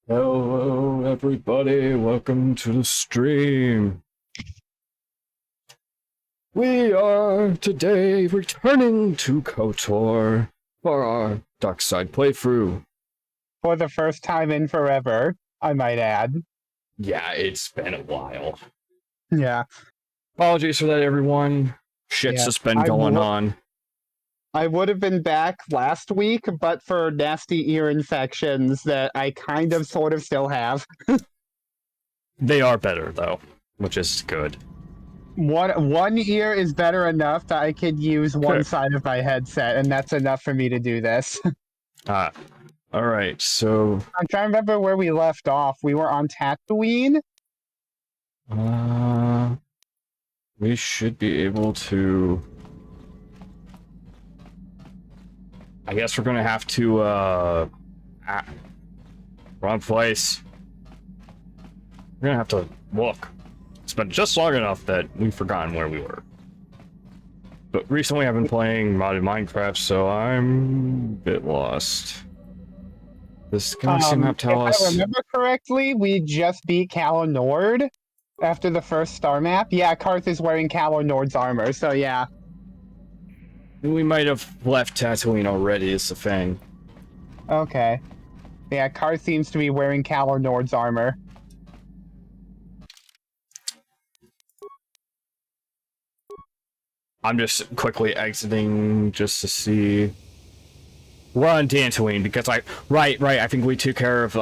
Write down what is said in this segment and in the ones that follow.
Hello, everybody. Welcome to the stream. We are today returning to KOTOR for our Darkside playthrough. For the first time in forever, I might add. Yeah, it's been a while. Yeah. Apologies for that, everyone. Shit's just been going on. I would have been back last week, but for nasty ear infections that I kind of sort of still have. They are better, though, which is good. One ear is better enough that I could use one side of my headset, and that's enough for me to do this. Alright, so... I'm trying to remember where we left off. We were on Tatooine? We should be able to... I guess we're gonna have to, wrong place. We're gonna have to look. It's been just long enough that we've forgotten where we were. But recently I've been playing modded Minecraft, so I'm a bit lost. This galaxy map tell us... If I remember correctly, we just beat Calo Nord after the first star map. Yeah, Karth is wearing Calo Nord's armor, so yeah. We might have left Tatooine already, is the thing. Okay. Yeah, Karth seems to be wearing Calo Nord's armor. I'm just quickly exiting just to see... We're on Dantooine because Right, I think we took care of,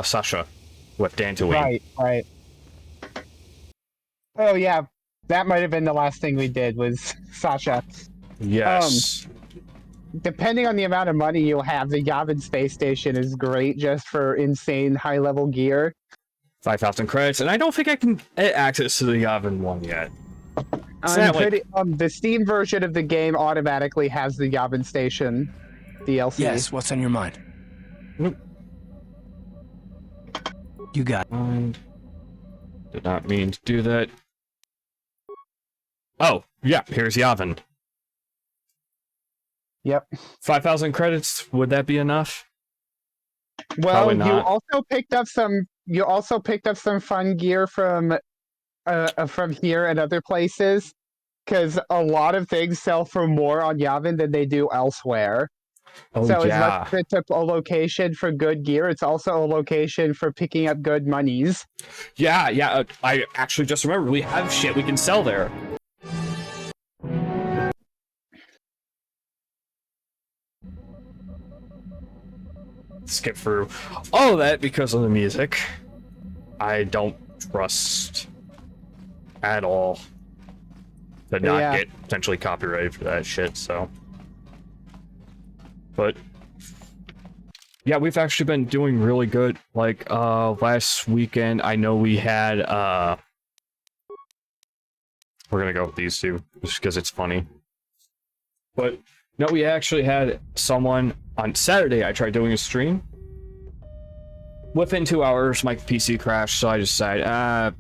Sasha with Dantooine. Right. Oh yeah, that might have been the last thing we did, was Sasha. Yes. Depending on the amount of money you have, the Yavin space station is great just for insane high-level gear. 5,000 credits, and I don't think I can get access to the Yavin one yet. The Steam version of the game automatically has the Yavin Station DLC. Yes, what's on your mind? Nope. You got it. Did not mean to do that. Oh, yeah, here's Yavin. Yep. 5,000 credits, would that be enough? Well, you also picked up some fun gear from here and other places, because a lot of things sell for more on Yavin than they do elsewhere. Oh, so yeah. As much as it's a location for good gear, it's also a location for picking up good monies. Yeah, I actually just remembered we have shit we can sell there. Skip through all of that because of the music. I don't trust at all to not get potentially copyrighted for that shit, so. But yeah, we've actually been doing really good. Like last weekend, I know we had we're gonna go with these two just because it's funny. But no, we actually had someone on Saturday. I tried doing a stream. Within 2 hours, my PC crashed, so I decided, I'm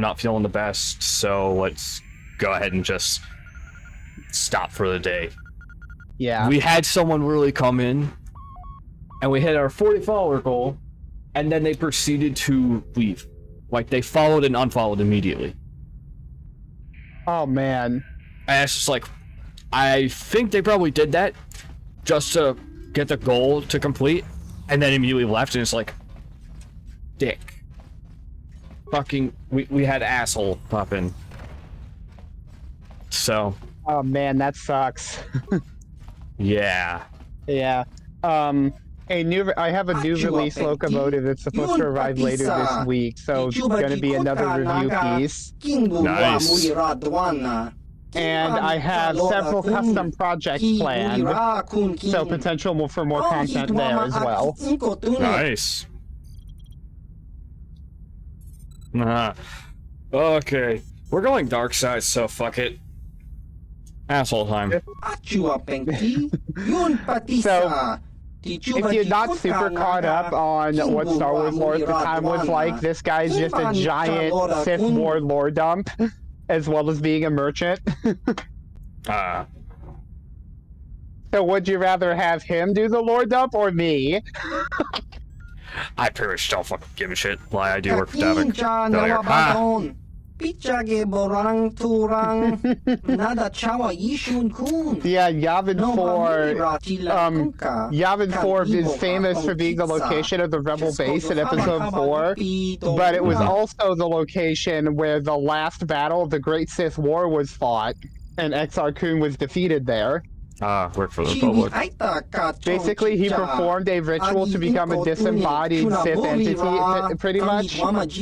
not feeling the best, so let's go ahead and just stop for the day. Yeah. We had someone really come in, and we hit our 40 follower goal, and then they proceeded to leave. Like, they followed and unfollowed immediately. Oh, man. And it's just like, I think they probably did that just to get the goal to complete, and then immediately left, and it's like, dick. Fucking, we had asshole pop in. So. Oh man, that sucks. Yeah. Yeah. I have a new release locomotive that's supposed to arrive later this week, so it's gonna be another review piece. Nice. And I have several custom projects planned, so potential for more content there as well. Nice. Okay. We're going Darkside, so fuck it. Asshole time. So, if you're not super caught up on what Star Wars lore at the time was like, this guy's just a giant Sith Lord lore dump, as well as being a merchant. So would you rather have him do the lore dump or me? I pretty much don't fucking give a shit. Why I do work for Devin. Ha! Yeah, Yavin 4. Yavin 4 is famous for being the location of the Rebel base in episode 4, but it was also the location where the last battle of the Great Sith War was fought, and ExarKun was defeated there. Work for the Republic. Basically, he performed a ritual to become a disembodied Sith entity, pretty much. But pretty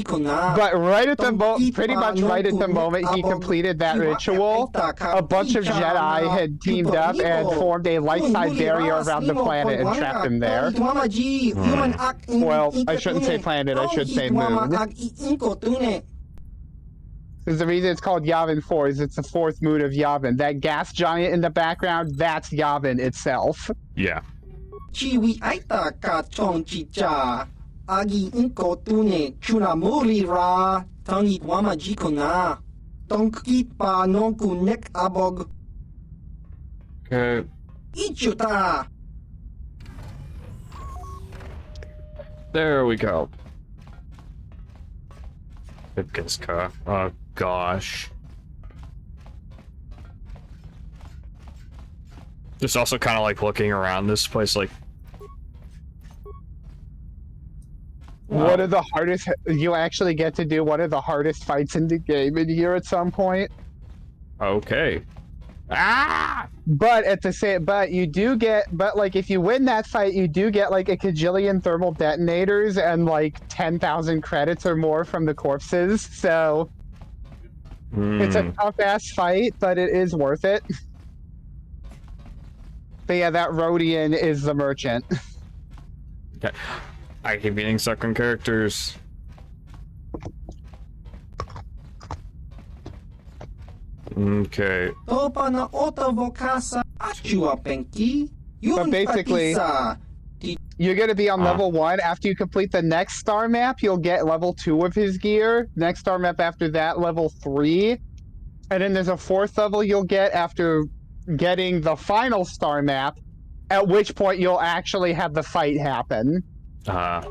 much right at the moment he completed that ritual, a bunch of Jedi had teamed up and formed a light-side barrier around the planet and trapped him there. Well, I shouldn't say planet, I should say moon. Because the reason it's called Yavin 4 is it's the 4th moon of Yavin. That gas giant in the background, that's Yavin itself. Yeah. Okay. There we go. Oh gosh. Just also kind of like looking around this place, like. One of the hardest, you actually get to do one of the hardest fights in the game in here at some point. Okay. Ah! But like if you win that fight, you do get like a kajillion thermal detonators and like 10,000 credits or more from the corpses. So it's a tough ass fight, but it is worth it. But yeah, that Rhodian is the merchant. Okay. I keep beating second characters. Okay. But basically, you're going to be on level 1. After you complete the next star map, you'll get level 2 of his gear. Next star map after that, level 3. And then there's a 4th level you'll get after getting the final star map, at which point you'll actually have the fight happen. And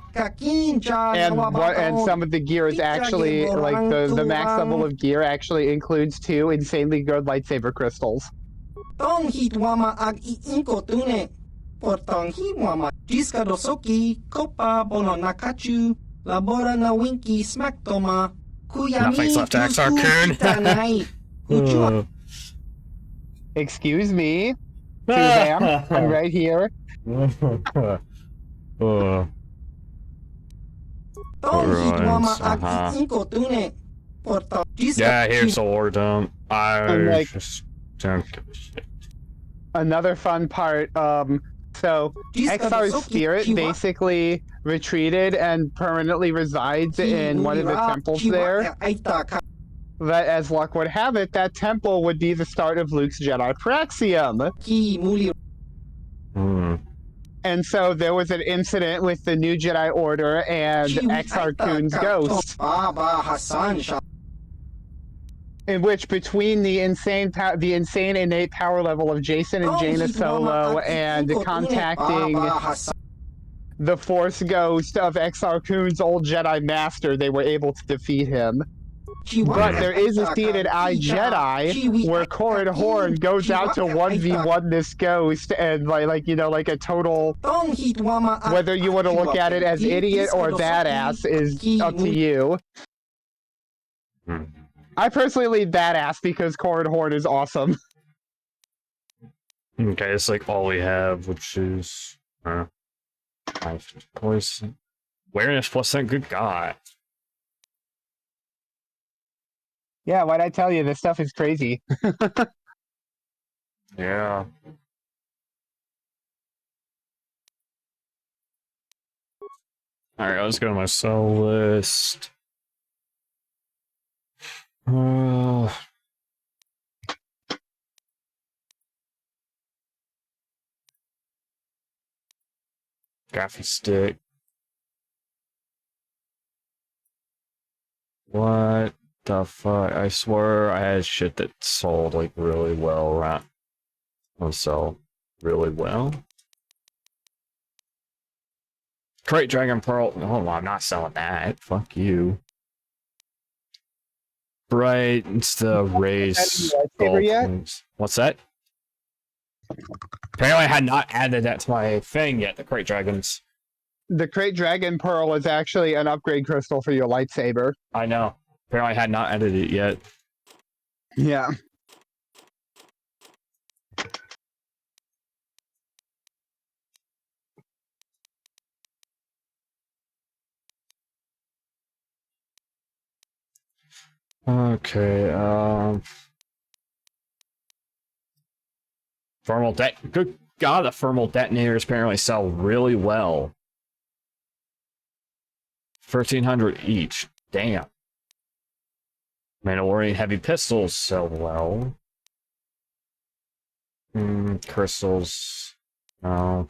some of the gear is actually, like, the max level of gear actually includes 2 insanely good lightsaber crystals. Nothing's left to ExarKun. Excuse me. Ma'am, I'm right here. Yeah, here's the war dump. I just don't give a shit. Another fun part, so Exar's spirit basically retreated and permanently resides in one of the temples there. But as luck would have it, that temple would be the start of Luke's Jedi Praxium. And so there was an incident with the New Jedi Order and ExarKun's ghost. In which, between the insane innate power level of Jason and Jaina Solo and contacting the Force ghost of ExarKun's old Jedi Master, they were able to defeat him. But there is a scene in iJedi where Corran Horn goes out to 1v1 this ghost and like a total, whether you want to look at it as idiot or badass is up to you. I personally leave badass because Corran Horn is awesome. Okay, it's like all we have, which is poison. Awareness plus that, good god. Yeah, why'd I tell you? This stuff is crazy. Yeah. Alright, let's go to my cell list. Gaffy stick. What the fuck? I swear I had shit that sold like really well around. Will sell really well. Crate Dragon Pearl. Oh, well, I'm not selling that. Fuck you. Right, it's the race. What's that? Apparently, I had not added that to my thing yet. The Crate Dragons. The Crate Dragon Pearl is actually an upgrade crystal for your lightsaber. I know. Apparently, I had not added it yet. Yeah. Okay, thermal good god, the thermal detonators apparently sell really well. 1,300 each. Damn. Mandalorian heavy pistols sell well. Crystals. No.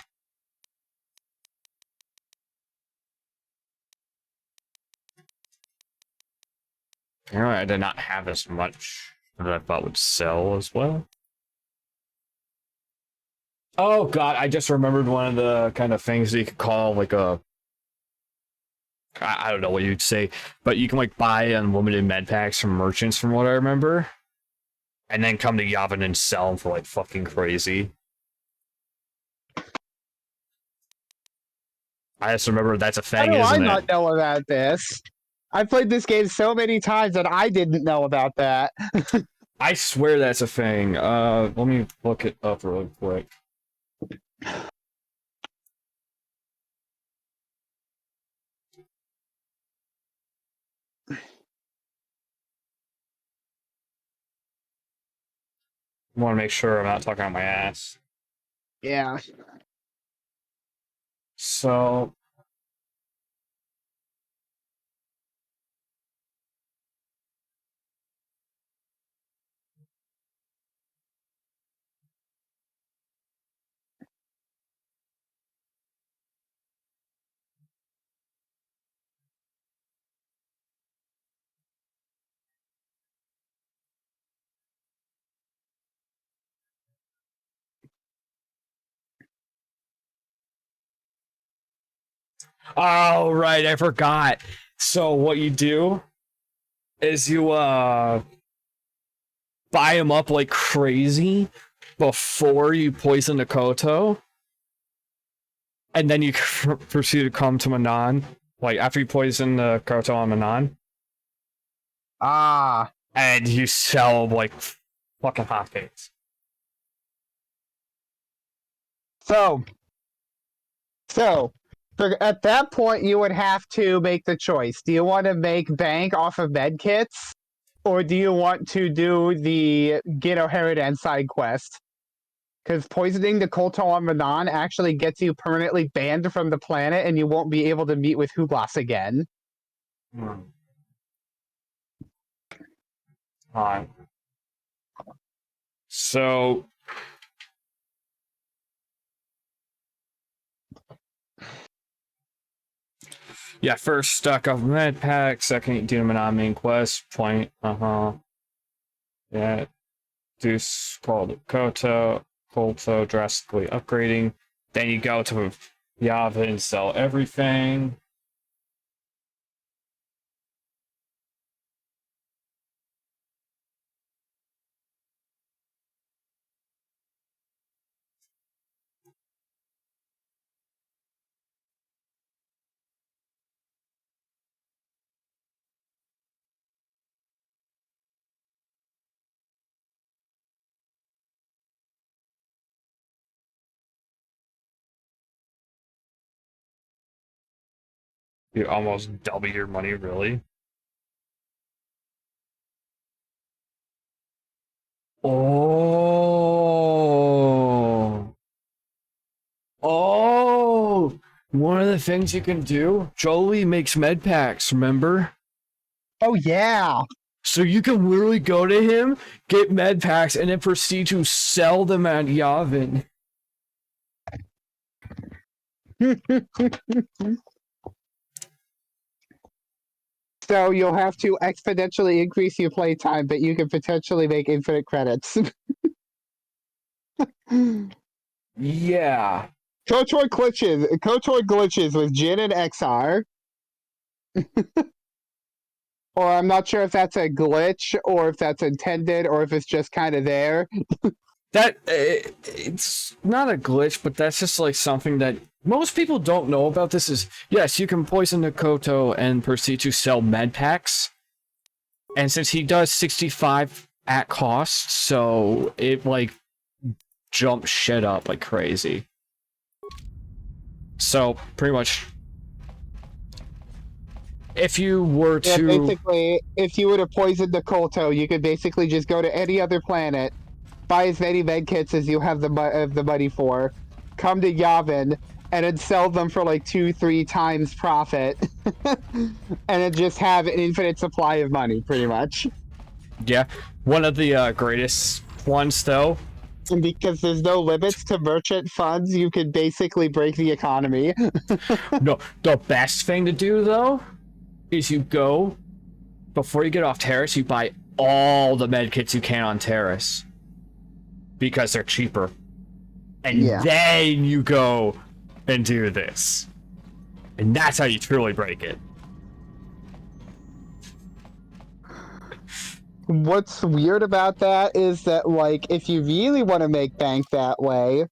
Apparently, I did not have as much that I thought would sell as well. Oh god, I just remembered one of the kind of things that you could call like a... I don't know what you'd say, but you can like buy unlimited med packs from merchants from what I remember. And then come to Yavin and sell them for like fucking crazy. I just remember that's a thing, isn't it? How do I not know about this? I played this game so many times that I didn't know about that. I swear that's a thing. Let me look it up real quick. I want to make sure I'm not talking out my ass. Yeah. So... Oh, right, I forgot. So what you do is you buy them up like crazy before you poison the Koto, and then you proceed to come to Manon, like after you poison the Koto on Manon. Ah. And you sell like fucking hotcakes. So at that point, you would have to make the choice. Do you want to make bank off of med kits? Or do you want to do the Ghetto Heridan side quest? Because poisoning the Kolto on Manon actually gets you permanently banned from the planet and you won't be able to meet with Huglas again. Alright. So... Yeah, first stock off med pack, second do Manon main quest, point, Yeah, do called Kolto drastically upgrading. Then you go to Yavin and sell everything. You almost double your money, really. Oh. Oh. One of the things you can do, Jolie makes med packs, remember? Oh, yeah. So you can literally go to him, get med packs, and then proceed to sell them at Yavin. So you'll have to exponentially increase your playtime, but you can potentially make infinite credits. Yeah. KOTOR glitches with Jin and XR. Or I'm not sure if that's a glitch or if that's intended or if it's just kind of there. It's not a glitch, but that's just like something that most people don't know about. This is, yes, you can poison the Koto and proceed to sell med packs. And since he does 65 at cost, so it like jumps shit up like crazy. So pretty much, if you were to basically, if you were to poison the Kolto, you could basically just go to any other planet, buy as many med kits as you have the money for, come to Yavin, and then sell them for like 2-3 times profit, and then just have an infinite supply of money, pretty much. Yeah, one of the greatest ones though. And because there's no limits to merchant funds, you can basically break the economy. No, the best thing to do though is you go, before you get off Terrace, you buy all the medkits you can on Terrace. Because they're cheaper. And then you go and do this. And that's how you truly break it. What's weird about that is that, like, if you really want to make bank that way,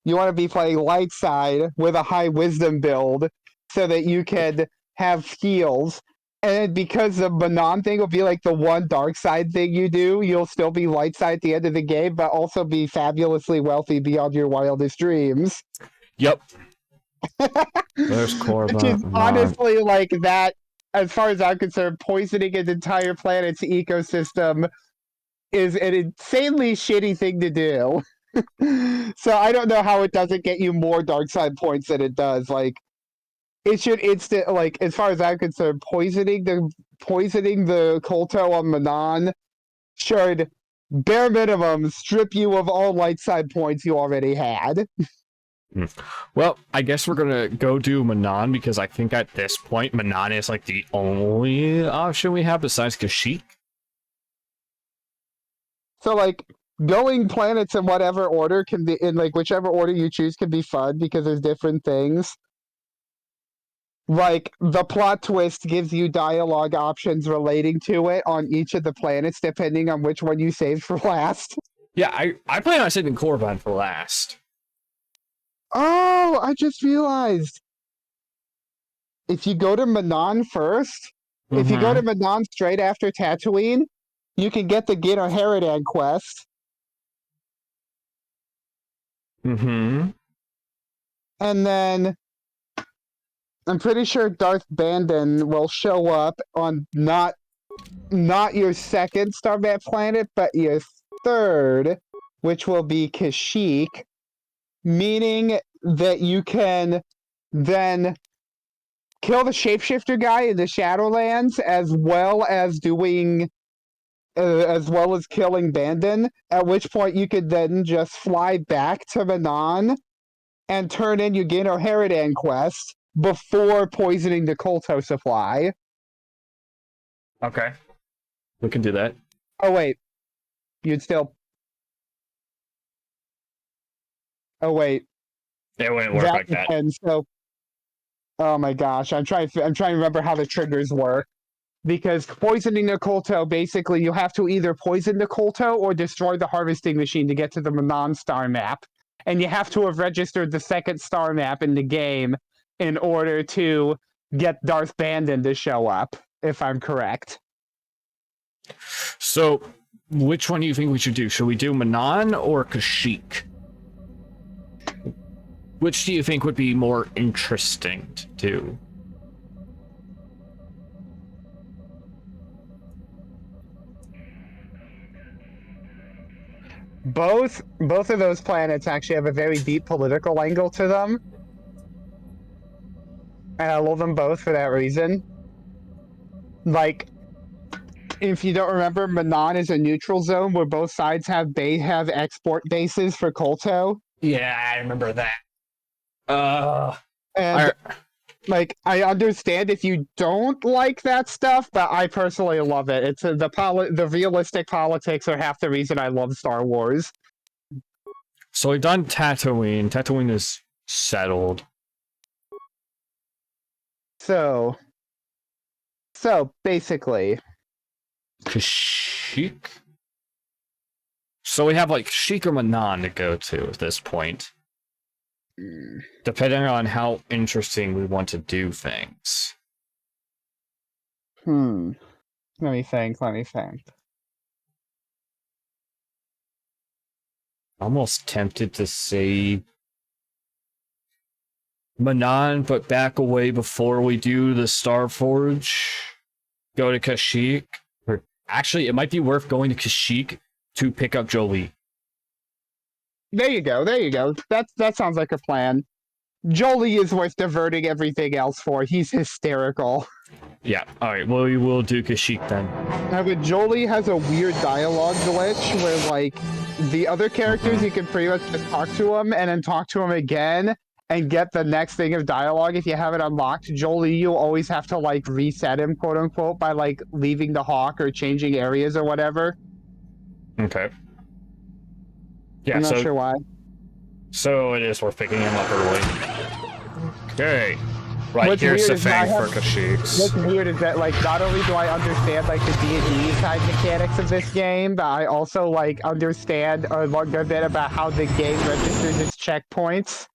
you want to be playing light side with a high wisdom build so that you can have heals. And because the Manon thing will be like the one dark side thing you do, you'll still be light side at the end of the game, but also be fabulously wealthy beyond your wildest dreams. Yep. There's Korva. Which is honestly like that, as far as I'm concerned, poisoning an entire planet's ecosystem is an insanely shitty thing to do. So I don't know how it doesn't get you more dark side points than it does. Like, it should as far as I'm concerned, poisoning the Kolto on Manon should bare minimum strip you of all light side points you already had. Well, I guess we're gonna go do Manon, because I think at this point Manon is like the only option we have besides Kashyyyk. So like going planets in whatever order can be, in like whichever order you choose, can be fun because there's different things. Like, the plot twist gives you dialogue options relating to it on each of the planets, depending on which one you saved for last. Yeah, I plan on saving Korvan for last. Oh, I just realized. If you go to Manon first, if you go to Manon straight after Tatooine, you can get the Gino Heridan quest. And then I'm pretty sure Darth Bandon will show up on not your second star map planet, but your third, which will be Kashyyyk, meaning that you can then kill the shapeshifter guy in the Shadowlands, as well as killing Bandon, at which point you could then just fly back to Manon and turn in your Gino Heridan quest before poisoning the Kolto supply. Okay. We can do that. Oh, wait. You'd still... Oh, wait. It wouldn't work like that. So... Oh my gosh, I'm trying to remember how the triggers work. Because poisoning the Kolto, basically you have to either poison the Kolto or destroy the harvesting machine to get to the Manon star map. And you have to have registered the second star map in the game in order to get Darth Bandon to show up, if I'm correct. So, which one do you think we should do? Should we do Manon or Kashyyyk? Which do you think would be more interesting to do? Both of those planets actually have a very deep political angle to them. And I love them both for that reason. Like, if you don't remember, Manon is a neutral zone where both sides have export bases for Kolto. Yeah, I remember that. And I understand if you don't like that stuff, but I personally love it. It's the realistic politics are half the reason I love Star Wars. So we've done Tatooine. Tatooine is settled. So basically, Kashyyyk? So we have like Kashyyyk or Manan to go to at this point. Depending on how interesting we want to do things. Let me think. Almost tempted to say Manan, but back away before we do the Starforge. Go to Kashyyyk. Or actually, it might be worth going to Kashyyyk to pick up Jolie. There you go. That sounds like a plan. Jolie is worth diverting everything else for. He's hysterical. Yeah, alright, well, we will do Kashyyyk then. Now, but Jolie has a weird dialogue glitch where, like, the other characters, you can pretty much just talk to them and then talk to them again and get the next thing of dialogue if you have it unlocked. Jolie, you always have to, like, reset him, quote-unquote, by, like, leaving the hawk or changing areas or whatever. Okay. Yeah, I'm not sure why. So it is worth picking him up early. Okay. Right, What's here's the weird is thing I for have- Kashyyyks. What's weird is that, like, not only do I understand, like, the D&D side mechanics of this game, but I also, like, understand a good bit about how the game registers its checkpoints.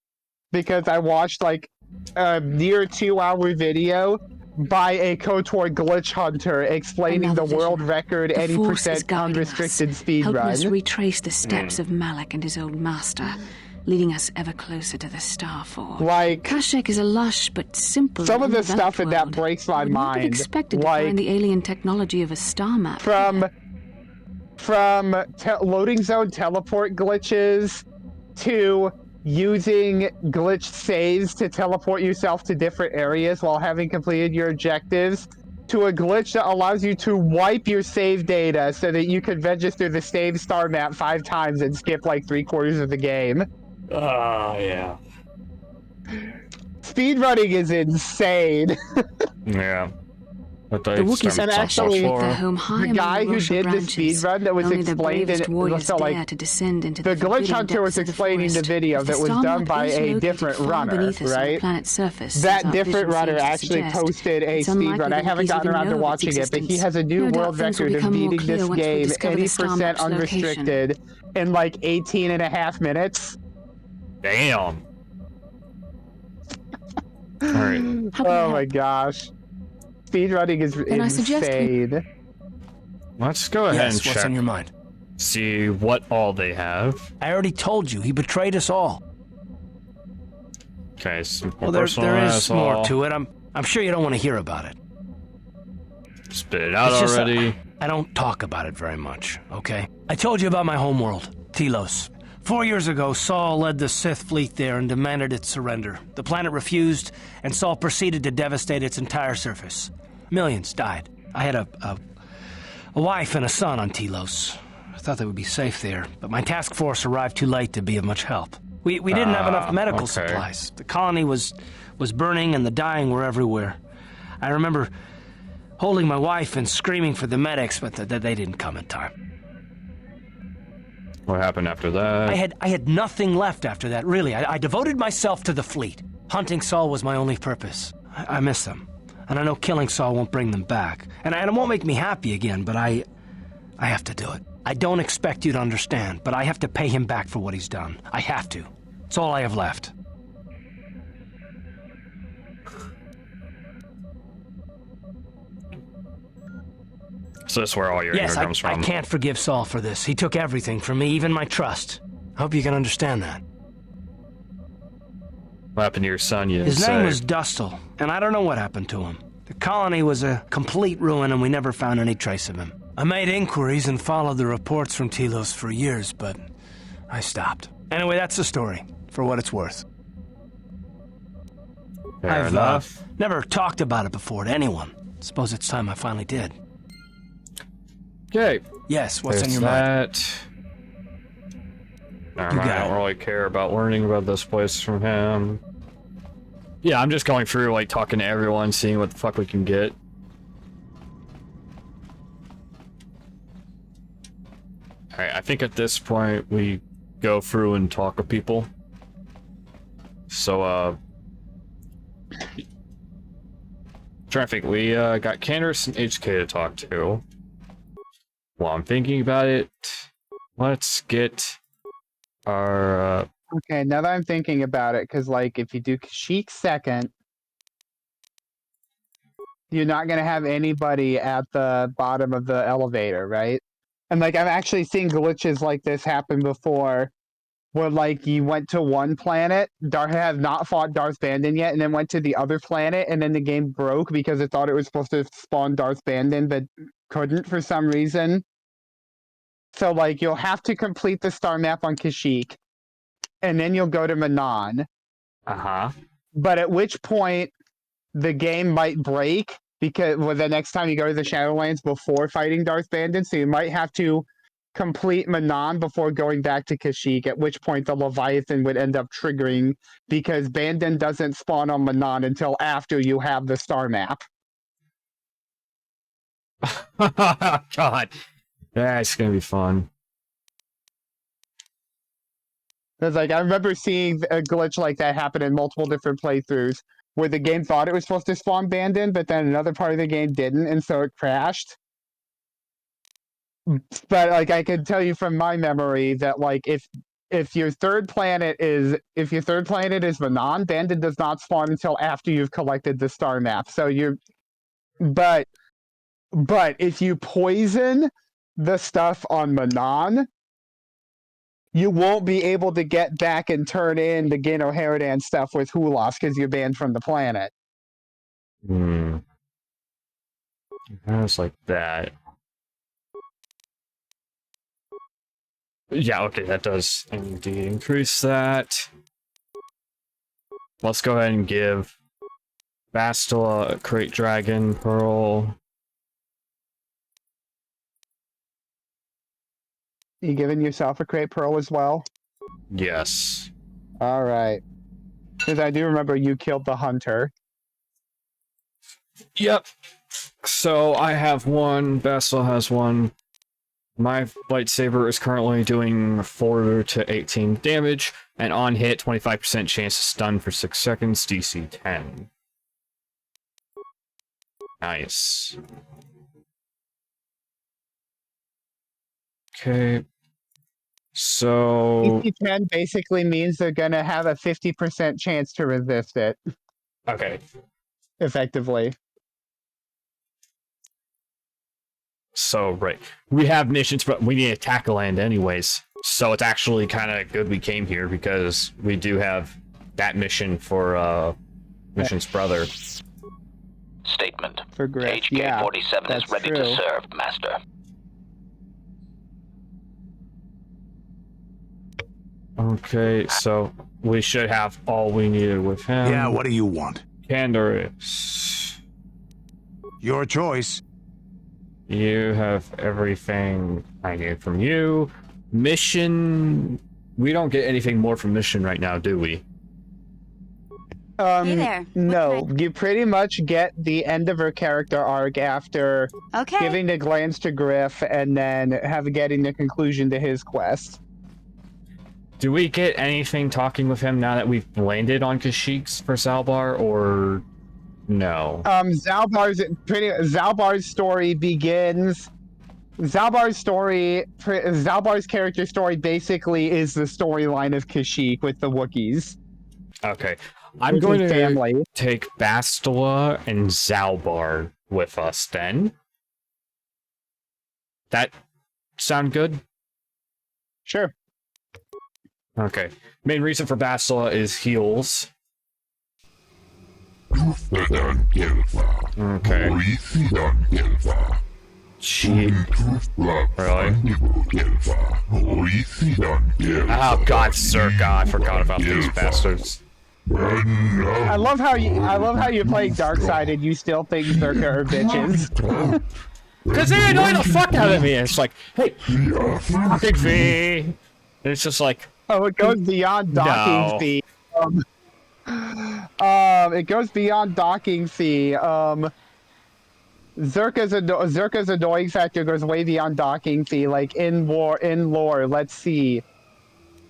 Because I watched, like, a near 2-hour video by a KOTOR glitch hunter explaining Another the world vision. record The Force is 80% guiding unrestricted us, speed helping us run. retrace the steps of Malak and his old master, leading us ever closer to the Starforge. Like, Kashyyyk is a lush but simple. some of the undeveloped stuff in that world. breaks my I would not have mind. expected to Like, find the alien technology of a star map. from loading zone teleport glitches to using glitch saves to teleport yourself to different areas while having completed your objectives, to a glitch that allows you to wipe your save data so that you can register the same star map 5 times and skip like 3/4 of the game. Yeah. Speedrunning is insane. Yeah. But The Wookiees And of actually, Kashyyyk make their home high the among guy the who Russia did the branches. speedrun that was Only the explained bravest warriors so, like, dare to descend into the the glitch forbidding hunter was depths of the explaining the forest. video If the that was star done map by is a located different far runner, beneath us on the right? planet's surface, That as our different vision runner seems to actually suggest, posted a it's unlikely speedrun. I the haven't Wookiees gotten even around to know of its watching it, but he existence. has a new No doubt world things will record of become more beating clear this once we game discover the star 80% map's location. unrestricted in like 18.5 minutes. Damn. Alright. Oh my gosh. Speedrunning is Then I suggest we- insane. Let's go ahead and Yes, what's check. on your mind? See what all they have. I already told you, he betrayed us all. Okay, so Well, there is more to it. I'm sure you don't want to hear about it. Spit it out It's just already. I don't talk about it very much, okay? I told you about my homeworld, Telos. 4 years ago, Saul led the Sith fleet there and demanded its surrender. The planet refused, and Saul proceeded to devastate its entire surface. Millions died. I had a wife and a son on Telos. I thought they would be safe there, but my task force arrived too late to be of much help. We didn't have enough medical supplies. The colony was burning and the dying were everywhere. I remember holding my wife and screaming for the medics, but they didn't come in time. What happened after that? I had nothing left after that, really. I devoted myself to the fleet. Hunting Saul was my only purpose. I miss them. And I know killing Saul won't bring them back. And it won't make me happy again, but I have to do it. I don't expect you to understand, but I have to pay him back for what he's done. I have to. It's all I have left. So that's where all your anger comes from. I can't forgive Saul for this. He took everything from me, even my trust. I hope you can understand that. What happened to your son, you didn't His say? name was Dustle, and I don't know what happened to him. The colony was a complete ruin, and we never found any trace of him. I made inquiries and followed the reports from Telos for years, but I stopped. Anyway, that's the story, for what it's worth. Fair I've enough. never talked about it before to anyone. Suppose it's time I finally did. Okay. Yes, what's There's on your mind? that. Never mind, I got don't it. really care about learning about this place from him. Yeah, I'm just going through, like, talking to everyone, seeing what the fuck we can get. Alright, I think at this point we go through and talk with people. So, trying to think, we got Candace and HK to talk to. While I'm thinking about it, let's get our... Okay, now that I'm thinking about it, because, like, if you do Kashyyyk second, you're not going to have anybody at the bottom of the elevator, right? And, like, I've actually seen glitches like this happen before, where, like, you went to one planet, have not fought Darth Bandon yet, and then went to the other planet, and then the game broke because it thought it was supposed to spawn Darth Bandon, but couldn't for some reason. So, like, you'll have to complete the star map on Kashyyyk, and then you'll go to Manon. Uh-huh. But at which point, the game might break, because the next time you go to the Shadowlands before fighting Darth Bandon, so you might have to complete Manon before going back to Kashyyyk, at which point the Leviathan would end up triggering, because Bandon doesn't spawn on Manon until after you have the star map. God. That's gonna be fun. Because, like, I remember seeing a glitch like that happen in multiple different playthroughs, where the game thought it was supposed to spawn Bandon, but then another part of the game didn't, and so it crashed. But, like, I can tell you from my memory that, like, if your third planet is Manon, Bandon does not spawn until after you've collected the star map. So but if you poison the stuff on Manon, you won't be able to get back and turn in the Gano Haradan stuff with Hulas because you're banned from the planet. It's like that. Yeah, okay, that does indeed increase that. Let's go ahead and give Bastila a Crate Dragon Pearl. You giving yourself a Crate Pearl as well? Yes. Alright. Because I do remember you killed the hunter. Yep. So I have one, Bastila has one. My lightsaber is currently doing 4 to 18 damage, and on hit, 25% chance to stun for 6 seconds, DC 10. Nice. Okay. So... DC 10 basically means they're going to have a 50% chance to resist it. Okay. Effectively. So, right. We have missions, but we need to tackle land anyways. So it's actually kind of good we came here, because we do have that mission for, Mission's brother. Statement. For Griff, HK-47 that's is ready true. to serve, Master. Okay, so we should have all we needed with him. Yeah, what do you want? Candace. Your choice. You have everything I need from you. Mission... We don't get anything more from Mission right now, do we? Hey there. No, you pretty much get the end of her character arc after giving the glance to Griff and then getting the conclusion to his quest. Do we get anything talking with him now that we've landed on Kashyyyk for Zalbar, or no? Zalbar's story begins. Zalbar's character story basically is the storyline of Kashyyyk with the Wookiees. Okay. I'm going to take Bastila and Zalbar with us then. That sound good? Sure. Okay. Main reason for Bastila is heals. Okay. Cheat. Really? Oh god, Circa, I forgot about these bastards. I love how you're playing Darkside and you still think Zerka are bitches. Because they annoy the fuck out of me. It's like, hey, fucking V. And it's just like, oh, it goes beyond docking fee. It goes beyond docking fee. Zerka's annoying factor goes way beyond docking fee. Like in lore, let's see.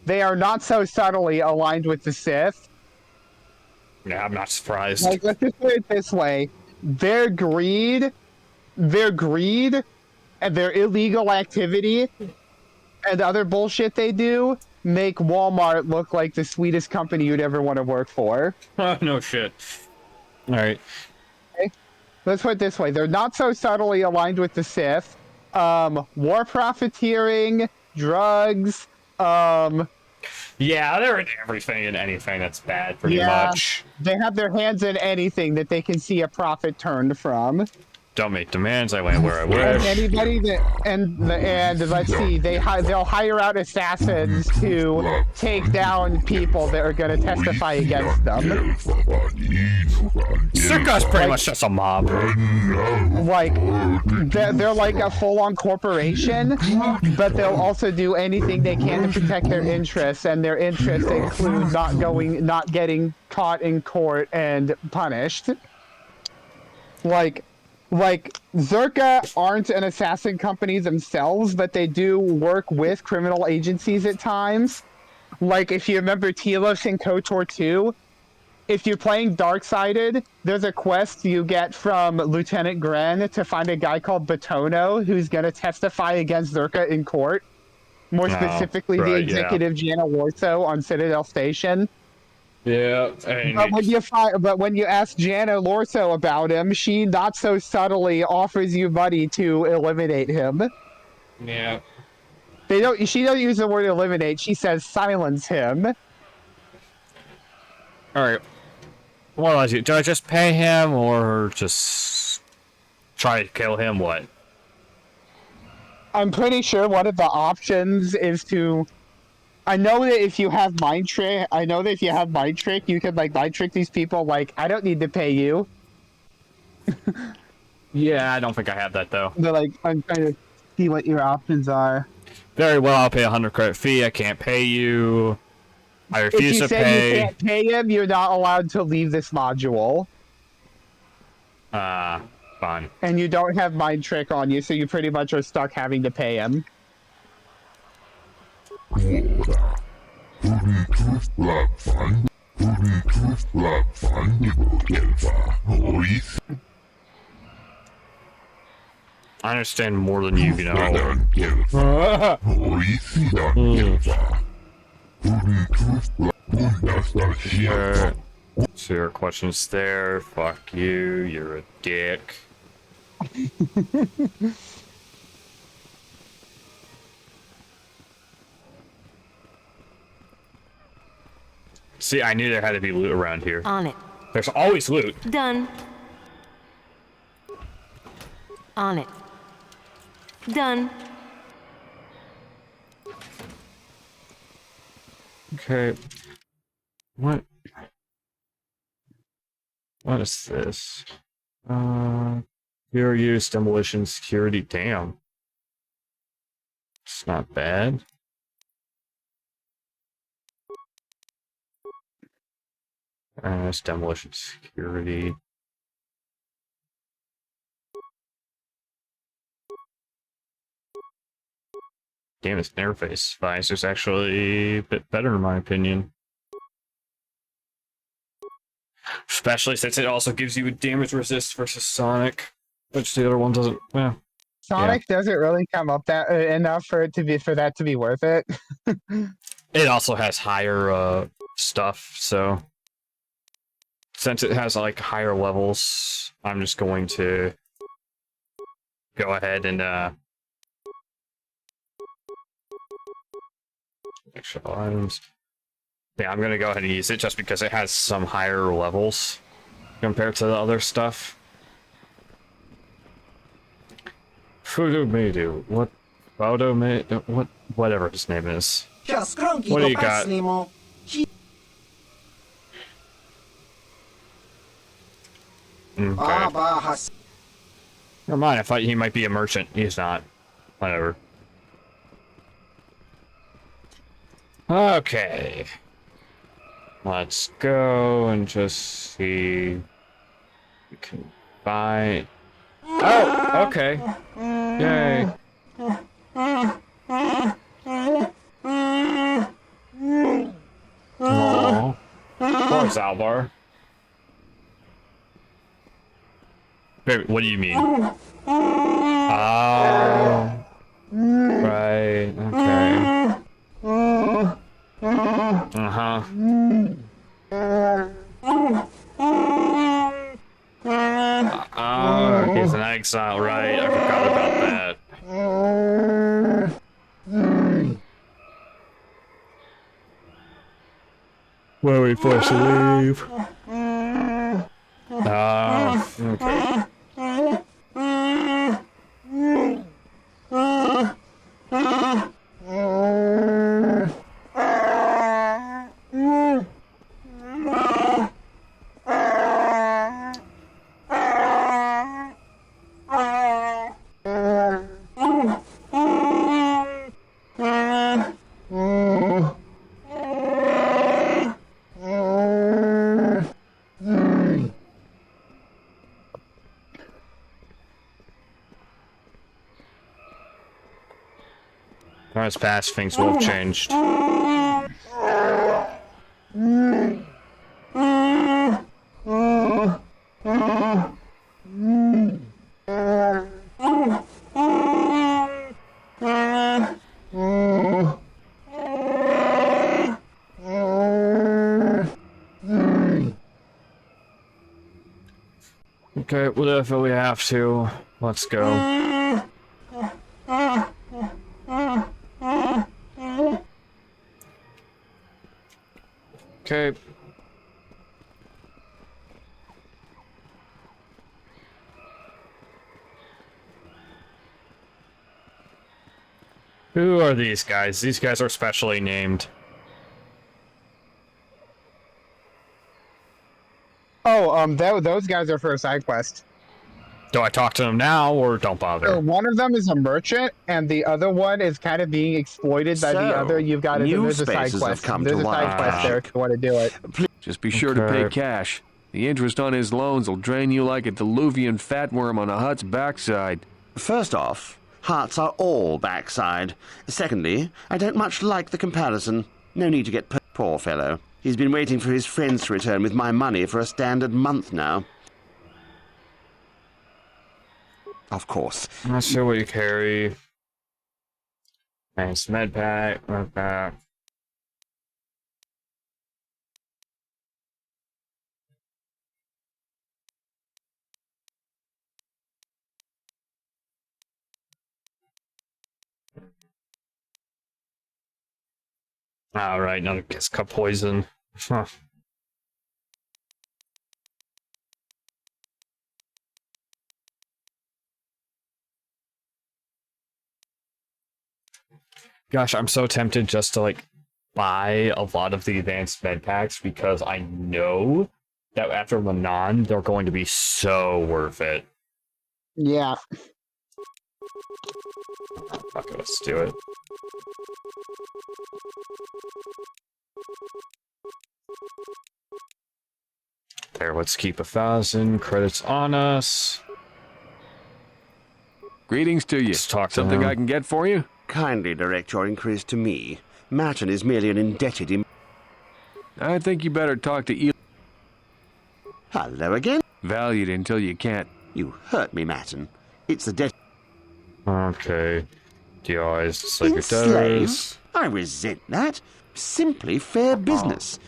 They are not so subtly aligned with the Sith. Yeah, I'm not surprised. Like, let's just put it this way: their greed, and their illegal activity, and other bullshit they do make Walmart look like the sweetest company you'd ever want to work for. No shit. All right. Okay? Let's put it this way: they're not so subtly aligned with the Sith. War profiteering, drugs. Yeah, they're in everything and anything that's bad, pretty much. They have their hands in anything that they can see a profit turned from. Don't make demands. I land where I And wish. anybody that and let's see, they'll hire out assassins to take down people that are going to testify against them. Circa's pretty much just a mob. Like they're like a full-on corporation, but they'll also do anything they can to protect their interests, and their interests include not getting caught in court and punished. Like, Zerka aren't an assassin company themselves, but they do work with criminal agencies at times. Like, if you remember Telos in KOTOR 2, if you're playing Darksided, there's a quest you get from Lieutenant Gren to find a guy called Batono who's going to testify against Zerka in court. More specifically, the executive Jana Warso on Citadel Station. Yeah, but when you ask Jana Lorso about him, she not so subtly offers you money to eliminate him. Yeah. She doesn't use the word eliminate. She says silence him. All right. What do I just pay him or just try to kill him? What? I'm pretty sure one of the options is to. I know that if you have mind trick, you can like mind trick these people. Like, I don't need to pay you. Yeah, I don't think I have that though. They're like, I'm trying to see what your options are. Very well, I'll pay a 100 credit fee. I can't pay you. I refuse to pay. If you say you can't pay him, you're not allowed to leave this module. Fine. And you don't have mind trick on you, so you pretty much are stuck having to pay him. I understand more than you know. Sure. So your questions there. Fuck you. You're a dick. See, I knew there had to be loot around here. On it. There's always loot. Done. On it. Done. Okay. What is this? Pure use, demolition, security. Damn. It's not bad. It's demolition, security. Damn, this interface visor is actually a bit better in my opinion. Especially since it also gives you a damage resist versus Sonic, which the other one doesn't. Well, Sonic doesn't really come up that enough for that to be worth it. It also has higher stuff, so since it has like higher levels, I'm just going to go ahead and extra items. Yeah, I'm gonna go ahead and use it just because it has some higher levels compared to the other stuff. Fudu Medu, what? Baudo what? Whatever his name is. What do you got? Okay. Never mind, I thought he might be a merchant. He's not. Whatever. Okay. Let's go and just see. We can buy. Oh, okay. Yay. Aww. Poor Zalbar. Wait, what do you mean? Oh. Right, okay. Uh-huh. Oh, he's an exile, right? I forgot about that. Where are we forced to leave? Oh, okay. Time's past, things will have changed. Okay, whatever we have to. Let's go. Okay. Who are these guys? These guys are specially named. Oh, those guys are for a side quest. Do I talk to them now or don't bother? So one of them is a merchant, and the other one is kind of being exploited by the other. You've got to. There's a side quest. There's a side quest there if you want to do it. Just be sure to pay cash. The interest on his loans will drain you like a diluvian fatworm on a hut's backside. First off, huts are all backside. Secondly, I don't much like the comparison. No need to get poor fellow. He's been waiting for his friends to return with my money for a standard month now. Of course. I'm not sure what you carry. Thanks, med pack. Alright, now it gets cut poison. Huh. Gosh, I'm so tempted just to like buy a lot of the advanced med packs because I know that after Manon, they're going to be so worth it. Yeah. Okay, let's do it. There, let's keep 1,000 credits on us. Greetings to you. Let's talk to Something him. I can get for you? Kindly direct your inquiries to me. Matten is merely an indebted I think you better talk to Eli. Hello again? Valued until you can't. You hurt me, Matten. It's the debt. Okay. DIs, slave your Enslave? debtors. I resent that. Simply fair business.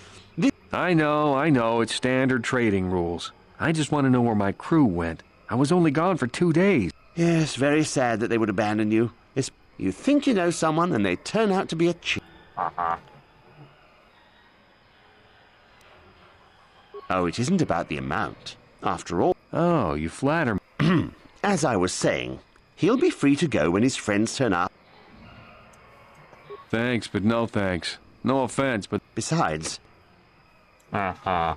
I know, it's standard trading rules. I just want to know where my crew went. I was only gone for 2 days. Yes, very sad that they would abandon you. You think you know someone and they turn out to be a cheat. Uh-huh. Oh, it isn't about the amount. After all, Oh, you flatter me. as I was saying, he'll be free to go when his friends turn up. Thanks, but no thanks. No offense, but... Besides, Uh-huh.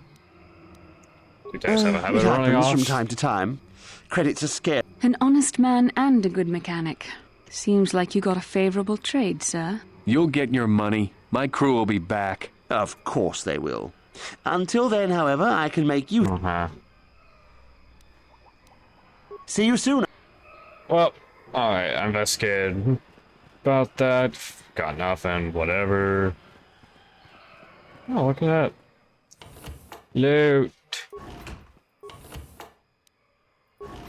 You guys have a it habit of running happens off? from time to time. Credits are scarce. An honest man and a good mechanic. Seems like you got a favorable trade, sir. You'll get your money. My crew will be back. Of course they will. Until then, however, I can make you... Uh-huh. See you soon. Well, alright, I investigated about that. Got nothing, whatever. Oh, look at that.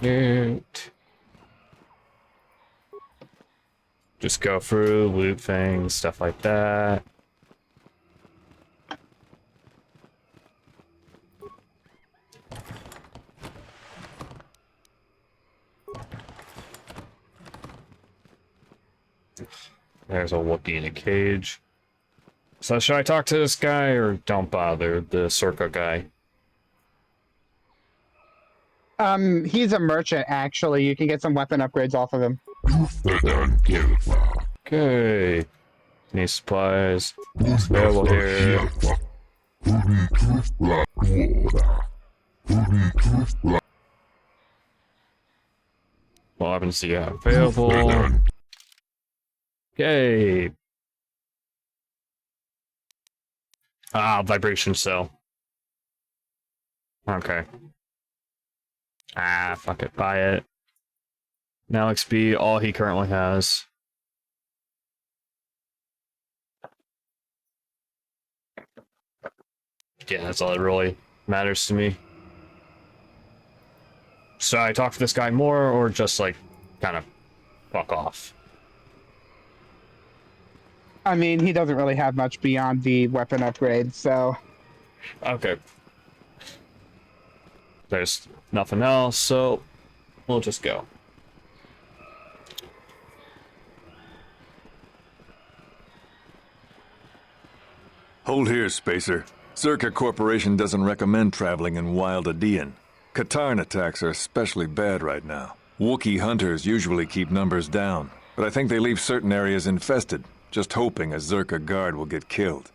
Loot. Just go through, loot things, stuff like that. There's a Wookiee in a cage. So should I talk to this guy or don't bother, the Circa guy? He's a merchant, actually. You can get some weapon upgrades off of him. Okay. Any supplies? Available here. What happens to you? Available. Okay. Ah, vibration cell. Okay. Ah, fuck it. Buy it. Now XP, all he currently has. Yeah, that's all that really matters to me. So I talk to this guy more, or just like, kind of fuck off? I mean, he doesn't really have much beyond the weapon upgrade, so... Okay. There's nothing else, so we'll just go. Hold here, Spacer. Zerka Corporation doesn't recommend traveling in Wild Adean. Katarn attacks are especially bad right now. Wookiee hunters usually keep numbers down, but I think they leave certain areas infested, just hoping a Zerka guard will get killed.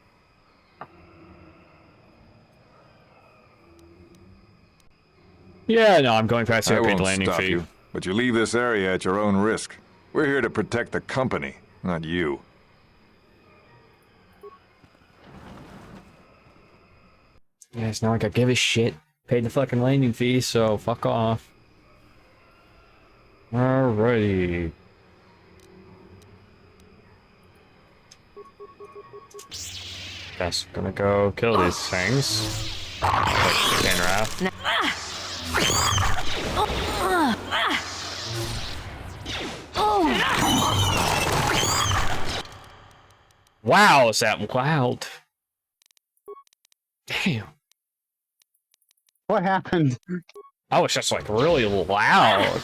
Yeah, no, I'm going past I your paid won't landing stop fee. you, but you leave this area at your own risk. We're here to protect the company, not you. Yeah, it's not like I give a shit. Paid the fucking landing fee, so fuck off. Alrighty. Guess gonna go kill these things. Like wow, is that loud? Damn. What happened? I was just like really loud.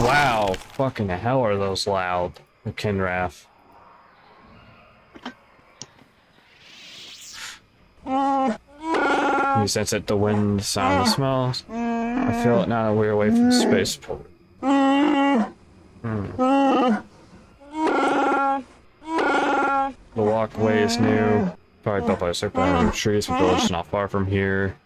Wow, fucking hell are those loud, Kinrath. You sense it, the wind, the sound, the smells. I feel it now that we're away from the spaceport. The walkway is new. Probably built by a certain trees. The village is not far from here.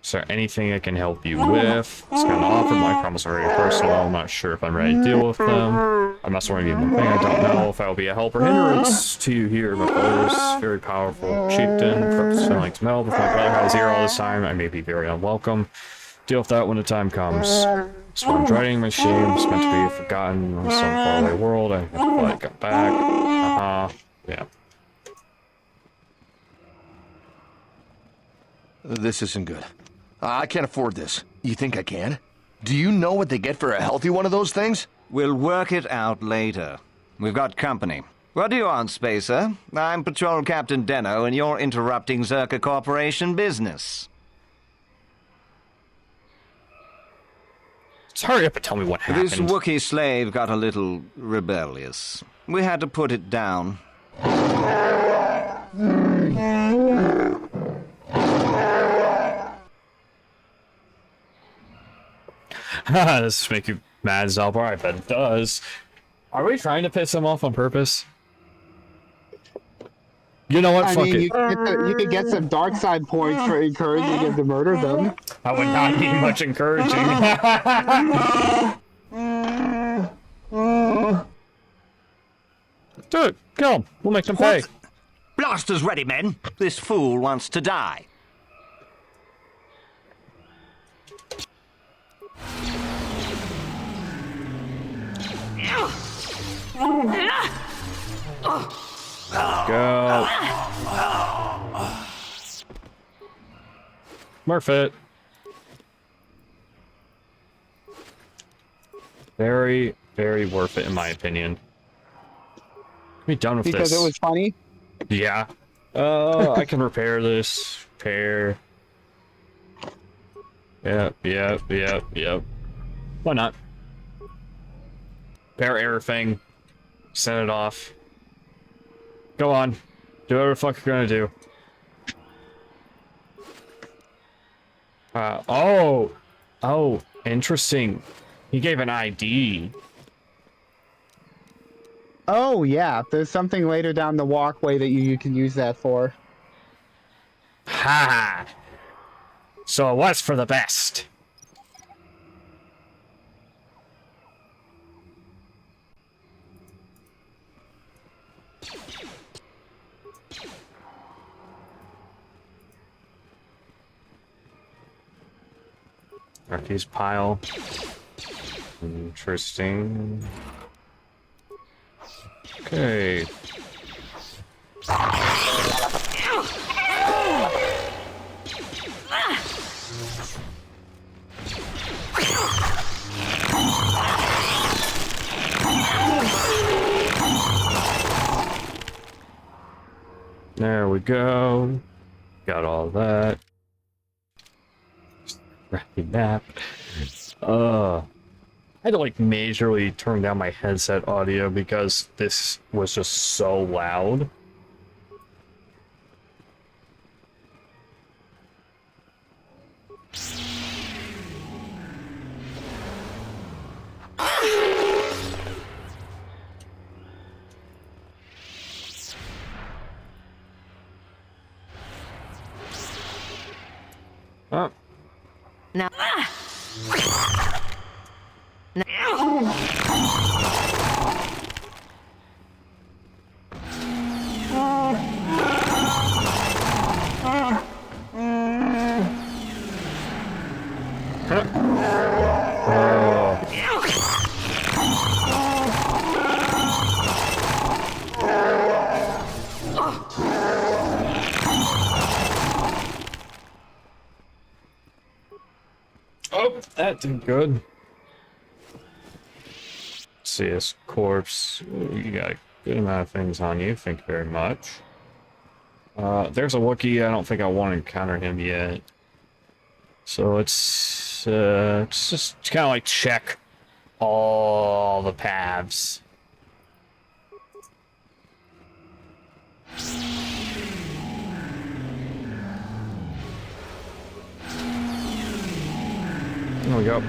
Is there anything I can help you with? It's kind of offered. My promise are very personal. I'm not sure if I'm ready to deal with them. I must warn you one thing. I don't know if I will be a help or hindrance to you here. My father's very powerful chieftain. Purpose like to meld. If my brother has here all this time, I may be very unwelcome. Deal with that when the time comes. Spawned writing my shame. It's meant to be forgotten in some faraway world. I thought I got back. Yeah. This isn't good. I can't afford this. You think I can? Do you know what they get for a healthy one of those things? We'll work it out later. We've got company. What do you want, Spacer? I'm Patrol Captain Deno, and you're interrupting Zerka Corporation business. Just hurry up and tell me what happened. This Wookiee slave got a little rebellious. We had to put it down. This make you mad, Zalbar? I bet it does. Are we trying to piss him off on purpose? You know what? Fuck it. You could get some Darkside points for encouraging him to murder them. I would not need much encouraging. Do it. Kill him. We'll make them pay. Blasters ready, men. This fool wants to die. Go. Murph it. Very, very worth it in my opinion. Be done with because this. it was funny. Yeah. I can repair this. Repair. Yep. Why not? Repair everything. Send it off. Go on. Do whatever the fuck you're gonna do. Oh, interesting. He gave an ID. Oh, yeah. There's something later down the walkway that you can use that for. Ha! So it was for the best. Refuse pile. Interesting. Okay. There we go. Got all that. Crappy map. I had to like majorly turn down my headset audio because this was just so loud. Oh. Now. Oh, that did good. See his corpse. Ooh, you got a good amount of things on you. Thank you very much. There's a Wookiee. I don't think I want to encounter him yet. So it's just kind of like check all the paths. There we go.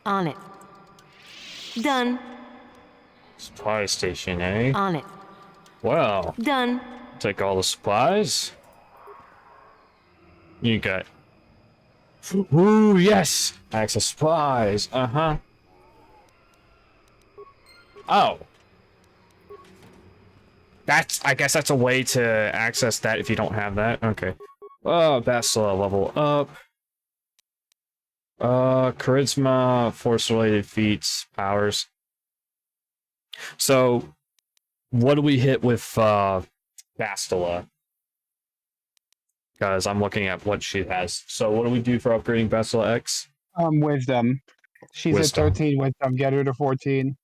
On it. Done. Supply station, eh? On it. Well. Done. Take all the supplies. You got. Ooh, yes! Access supplies. Uh-huh. Oh. I guess that's a way to access that if you don't have that. Okay. Bastila level up. Charisma, force-related feats, powers. So, what do we hit with, Bastila? Because I'm looking at what she has. So, what do we do for upgrading Bastila X? Wisdom. She's Wisdom. at 13 wisdom. Get her to 14.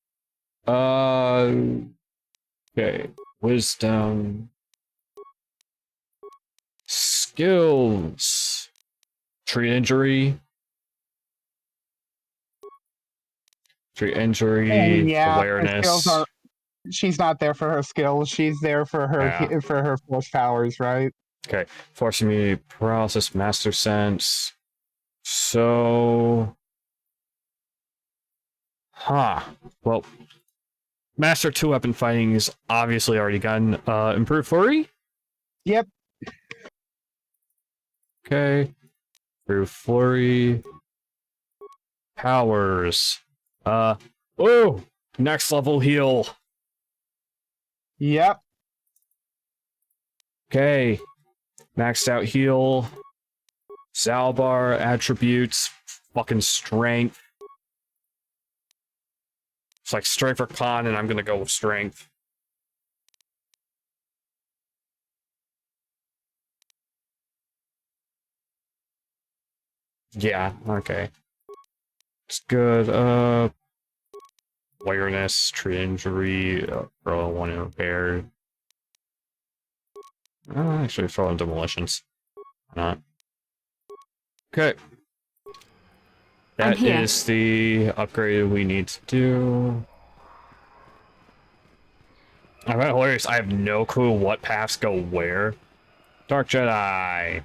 Okay. Wisdom. Skills. Treat injury. Treat injury. Yeah, awareness. her skills are. She's not there for her skills. She's there for her force powers, right? Okay. Force immunity, paralysis, master sense. So. Well. Master 2 weapon fighting is obviously already gotten. Improved flurry? Yep. Okay. Improved flurry. Powers. Oh! Next level heal. Yep. Okay. Maxed out heal. Zalbar, attributes, fucking strength. It's like strength or con, and I'm gonna go with strength. Yeah, okay. It's good. Awareness, tree injury, throw one impaired. Actually, throw in demolitions. Why not? Okay. That is the upgrade we need to do. I'm hilarious. I have no clue what paths go where. Dark Jedi.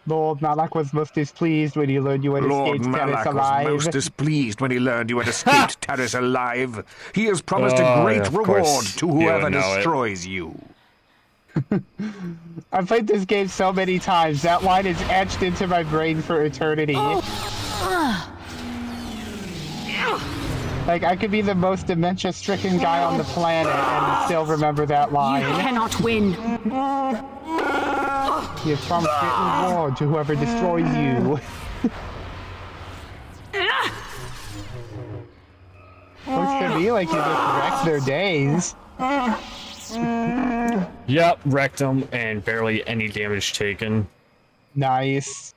Lord Malak was most displeased when he learned you had escaped Terrace alive. Was most displeased when he learned you had escaped Terrace alive. He has promised a great reward to whoever destroys you. I've played this game so many times. That line is etched into my brain for eternity. Like, I could be the most dementia-stricken guy on the planet and still remember that line. You cannot win. You have promised great reward to whoever destroys you. Looks to me like you just wrecked their days. Yep, wrecked them and barely any damage taken. Nice.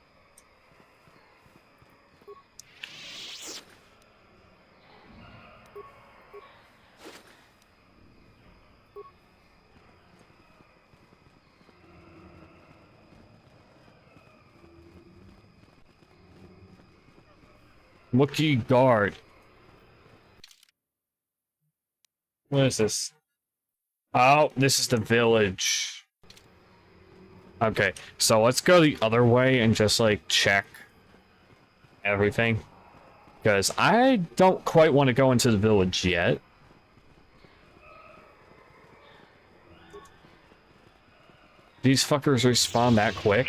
Wookiee guard. What is this? Oh, this is the village. Okay, so let's go the other way and just like check everything. Because I don't quite want to go into the village yet. These fuckers respawn that quick.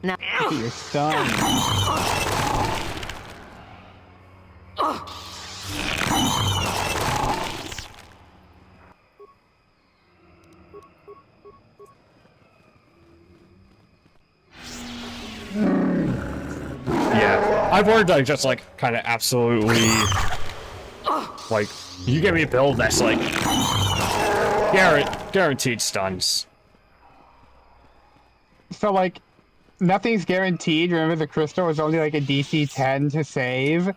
Now you're stunned. Yeah, I've learned to just like kind of absolutely like you give me a build that's like guaranteed stuns. So like nothing's guaranteed. Remember, the crystal was only like a DC 10 to save,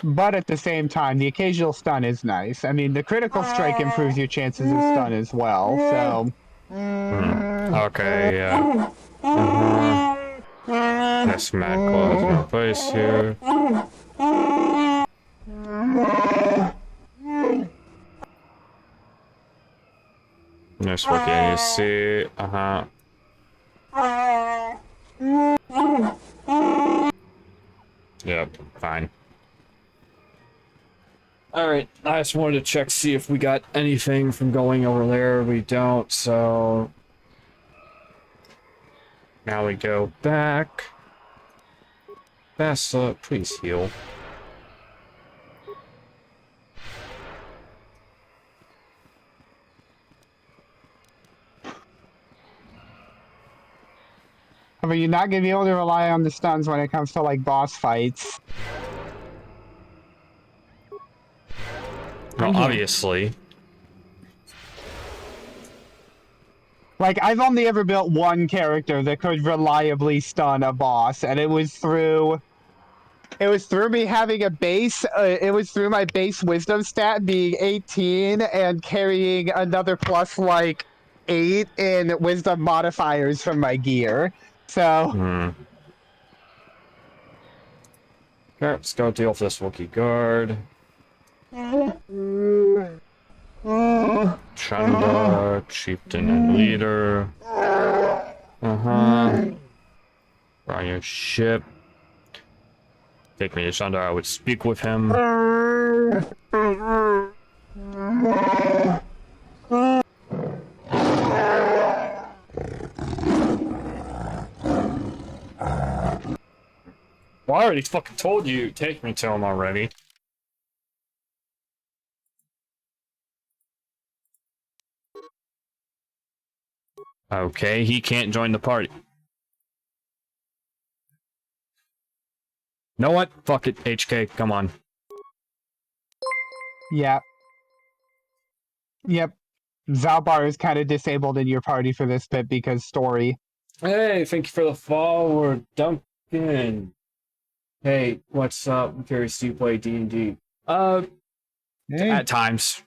but at the same time, the occasional stun is nice. I mean, the critical strike improves your chances of stun as well. So. Okay, yeah. That's mad close. No place here. Nice work, yeah, you see. Yep, fine. Alright, I just wanted to check, see if we got anything from going over there. We don't, so... Now we go back. Bessa, please heal. I mean, you're not going to be able to rely on the stuns when it comes to, like, boss fights. Well, obviously. Like, I've only ever built one character that could reliably stun a boss, and it was through me having a base, it was through my base wisdom stat being 18 and carrying another plus, like, 8 in wisdom modifiers from my gear. So... Okay, let's go deal with this Wookiee guard. Chanda, chieftain and leader. On your ship. Take me to Chanda, I would speak with him. Well, I already fucking told you, take me to him already. Okay, he can't join the party. Know what? Fuck it, HK, come on. Yeah. Yep. Zalbar is kind of disabled in your party for this bit because story. Hey, thank you for the follow, Duncan. Hey, what's up? I'm curious, do you play D&D? At times.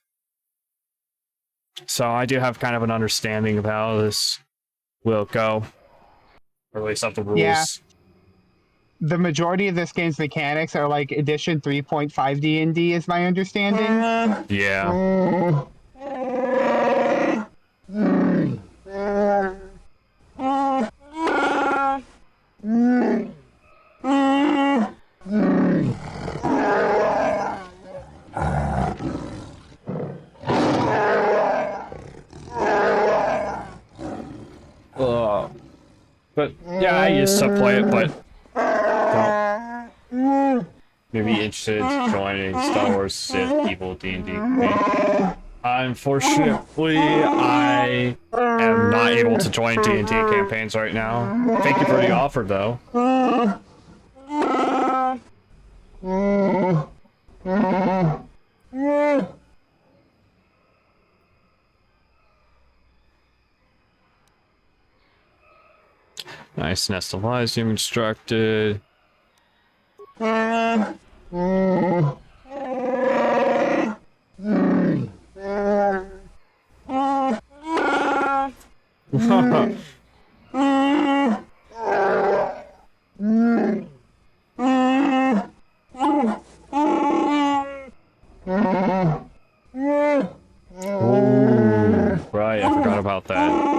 So I do have kind of an understanding of how this will go. Or at least of the rules. Yeah. The majority of this game's mechanics are like edition 3.5 D&D is my understanding. Yeah. But yeah, I used to play it, but maybe interested in joining Star Wars Sith Evil D&D. Unfortunately, I am not able to join D&D campaigns right now. Thank you for the offer, though. Nice nest of lies, being distracted. Ooh, right, I forgot about that.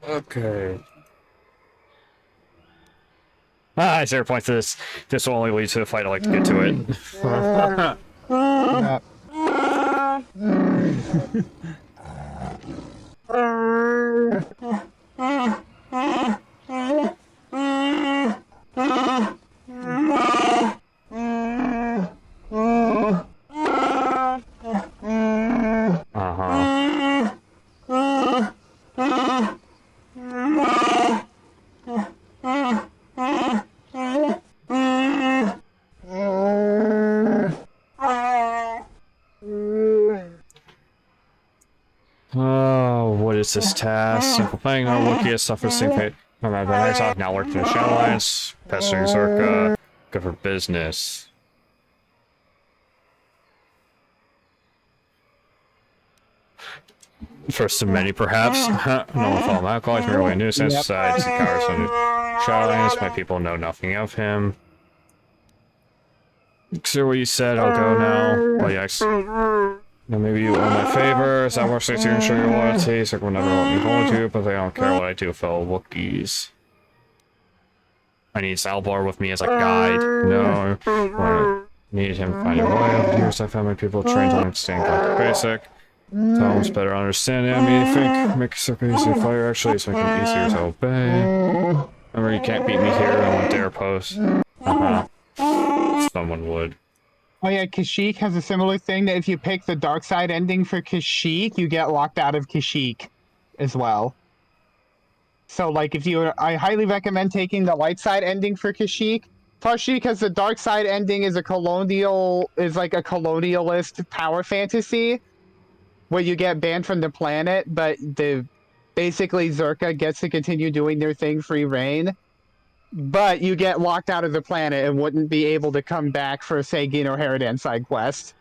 Okay. 0 points to this. This will only lead to the fight. I like to get to it. Oh, what is this task? Simple thing. Our Wookiee has suffered same fate. Remember, I talk now worked in the Shadow Alliance. Pestering Zerka. Good for business. First to many, perhaps. No one follow my call. He's merely a nuisance. Besides, he cowers from the Shadow Alliance. My people know nothing of him. Consider what you said. I'll go now. Well, yes. Now maybe you owe my favor. Is that more safe to ensure your loyalty? So will never let me hold you, but they don't care what I do, fellow Wookiees. I need Zalbar with me as a guide. No. I need him to find a way. Over the years, I found my people trained to understand Galactic Basic. To almost better understand it. I mean, I think make Ahsoka easy to fire, actually, so make him easier to obey. Remember, you can't beat me here. I won't dare post. Someone would. Oh yeah, Kashyyyk has a similar thing that if you pick the Darkside ending for Kashyyyk, you get locked out of Kashyyyk as well. So like I highly recommend taking the light side ending for Kashyyyk, partially because the dark side ending is like a colonialist power fantasy where you get banned from the planet, but basically Zerka gets to continue doing their thing, free reign. But you get locked out of the planet and wouldn't be able to come back for, say, Gin or Haradan side quest.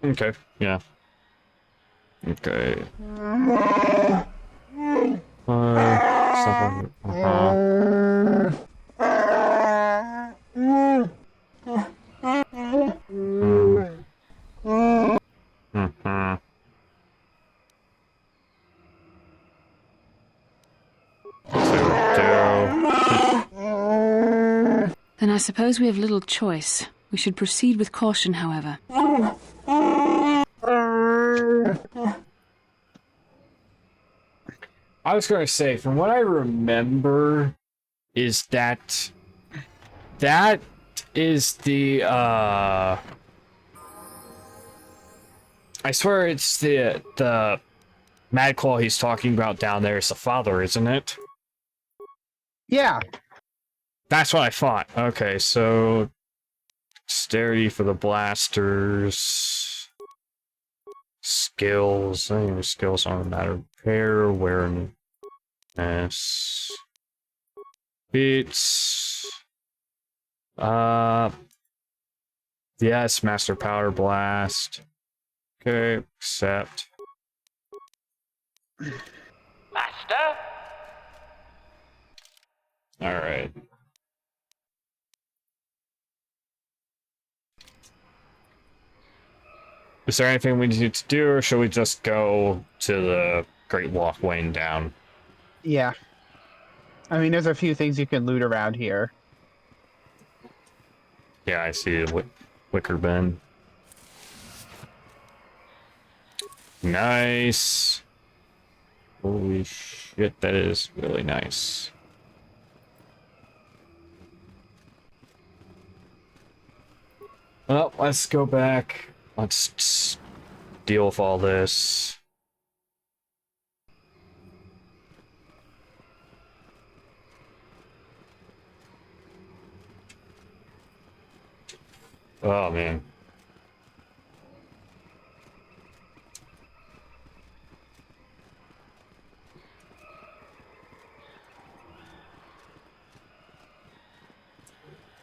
Okay, yeah. Okay. Then I suppose we have little choice. We should proceed with caution, however. I was going to say, from what I remember, is that is the I swear it's the Mad Claw he's talking about down there is the father, isn't it? Yeah. That's what I thought. Okay, so dexterity for the blasters. Skills. I think skills don't matter. Repair, awareness. Beats. Yes, Master Powder Blast. Okay, accept. Master? Alright. Is there anything we need to do, or should we just go to the Great Walkway and down? Yeah. I mean, there's a few things you can loot around here. Yeah, I see a wicker bin. Nice. Holy shit, that is really nice. Well, let's go back. Let's deal with all this. Oh, man.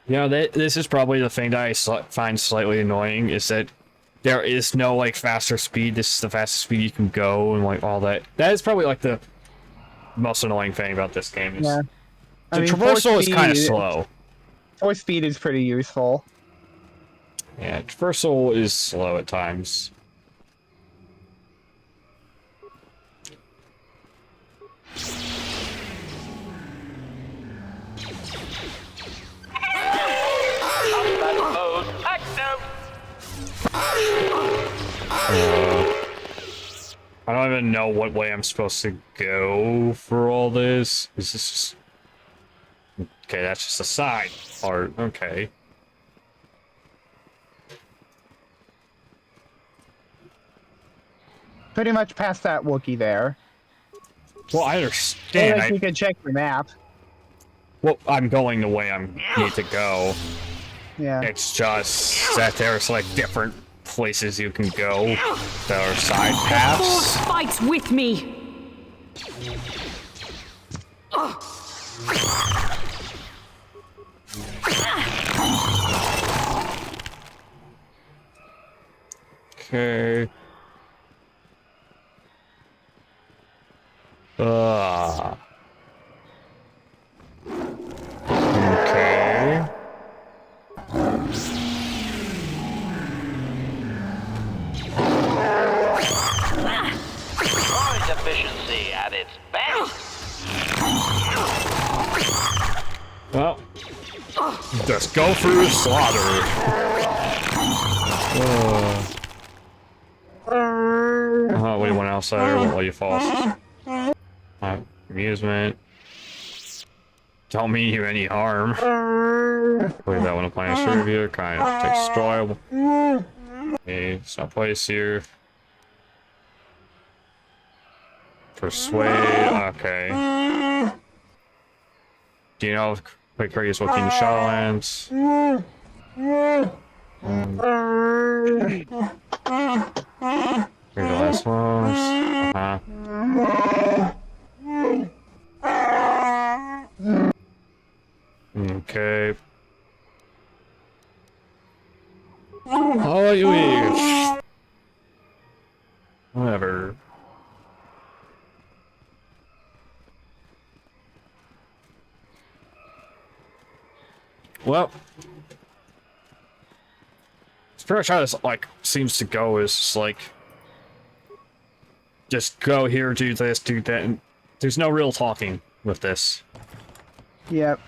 You know, this is probably the thing that I find slightly annoying, is that there is no, like, faster speed. This is the fastest speed you can go, and, like, all that. That is probably, like, the most annoying thing about this game. Is yeah. the traversal is kind of slow. Force speed is pretty useful. Yeah, traversal is slow at times. I don't even know what way I'm supposed to go for all this. Is this just... Okay, that's just a side part. Okay. Pretty much past that Wookiee there. Well, I understand. You can check your map. Well, I'm going the way I need to go. Yeah. It's just that there's, like, different places you can go that are side paths. The Force fights with me. Okay. Okay. Droid efficiency at its best. Well, just go through slaughter. What do you want outside, or what will you false? Amusement. Don't mean you any harm. Believe that when a plan is reviewed, kind of destroyable. Okay, it's no place here. Persuade, okay. Do you know quick Courteous Wookiee in the Shadowlands? Here's the last ones. Okay. Oh, you eat. Whatever. Well, it's pretty much how this, like, seems to go, is just, like, just go here, do this, do that, and there's no real talking with this. Yep.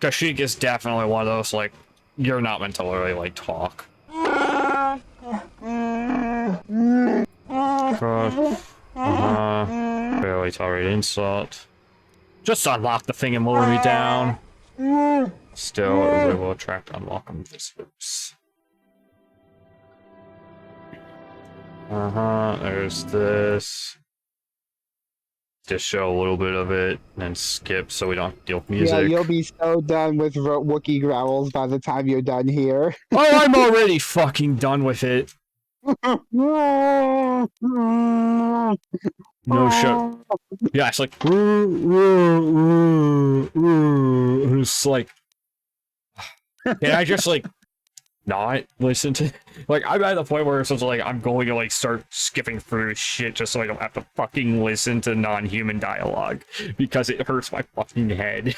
Kashyyyk is definitely one of those, like, you're not meant to really, like, talk. Really White tolerate insult. Just unlock the thing and lower me down. Still, it will attract unwelcome visitors. There's this. Just show a little bit of it, and then skip so we don't have to deal with music. Yeah, you'll be so done with Wookiee growls by the time you're done here. Oh, I'm already fucking done with it. No shit. Yeah, it's like, it's like, can I just like not listen to? Like, I'm at the point where it's like I'm going to like start skipping through shit just so I don't have to fucking listen to non-human dialogue because it hurts my fucking head.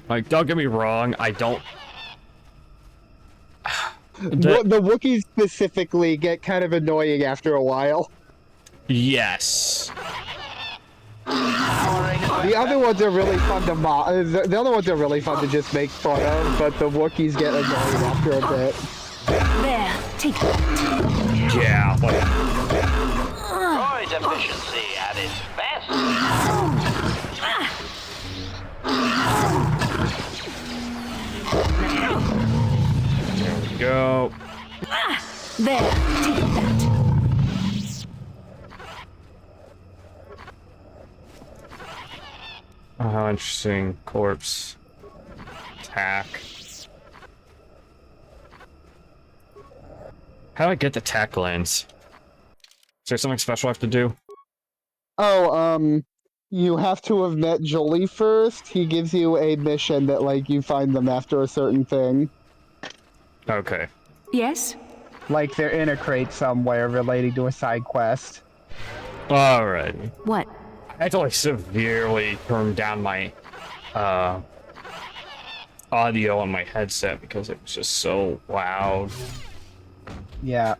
Like, don't get me wrong, I don't. The Wookiees specifically get kind of annoying after a while. Yes. The other ones are really fun to the other ones are really fun to just make fun of, but the Wookiees get annoying after a bit. There, take that. Yeah, but... Droid efficiency at its best. There we go. There, take that. Oh, how interesting. Corpse. Tack. How do I get the tack lens? Is there something special I have to do? Oh, you have to have met Jolie first. He gives you a mission that, like, you find them after a certain thing. Okay. Yes? Like, they're in a crate somewhere relating to a side quest. Alrighty. What? I had to, like, severely turn down my, audio on my headset because it was just so loud. Yeah.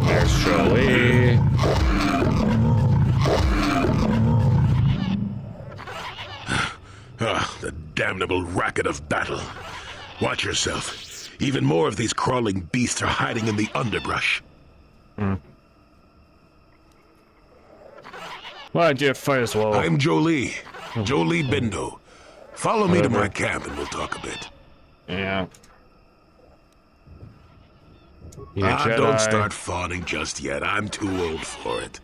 There's Jolie. The damnable racket of battle. Watch yourself. Even more of these crawling beasts are hiding in the underbrush. Well, I did fight as well. I'm Jolie. Jolie Bindo. Follow me to my camp and we'll talk a bit. Yeah. Don't start fawning just yet. I'm too old for it.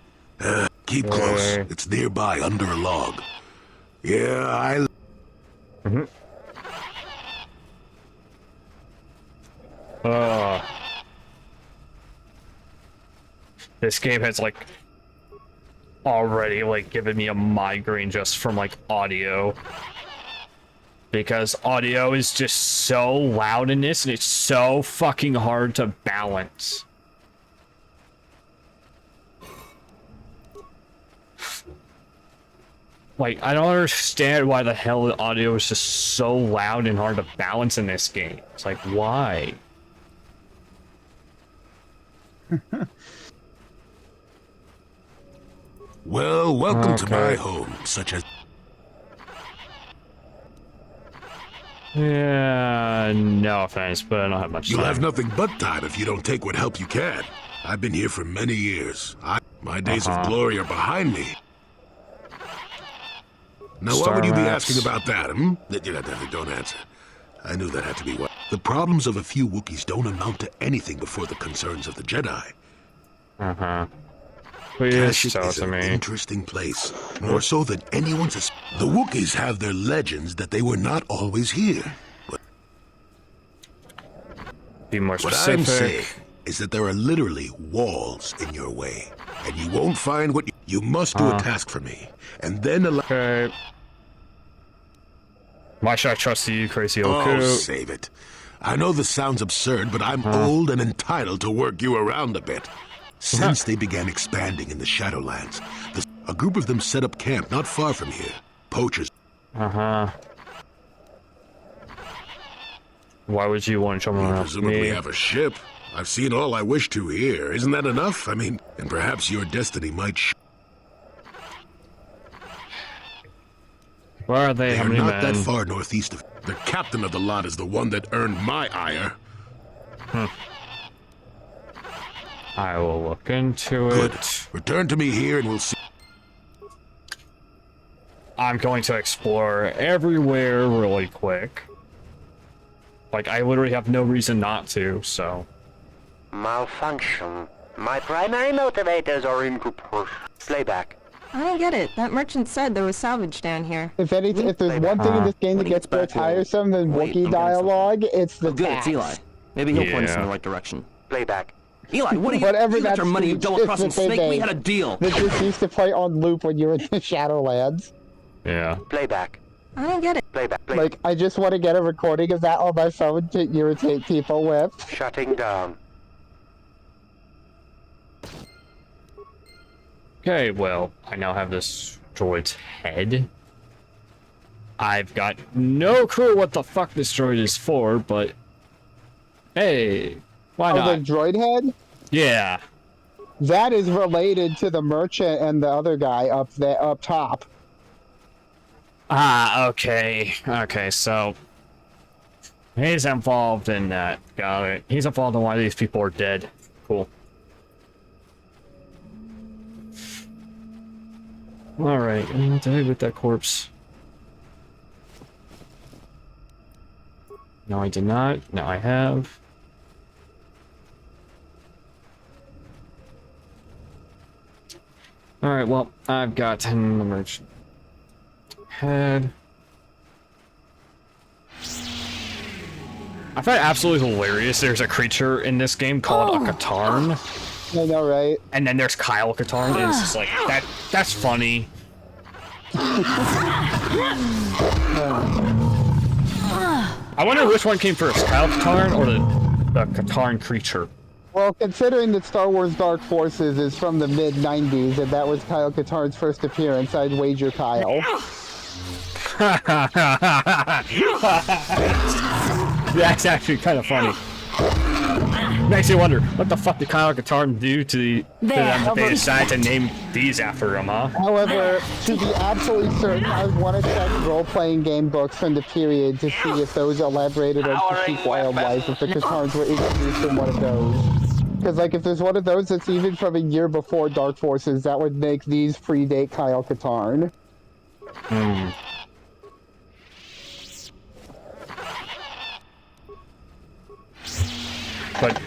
Keep close. It's nearby under a log. Yeah, this game has like already like given me a migraine just from like audio, because audio is just so loud in this and it's so fucking hard to balance. Like, I don't understand why the hell the audio is just so loud and hard to balance in this game. It's like, why? Well, welcome to my home, such as... Yeah, no offense, but I don't have much time. You'll have nothing but time if you don't take what help you can. I've been here for many years. My days of glory are behind me. Now, what would you be asking about that, Don't answer. I knew that had to be what... The problems of a few Wookiees don't amount to anything before the concerns of the Jedi. Please tell it to me. Interesting place. More so than anyone's... The Wookiees have their legends that they were not always here. But be more specific. What I'm saying is that there are literally walls in your way. And you won't find what... You must do a task for me. And then allow... Okay. Why should I trust you, crazy old Oh, save it. I know this sounds absurd, but I'm old and entitled to work you around a bit. Since they began expanding in the Shadowlands, a group of them set up camp not far from here. Poachers. Why would you want someone else? Presumably have a ship. I've seen all I wish to here. Isn't that enough? I mean, and perhaps your destiny might Where are they? They How are many not men? that far northeast of. The captain of the lot is the one that earned my ire. I will look into Good. it. Return to me here and we'll see. I'm going to explore everywhere really quick. Like, I literally have no reason not to, so... Malfunction. My primary motivators are incomplete. Playback. I don't get it. That merchant said there was salvage down here. If there's one thing in this game that gets more tiresome than Wookiee dialogue, it's the good, tax. it's Eli. Maybe he'll point us in the right direction. Playback. Eli, what are you? Whatever You got your money, you double crossing snake. We had a deal. That just used to play on loop when you're in the Shadowlands. Yeah. Playback. I don't get it. Playback. Like, I just want to get a recording of that on my phone to irritate people with. Shutting down. Okay, well, I now have this droid's head. I've got no clue what the fuck this droid is for, but... Hey, why not? Oh, the droid head? Yeah. That is related to the merchant and the other guy up top. Ah, okay. Okay, so... He's involved in that. Got it. He's involved in why these people are dead. Cool. Alright, what the heck with that corpse? No, I did not. Now I have. Alright, well, I've got an merchant head. I find it absolutely hilarious. There's a creature in this game called a Katarn. I know, right? And then there's Kyle Katarn, and it's just like, that's funny. I wonder which one came first, Kyle Katarn or the Katarn creature? Well, considering that Star Wars Dark Forces is from the mid-90s, and that was Kyle Katarn's first appearance, I'd wager Kyle. That's actually kind of funny. Makes you wonder, what the fuck did Kyle Katarn do to them that they decided to name these after him, huh? However, to be absolutely certain, I would want to check role-playing game books from the period to see if those elaborated on Kashyyyk wildlife, if the Katarns were introduced in one of those. Because, like, if there's one of those that's even from a year before Dark Forces, that would make these predate Kyle Katarn. But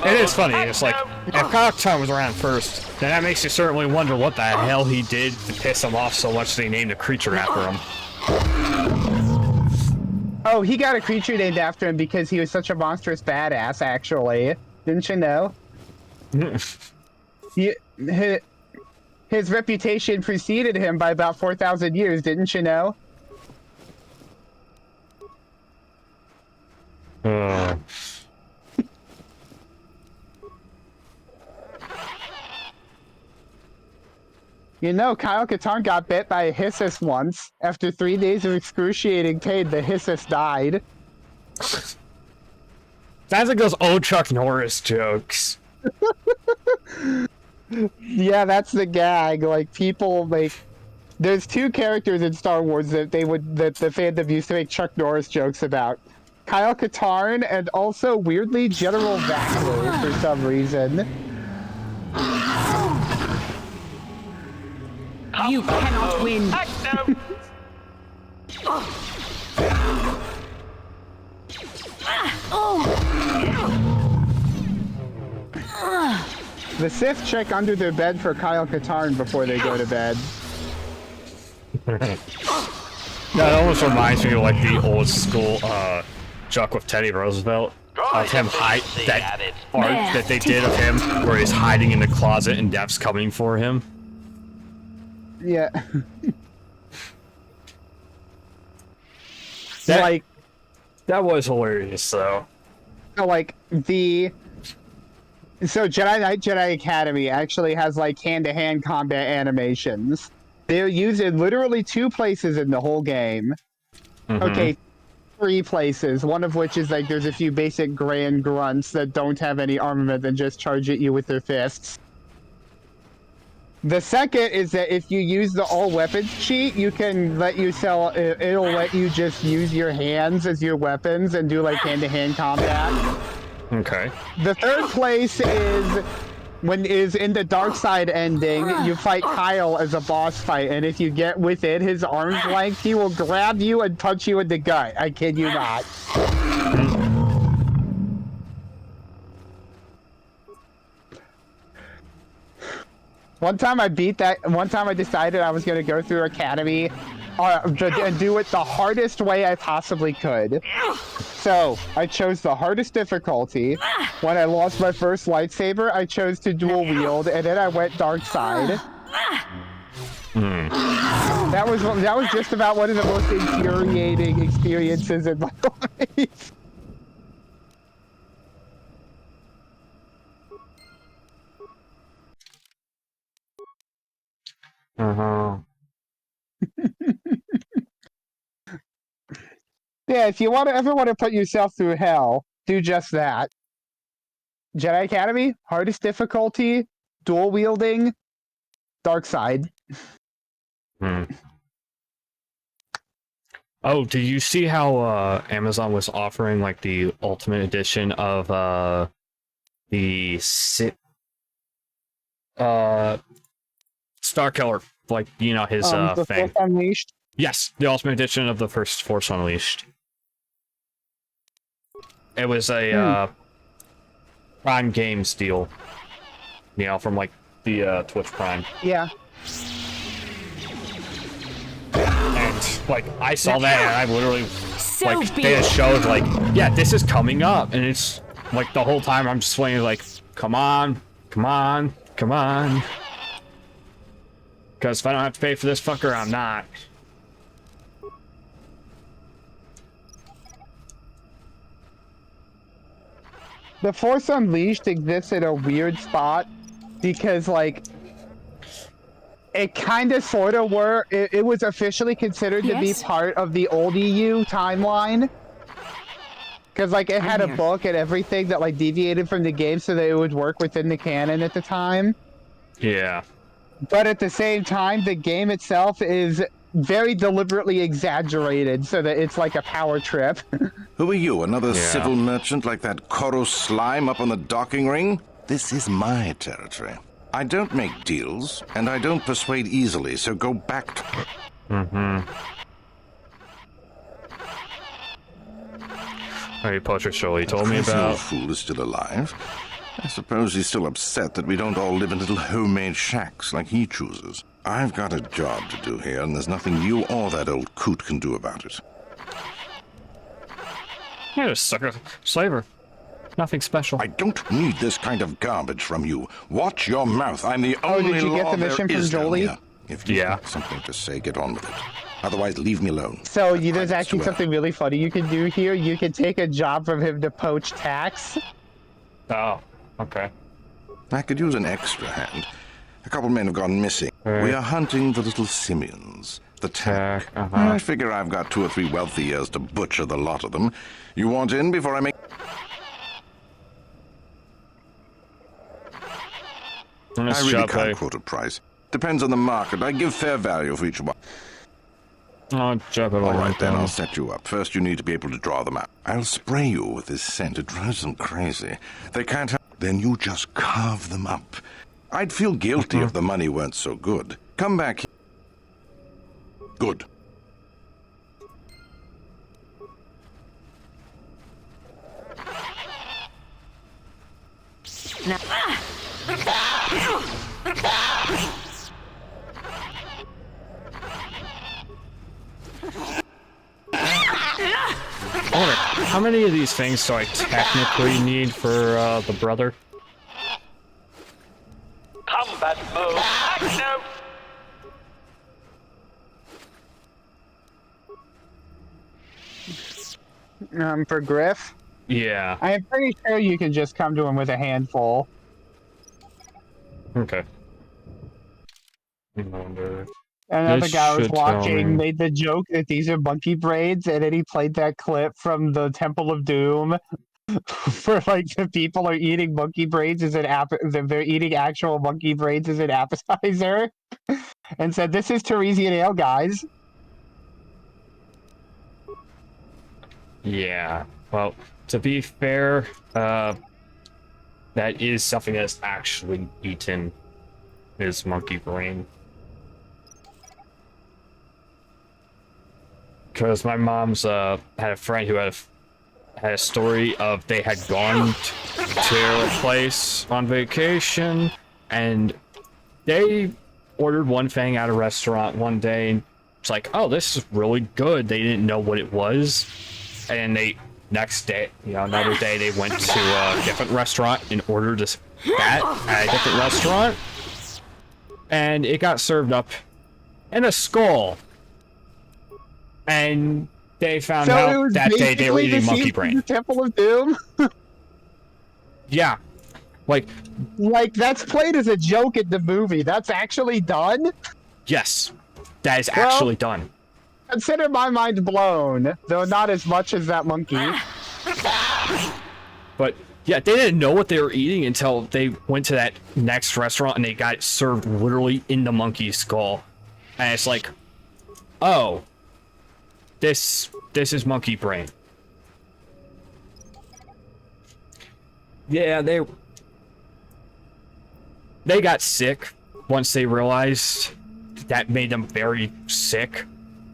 it is funny. It's like, if Kyle Katarn was around first, then that makes you certainly wonder what the hell he did to piss him off so much they named a creature after him. Oh, he got a creature named after him because he was such a monstrous badass, actually. Didn't you know? His reputation preceded him by about 4,000 years, didn't you know? You know, Kyle Katarn got bit by a Hissus once. After 3 days of excruciating pain, the Hissus died. Sounds like those old Chuck Norris jokes. Yeah, that's the gag. Like, people make... There's two characters in Star Wars that the fandom used to make Chuck Norris jokes about. Kyle Katarn and also, weirdly, General Vackler for some reason. You cannot win. The Sith check under their bed for Kyle Katarn before they go to bed. That almost reminds me of like the old school joke with Teddy Roosevelt. Of him that art that they did of him where he's hiding in the closet and Dev's coming for him. Yeah. That was hilarious though. Like Jedi Knight Jedi Academy actually has like hand-to-hand combat animations. They're used in literally 2 places in the whole game. Okay, 3 places, one of which is like there's a few basic grand grunts that don't have any armament and just charge at you with their fists. The second is that if you use the all weapons cheat, you can it'll let you just use your hands as your weapons and do like hand-to-hand combat. Okay. The third place is in the Darkside ending, you fight Kyle as a boss fight, and if you get within his arm's length, he will grab you and punch you in the gut. I kid you not. One time I decided I was going to go through Academy and do it the hardest way I possibly could. So, I chose the hardest difficulty. When I lost my first lightsaber, I chose to dual wield, and then I went Darkside. That was just about one of the most infuriating experiences in my life. Yeah, if you ever want to put yourself through hell, do just that. Jedi Academy, hardest difficulty, dual wielding, Darkside. Oh, do you see how Amazon was offering like the Ultimate Edition of the Star Killer, like his the thing. Force Unleashed? Yes, the Ultimate Edition of the first Force Unleashed. It was a Prime Games deal, from like the Twitch Prime. Yeah. And like I saw that, and I literally they showed like, yeah, this is coming up, and it's like the whole time I'm just playing like, come on, come on, come on. Because if I don't have to pay for this fucker, I'm not. The Force Unleashed exists in a weird spot because, like, it kind of sort of it was officially considered to be part of the old EU timeline. Because, like, it had a book and everything that, like, deviated from the game so that it would work within the canon at the time. Yeah. But at the same time, the game itself is very deliberately exaggerated so that it's like a power trip. Who are you, another civil merchant like that Koro slime up on the docking ring? This is my territory. I don't make deals, and I don't persuade easily, so go back to... Hey, Poacher Show, he told me about... The fool is still alive. I suppose he's still upset that we don't all live in little homemade shacks like he chooses. I've got a job to do here, and there's nothing you or that old coot can do about it. You're a sucker slaver. Nothing special. I don't need this kind of garbage from you. Watch your mouth. I'm the only did you get law the mission there from is down Jolie? here. If you have something to say, get on with it. Otherwise, leave me alone. So there's actually something really funny you can do here. You can take a job from him to poach tax. Oh, okay. I could use an extra hand. A couple men have gone missing. We are hunting the little simians. The tack. I figure I've got 2 or 3 wealthy years to butcher the lot of them. You want in before I make... I really can't quote a price. Depends on the market. I give fair value for each one. All right, then I'll set you up. First, you need to be able to draw them out. I'll spray you with this scent. It drives them crazy. They can't help... Then you just carve them up. I'd feel guilty if the money weren't so good. Come back here. Good. Now. How many of these things do I technically need for the brother? Combat mode active! For Griff? Yeah. I am pretty sure you can just come to him with a handful. Okay. Another guy was watching made the joke that these are monkey braids, and then he played that clip from the Temple of Doom For like the people are eating monkey brains as they're eating actual monkey brains as an appetizer, and said, "This is Teresian ale, guys." Yeah. Well, to be fair, that is something that's actually eaten, is monkey brain. Because my mom's had a friend who had a story of they had gone to a place on vacation, and they ordered one thing at a restaurant one day, and it's like, oh, this is really good. They didn't know what it was, and they next day, another day, they went to a different restaurant and ordered that at a different restaurant, and it got served up in a skull, and they found out that day they were eating monkey brain. The Temple of Doom. Yeah, like that's played as a joke in the movie. That's actually done. Yes, that is actually done. Consider my mind blown, though not as much as that monkey. But yeah, they didn't know what they were eating until they went to that next restaurant and they got it served literally in the monkey skull, and it's like, oh, this is monkey brain. Yeah, they got sick once they realized that made them very sick,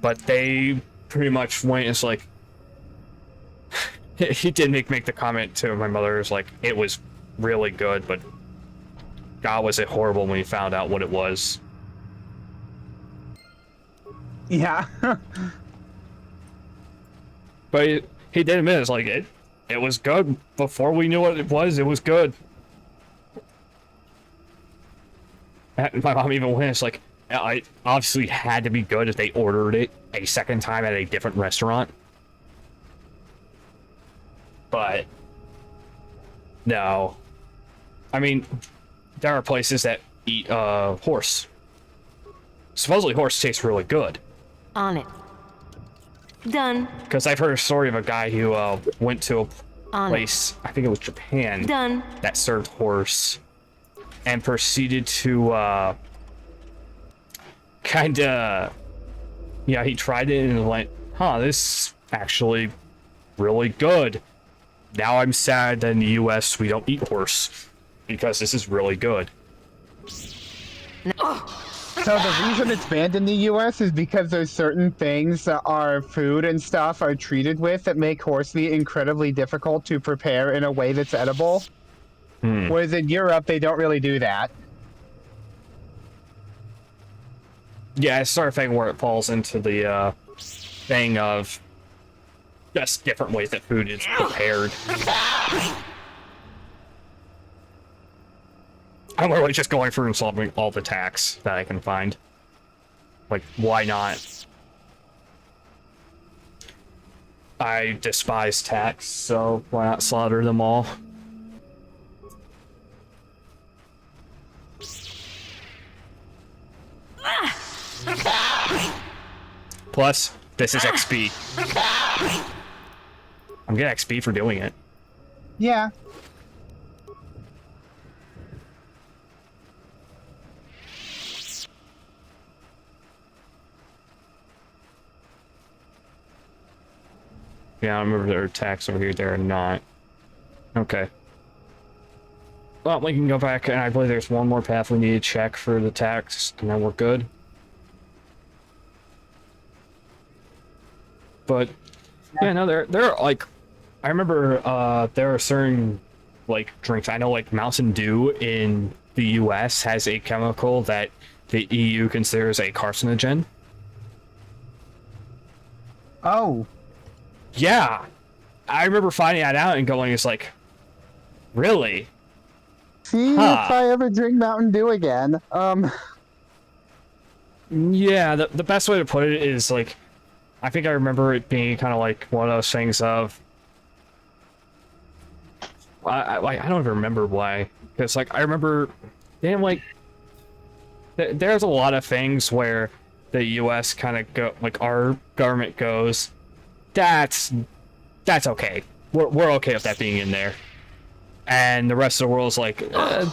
but they pretty much went, it's like, he did make the comment to my mother, it's like, it was really good, but God, was it horrible when he found out what it was. Yeah. But he did admit, it's like, it was good. Before we knew what it was good. And my mom even went, it's like, it obviously had to be good if they ordered it a second time at a different restaurant. But no. I mean, there are places that eat horse. Supposedly horse tastes really good. On it. Done. Because I've heard a story of a guy who went to a place, I think it was Japan, Done. that served horse, and proceeded to kinda, he tried it and went, huh, this is actually really good. Now I'm sad that in the US we don't eat horse, because this is really good. So the reason it's banned in the US is because there's certain things that our food and stuff are treated with that make horse meat incredibly difficult to prepare in a way that's edible. Whereas in Europe, they don't really do that. Yeah, it's sort of thing where it falls into the thing of just different ways that food is prepared. I'm literally just going through and solving all the tax that I can find. Like, why not? I despise tax, so why not slaughter them all? Plus, this is XP. I'm getting XP for doing it. Yeah. Yeah, I remember there are attacks over here. There are not. Okay. Well, we can go back, and I believe there's one more path we need to check for the tax, and then we're good. But yeah, no, there are like, I remember there are certain like drinks. I know like Mountain Dew in the U.S. has a chemical that the EU considers a carcinogen. Oh. Yeah, I remember finding that out and going, it's like, really? See if I ever drink Mountain Dew again. Yeah, the best way to put it is like, I think I remember it being kind of like one of those things of, I don't even remember why, because like I remember, damn, like there's a lot of things where the U.S. kind of go, like our government goes, that's okay. we're okay with that being in there. And the rest of the world's like,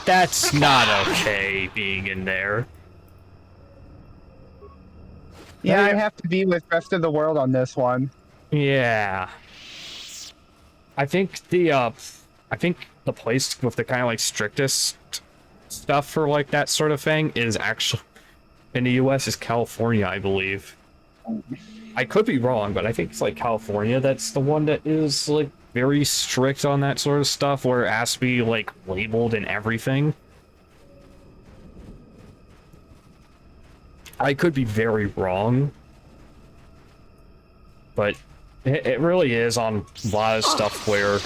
that's not okay being in there. Yeah, I have to be with rest of the world on this one. Yeah. I think the place with the kind of like strictest stuff for like that sort of thing is actually in the US is California, I believe. I could be wrong, but I think it's like California that's the one that is like very strict on that sort of stuff, where it has to be like labeled and everything. I could be very wrong, but it really is on a lot of stuff where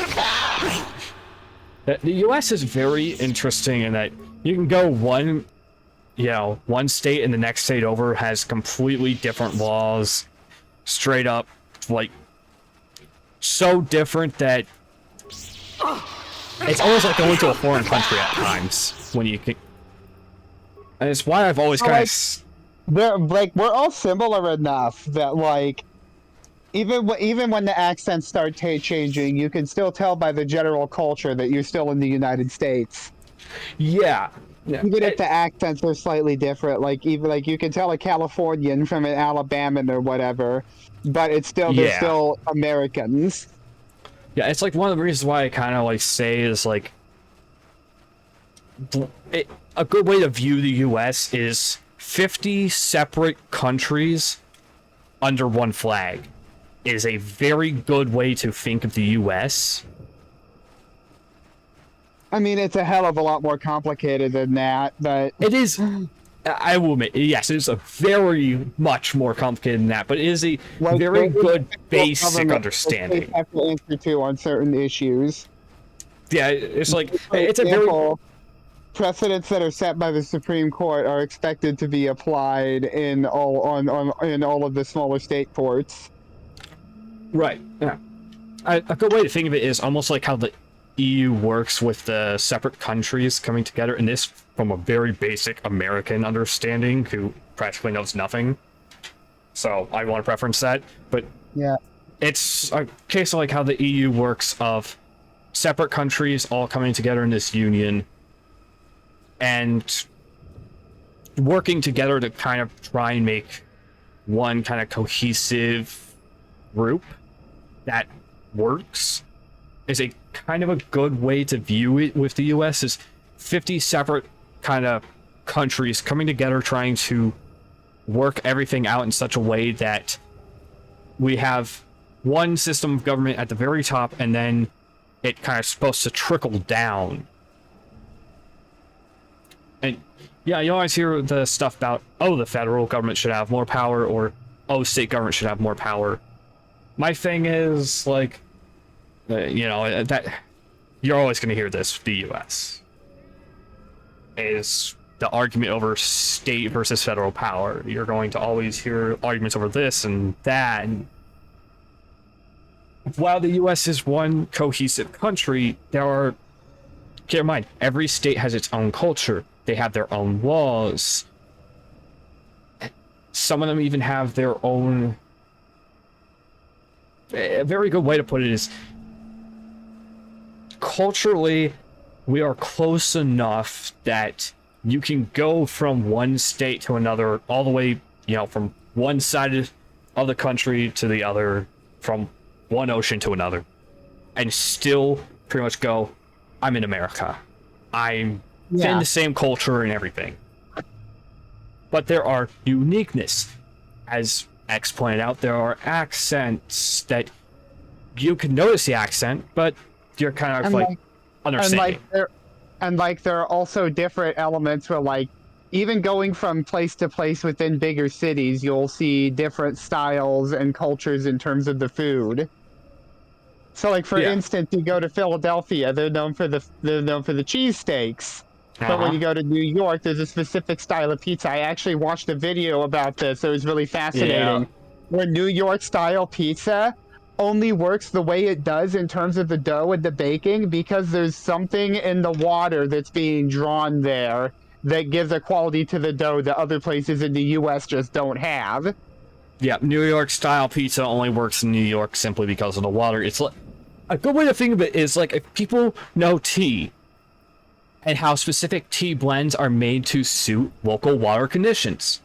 the US is very interesting in that you can go one state and the next state over has completely different laws, straight up, like, so different that it's almost like going to a foreign country at times when you can. And it's why I've always kind of. We're all similar enough that like, even when the accents start changing, you can still tell by the general culture that you're still in the United States. Yeah. Even if the accents are slightly different, like even like you can tell a Californian from an Alabaman or whatever, but it's still they're still Americans. Yeah, it's like one of the reasons why I kind of like say is like a good way to view the U.S. is 50 separate countries under one flag is a very good way to think of the U.S. I mean, it's a hell of a lot more complicated than that, but... It is... I will admit, yes, it's a very much more complicated than that, but it is a very good basic understanding. Have to answer to on certain issues. Yeah, it's like... For it's example, a very... Precedents that are set by the Supreme Court are expected to be applied in all of the smaller state courts. Right, yeah. A good way to think of it is almost like how the EU works with the separate countries coming together, and this from a very basic American understanding who practically knows nothing. So I want to preference that, but yeah, it's a case of like how the EU works of separate countries all coming together in this union and working together to kind of try and make one kind of cohesive group that works is a kind of a good way to view it with the US is 50 separate kind of countries coming together trying to work everything out in such a way that we have one system of government at the very top and then it kind of supposed to trickle down. And yeah, you always hear the stuff about, oh, the federal government should have more power, or oh, state government should have more power. My thing is like, that you're always going to hear this. The U.S. is the argument over state versus federal power. You're going to always hear arguments over this and that. And while the U.S. is one cohesive country, keep in mind, every state has its own culture. They have their own laws. Some of them even have their own. A very good way to put it is, culturally, we are close enough that you can go from one state to another, all the way, from one side of the country to the other, from one ocean to another, and still pretty much go, I'm in America. I'm in the same culture and everything. But there are uniqueness. As X pointed out, there are accents that you can notice the accent, but you're kind of understanding. And there are also different elements where, even going from place to place within bigger cities, you'll see different styles and cultures in terms of the food. So, for instance, you go to Philadelphia, they're known for the cheesesteaks. But when you go to New York, there's a specific style of pizza. I actually watched a video about this. It was really fascinating. Yeah. Where New York style pizza only works the way it does in terms of the dough and the baking because there's something in the water that's being drawn there that gives a quality to the dough that other places in the U.S. just don't have. Yeah, New York style pizza only works in New York simply because of the water. It's a good way to think of it is like if people know tea and how specific tea blends are made to suit local water conditions.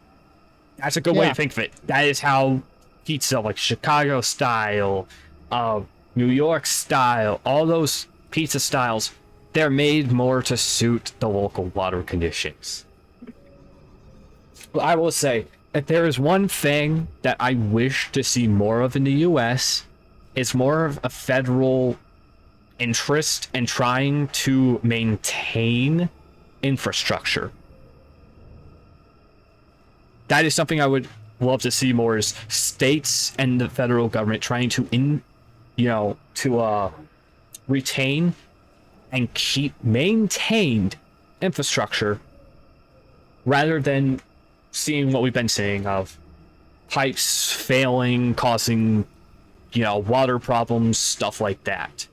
That's a good way to think of it. That is how pizza, like Chicago style, New York style, all those pizza styles, they're made more to suit the local water conditions. But I will say, if there is one thing that I wish to see more of in the US, it's more of a federal interest in trying to maintain infrastructure. That is something I would love to see more, is states and the federal government trying to retain and keep maintained infrastructure rather than seeing what we've been seeing of pipes failing, causing, water problems, stuff like that.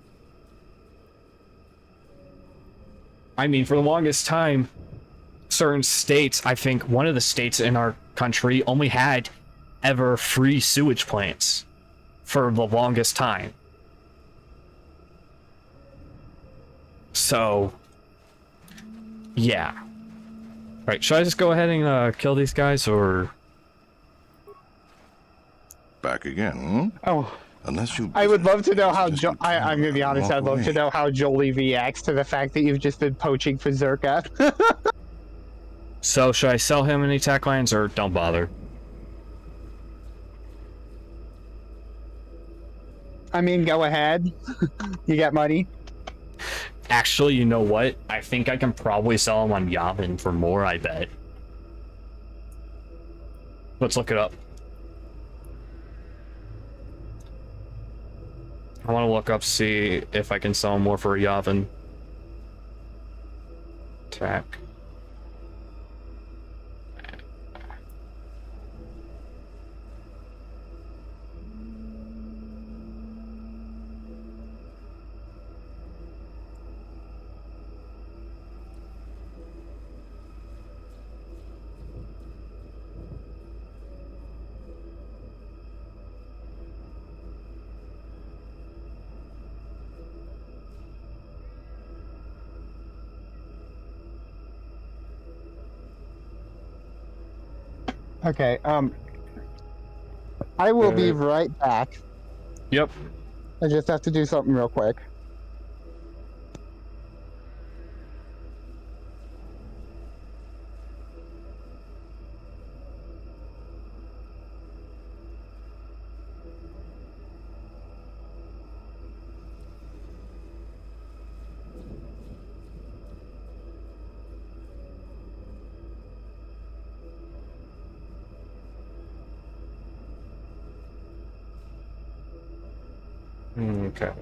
I mean, for the longest time, certain states, I think one of the states in our country only had ever free sewage plants for the longest time. So, yeah. Right, should I just go ahead and kill these guys, or... Back again, hmm? Oh. Unless you... I would love to know how... I'm going to be honest, I'd love to know how Jolie reacts to the fact that you've just been poaching for Zerka. So, should I sell him any tech lines, or don't bother? I mean, go ahead. You got money? Actually, you know what? I think I can probably sell him on Yavin for more, I bet. Let's look it up. I want to look up, see if I can sell him more for Yavin. Tech. Okay, I will be right back. Yep. I just have to do something real quick. Okay.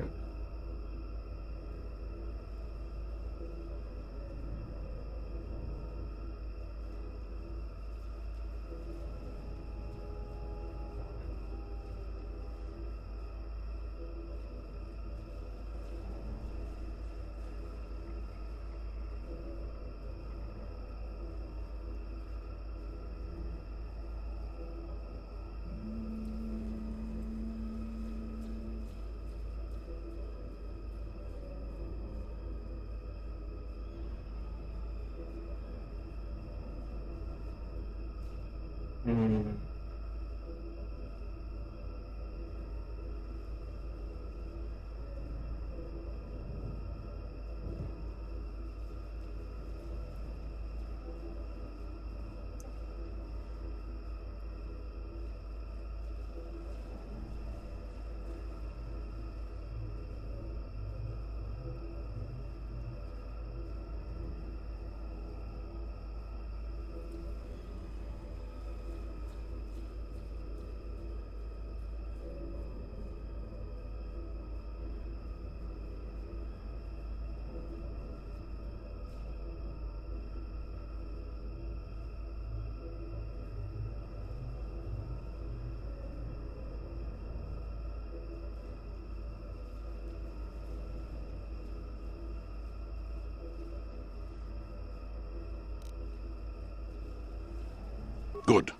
Good.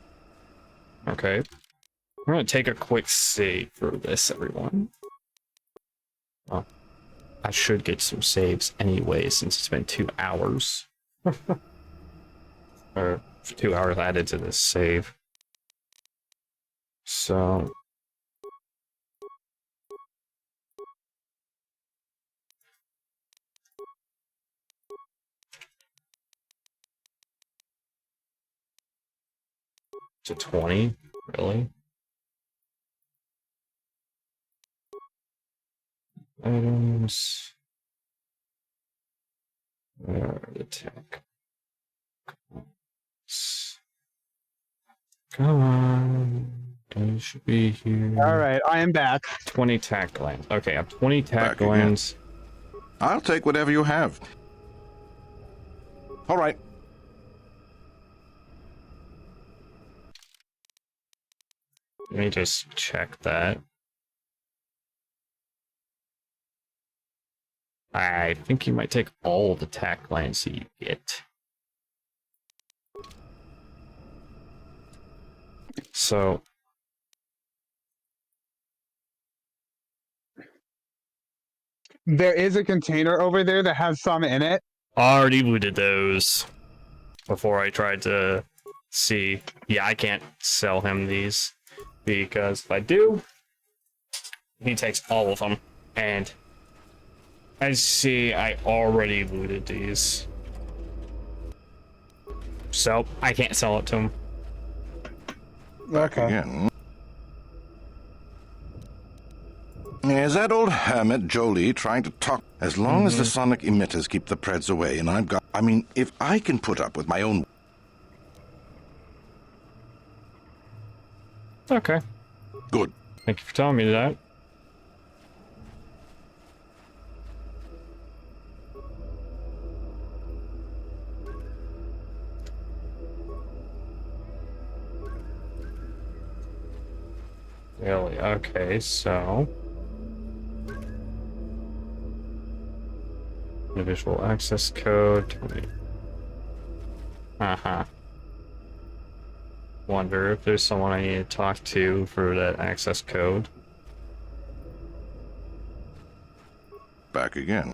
Okay. I'm gonna take a quick save for this, everyone. Oh. I should get some saves anyway, since it's been 2 hours. Or 2 hours added to this save. So... to 20? Really? Items... Where are the tech? Come on. They should be here. Alright, I am back. 20 tack glands. Okay, I have 20 tack glands. I'll take whatever you have. All right. Let me just check that. I think you might take all the tack glands that you get. So... There is a container over there that has some in it. I already looted those before I tried to see. Yeah, I can't sell him these because if I do, he takes all of them. And as you see, I already looted these. So I can't sell it to him. Okay. Again. Is that old hermit Jolie trying to talk? As long as the sonic emitters keep the Preds away, and I've got... I mean, if I can put up with my own... Okay. Good. Thank you for telling me that. Really? Okay, so... Individual access code 20. Wonder if there's someone I need to talk to for that access code. Back again.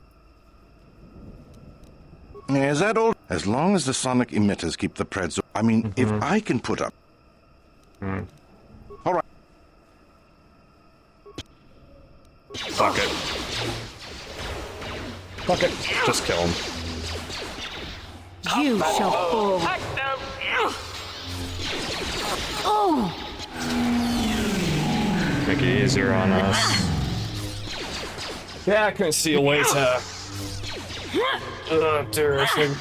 Is that old? As long as the sonic emitters keep the Preds... I mean, if I can put up... All right. Fuck it. Fuck it. Just kill him. You shall fall. Oh! Make it easier on us. Yeah, I couldn't see a way to do everything.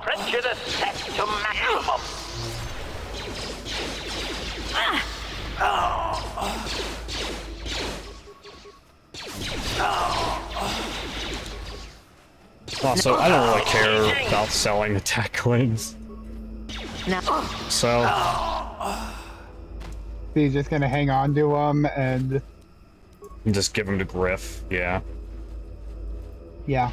Prejudice set to maximum. Also, I don't really care about selling attack coins. So... He's just gonna hang on to them and... just give him to Griff, yeah. Yeah.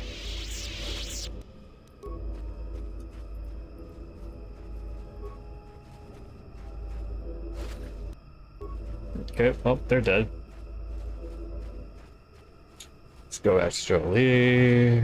Okay, well, they're dead. Let's go back to Jolie.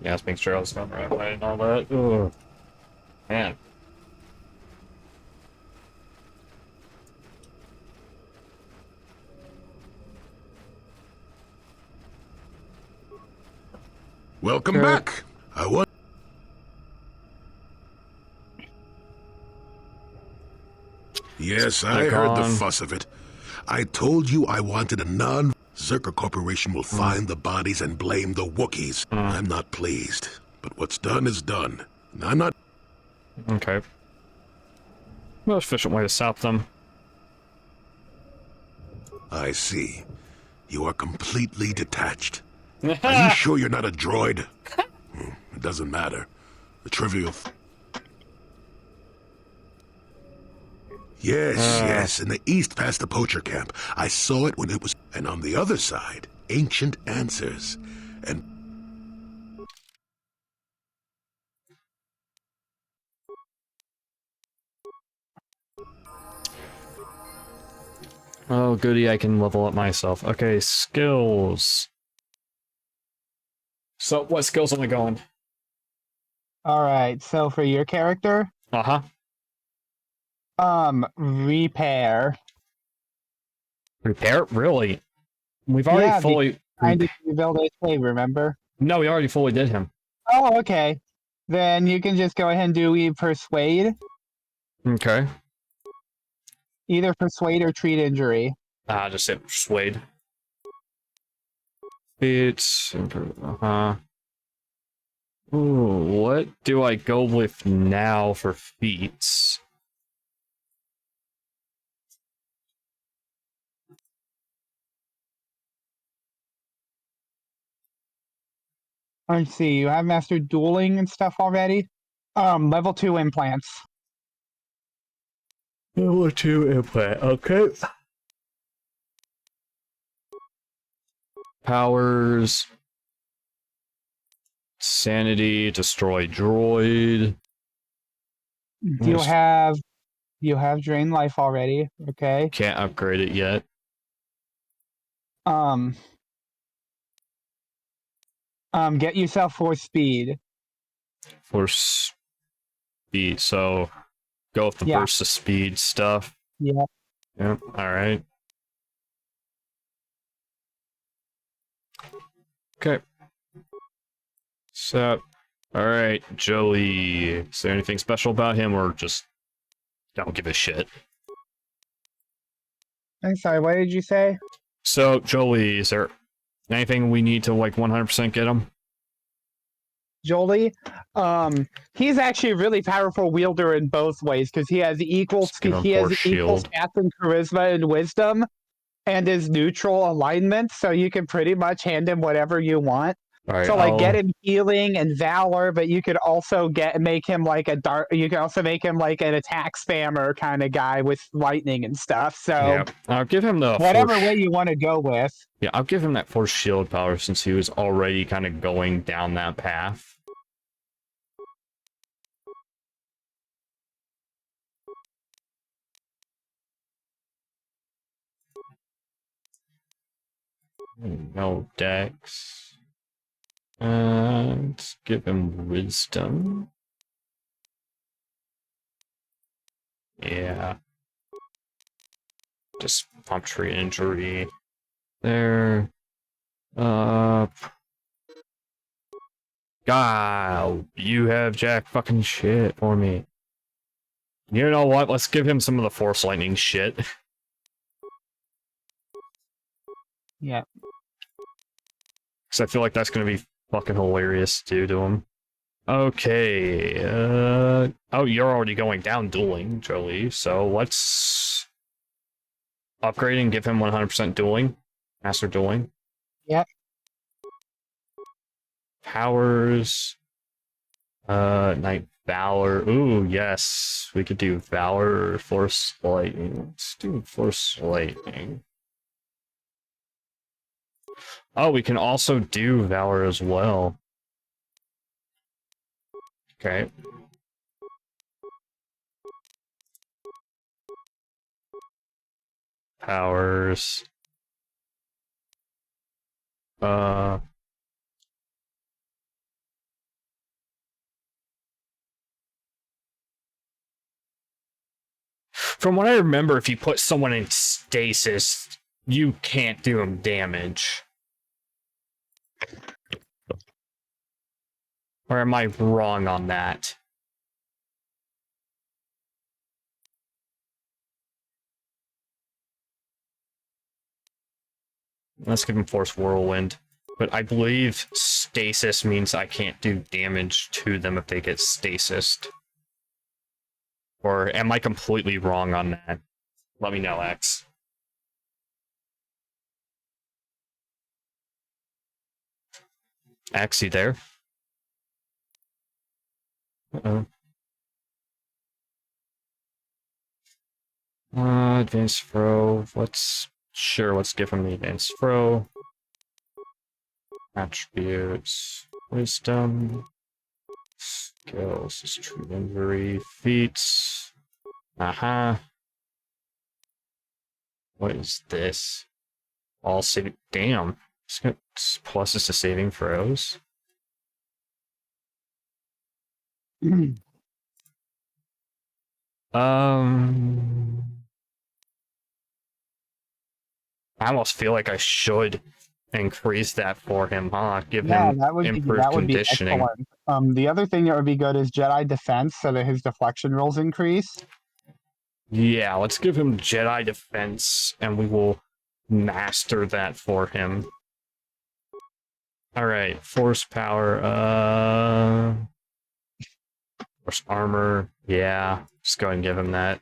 Yeah, let's make sure I was going the right way and all that. Ugh. Man. Welcome back. I want... Yes, I heard the fuss of it. I told you I wanted a non... Zerka Corporation will find the bodies and blame the Wookiees. I'm not pleased. But what's done is done. I'm not... Okay. Most efficient way to stop them. I see. You are completely detached. Are you sure you're not a droid? It doesn't matter. The trivial... Yes, in the east past the poacher camp. I saw it when it was... And on the other side, ancient answers. And... Oh, goody, I can level up myself. Okay, skills. So, what skills am I going? Alright, so for your character... Uh-huh. Repair. Repair? Really? We've already fully... I did rebuild HP, remember? No, we already fully did him. Oh, okay. Then you can just go ahead and do Persuade. Okay. Either Persuade or Treat Injury. Just hit Persuade. It's... Ooh, what do I go with now for feats? Let's see, you have mastered dueling and stuff already? Level 2 implants. Level 2 implant, okay. Powers. Sanity, destroy droid. You have drain life already, okay? Can't upgrade it yet. Get yourself 4 speed. For speed, so go with the burst of speed stuff. Yeah. Yep, alright. Okay. So, alright, Joey. Is there anything special about him, or just don't give a shit? I'm sorry, what did you say? So, Joey, is there anything we need to, like, 100% get him? Jolie, he's actually a really powerful wielder in both ways because he has equal stats and charisma and wisdom, and his neutral alignment. So you can pretty much hand him whatever you want. Right, so like get him healing and valor, but you could also make him like a dark. You can also make him like an attack spammer kind of guy with lightning and stuff. So yeah, I'll give him the whatever way you want to go with. Yeah, I'll give him that force shield power since he was already kind of going down that path. No dex. Let's give him wisdom. Yeah. Just puncturing injury. There. God, you have jack fucking shit for me. You know what? Let's give him some of the force lightning shit. Yeah. Because I feel like that's gonna be fucking hilarious to do to him. Okay, oh, you're already going down dueling, Jolie, so let's upgrade and give him 100% dueling. Master dueling. Yep. Powers. Knight Valor. Ooh, yes. We could do Valor or Force Lightning. Let's do Force Lightning. Oh, we can also do Valor as well. Okay. Powers. From what I remember, if you put someone in stasis, you can't do them damage. Or am I wrong on that? Let's give him Force Whirlwind. But I believe stasis means I can't do damage to them if they get stasised. Or am I completely wrong on that? Let me know, X. X, you there? Uh-oh. Advanced throw. Let's give him the advanced throw. Attributes. Wisdom. Skills. True injury. Feats. What is this? All saving. Damn. It's got pluses to saving throws. I almost feel like I should increase that for him, huh? Give him improved conditioning. Be excellent. The other thing that would be good is Jedi defense, so that his deflection rolls increase. Yeah, let's give him Jedi defense, and we will master that for him. All right, force power. Force armor. Yeah, just go ahead and give him that.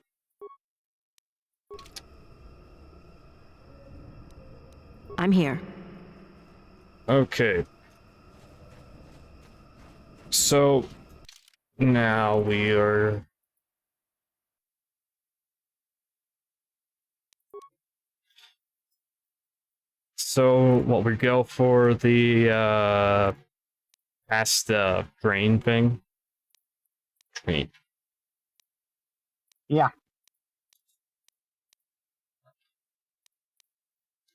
I'm here. Okay. So now we are. So what we go for the past the drain thing. Drain. Yeah.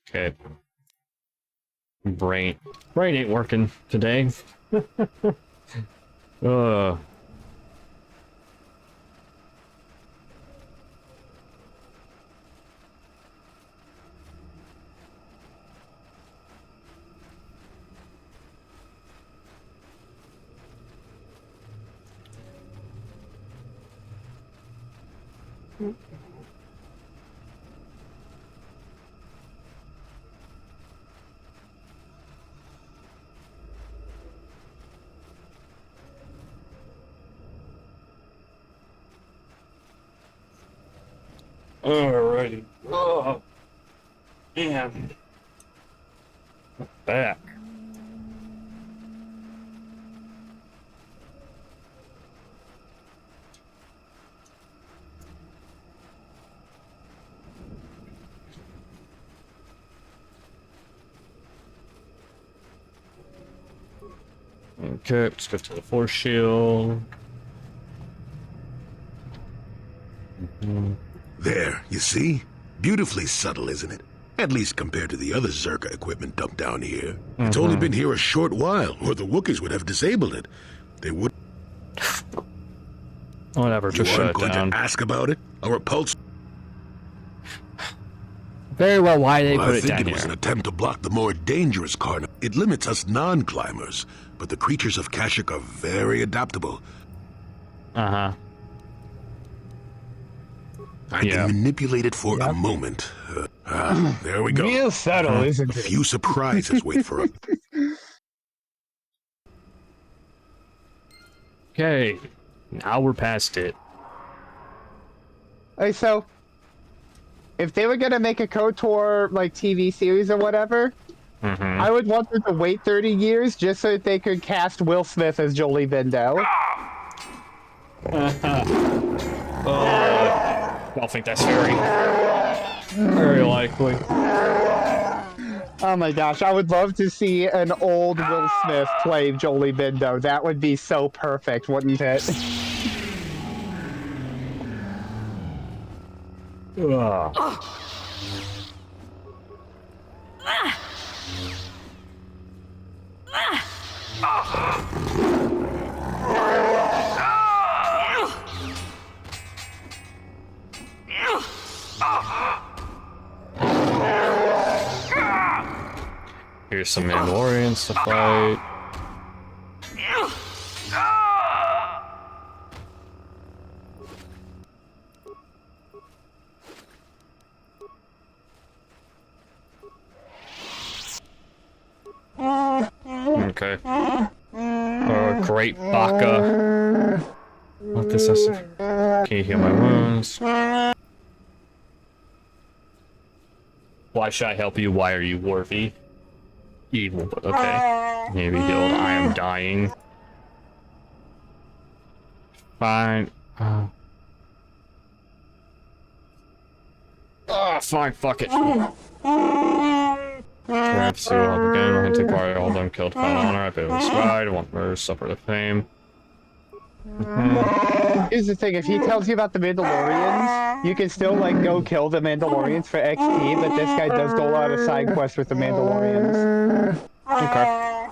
Okay. Brain ain't working today. Alrighty. Oh, man. Back. Okay, let's go to the force shield. There, you see? Beautifully subtle, isn't it? At least compared to the other Zerka equipment dumped down here. It's only been here a short while, or the Wookiees would have disabled it. They would... Whatever, just shut it down. You aren't going to ask about it? Our pulse... Very well, why they put it down here? I think it was an attempt to block the more dangerous Karna. It limits us non-climbers, but the creatures of Kashyyyk are very adaptable. Uh-huh. I can manipulate it for a moment. There we go. Real subtle, isn't it? A few surprises wait for us. Okay, now we're past it. Okay, so if they were gonna make a KOTOR like TV series or whatever, I would want them to wait 30 years just so that they could cast Will Smith as Jolie Bindo. I don't think that's very likely. Oh my gosh, I would love to see an old Will Smith play Jolie Bindo. That would be so perfect, wouldn't it? Here's some Mandalorians to fight. Okay. Great Baka. What this is? Can you heal my wounds? Why should I help you? Why are you worthy? Evil, but okay. Maybe healed. I am dying. Fine. Oh, fine, fuck it. Perhaps you will help again. I take part all of them killed for honor. I pay this ride. I want murder, suffer the fame. Here's the thing, if he tells you about the Mandalorians, you can still, like, go kill the Mandalorians for XP, but this guy does go a lot of side quests with the Mandalorians. Okay.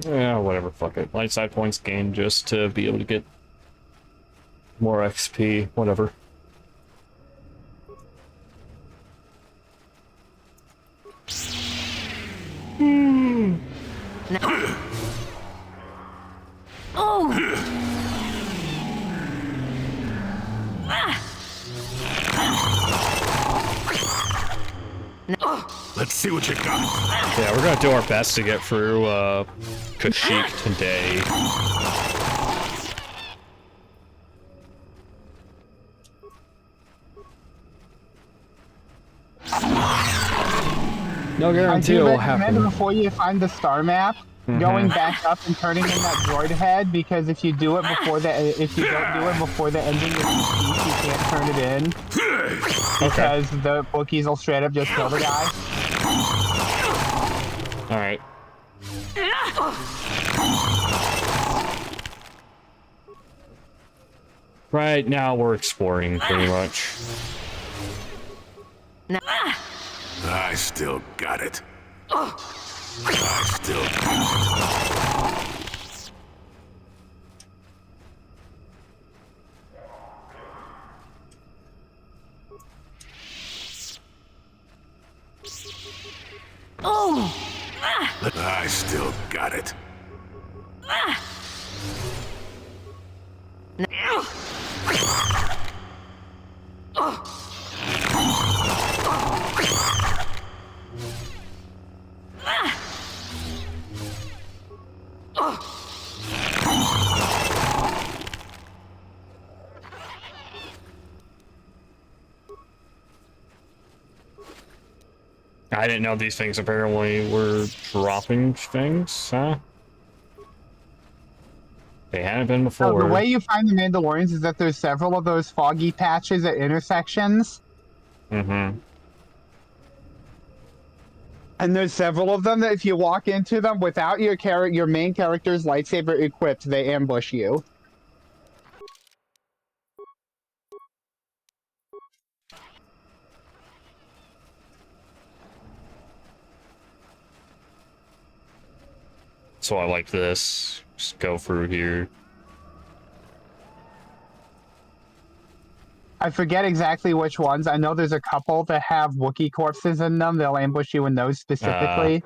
Yeah, whatever, fuck it. Light side points gained just to be able to get more XP, whatever. Let's see what you got. Yeah, we're gonna do our best to get through Kashyyyk today. No guarantee it'll happen. Before you find the star map, going back up and turning in that droid head, because if you do it before if you don't do it before the ending of the speech, you can't turn it in. Because the Wookiees will straight up just kill the guy. Alright. Right now we're exploring pretty much. I still got it. I still got it. I still got it. I didn't know these things apparently were dropping things, huh? They hadn't been before. So the way you find the Mandalorians is that there's several of those foggy patches at intersections. Mm-hmm. And there's several of them that if you walk into them without your main character's lightsaber equipped, they ambush you. So I like this. Just go through here. I forget exactly which ones. I know there's a couple that have Wookiee corpses in them. They'll ambush you in those specifically.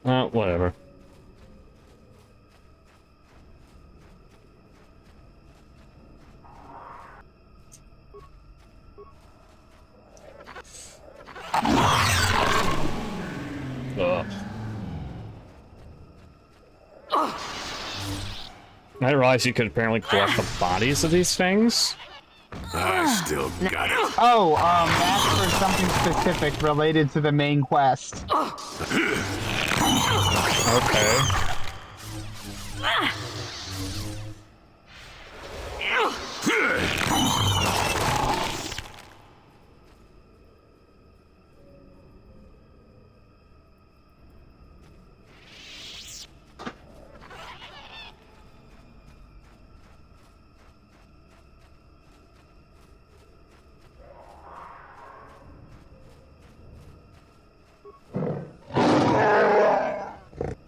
Whatever. Ugh. I didn't realize you could apparently collect the bodies of these things. I still got it. Oh, that's for something specific related to the main quest. Okay.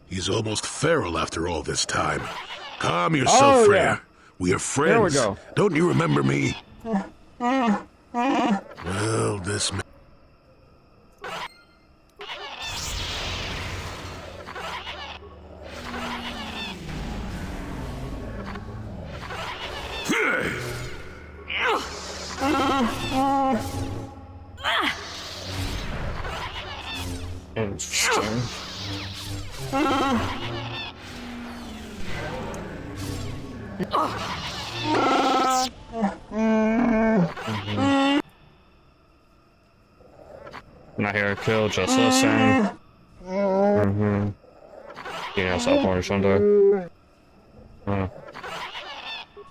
He's almost feral after all this time. Calm yourself, Freya. Yeah. We are friends. There we go. Don't you remember me? Well, this man... Interesting. not here to kill, just listen. Mm-hmm. You know, Salvador Shunda.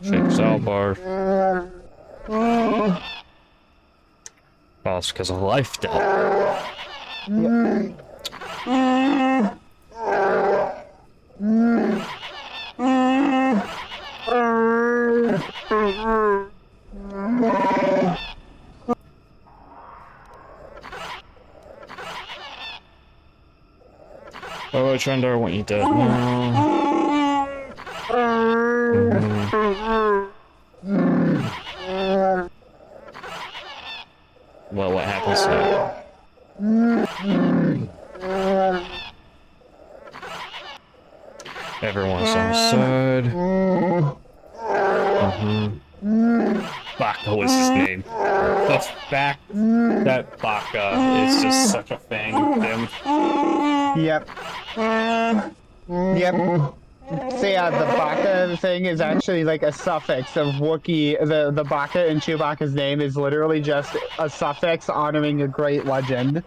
Shake Salvador. Well, it's because of life debt. Oh, Trender, I want you dead now. Well, what happens now? Everyone's on side. Baka was his name. The fact that Baka is just such a fan of him. Yep. Yep. So yeah, the Baka thing is actually like a suffix of Wookiee. The Baka in Chewbacca's name is literally just a suffix honoring a great legend.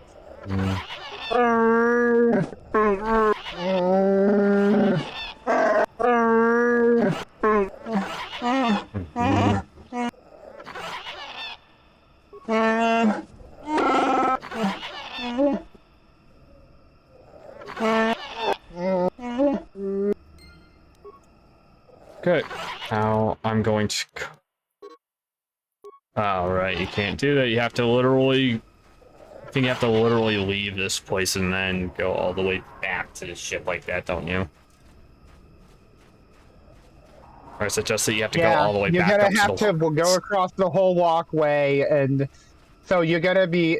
Okay, now I'm going to... Oh, right, you can't do that. You have to literally... I think you have to literally leave this place and then go all the way back to the ship like that, don't you? Or is it just that you have to go all the way back up to the... You're gonna have to go across the whole walkway, and so you're gonna be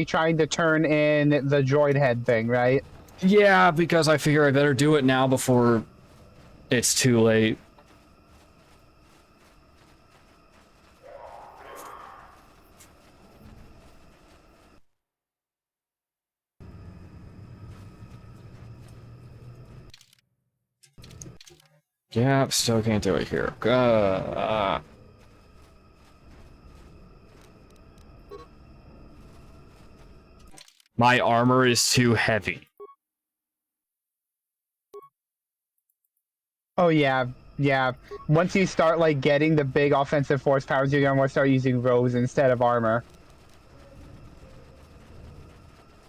trying to turn in the droid head thing, right? Yeah, because I figure I better do it now before it's too late. Yeah, still can't do it here. My armor is too heavy. Oh yeah, yeah. Once you start like getting the big offensive force powers, you're gonna want to start using rows instead of armor.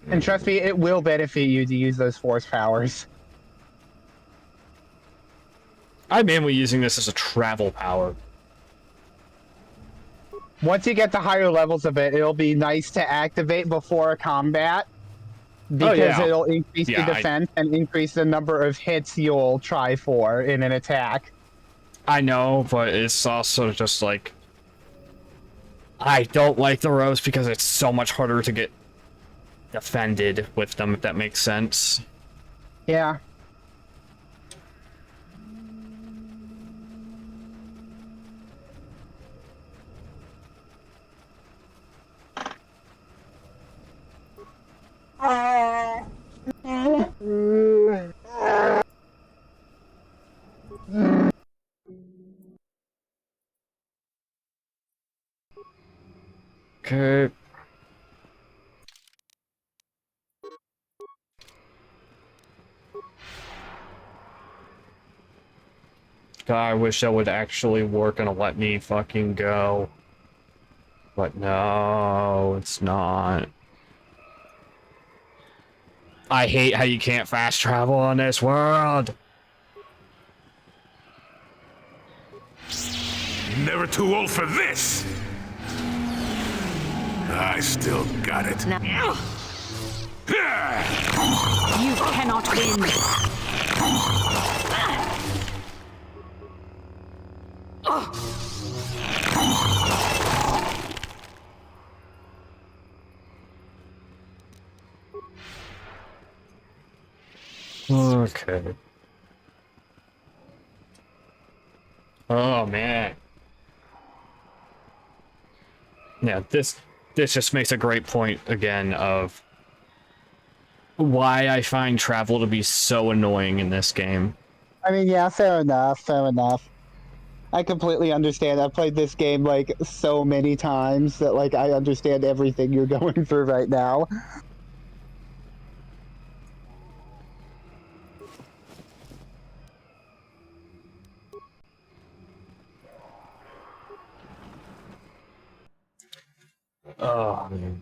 And trust me, it will benefit you to use those force powers. I'm mainly using this as a travel power. Once you get to higher levels of it, it'll be nice to activate before a combat. Because it'll increase the defense and increase the number of hits you'll try for in an attack. I know, but it's also just like... I don't like the rows because it's so much harder to get defended with them, if that makes sense. Yeah. Okay. God, I wish that would actually work and let me fucking go. But no, it's not. I hate how you can't fast travel on this world. Never too old for this! I still got it. No. You cannot win. Okay. Oh man. Yeah, this just makes a great point again of why I find travel to be so annoying in this game. I mean, yeah, fair enough, fair enough. I completely understand. I've played this game like so many times that like I understand everything you're going through right now. Oh, man.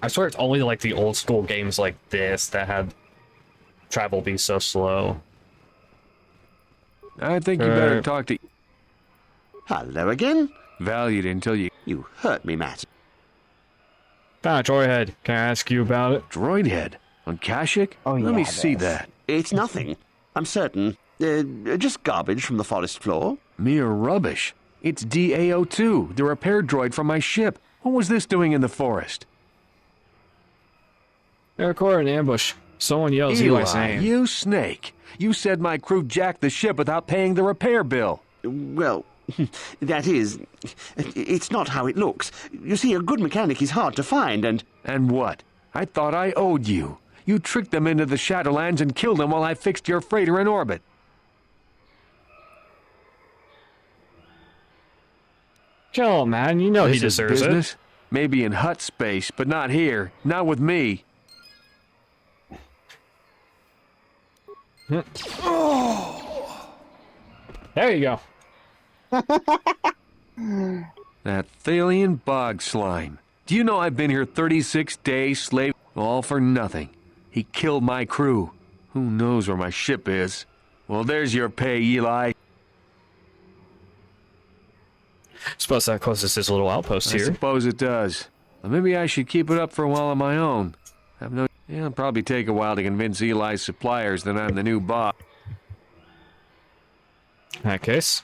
I swear it's only like the old school games like this that had travel be so slow. I think you better talk to... Hello again? Valued until you... You hurt me, Matt. Droidhead, can I ask you about it? Droidhead? On Kashyyyk? Oh, Let me see that. It's nothing. I'm certain. Just garbage from the forest floor. Mere rubbish. It's DAO2, the repair droid from my ship. What was this doing in the forest? They're caught in ambush. Someone yells Eli's name. You snake. You said my crew jacked the ship without paying the repair bill. Well, that is... It's not how it looks. You see, a good mechanic is hard to find, and... And what? I thought I owed you. You tricked them into the Shadowlands and killed them while I fixed your freighter in orbit. Kill him, man. You know This he deserves is business? it. Maybe in hut space, but not here. Not with me. There you go. That Thalian bog slime. Do you know I've been here 36 days, slave, all for nothing? He killed my crew. Who knows where my ship is? Well, there's your pay, Eli. Suppose that closes his little outpost I here. suppose it does. Well, maybe I should keep it up for a while on my own. It'll probably take a while to convince Eli's suppliers that I'm the new boss. In that case,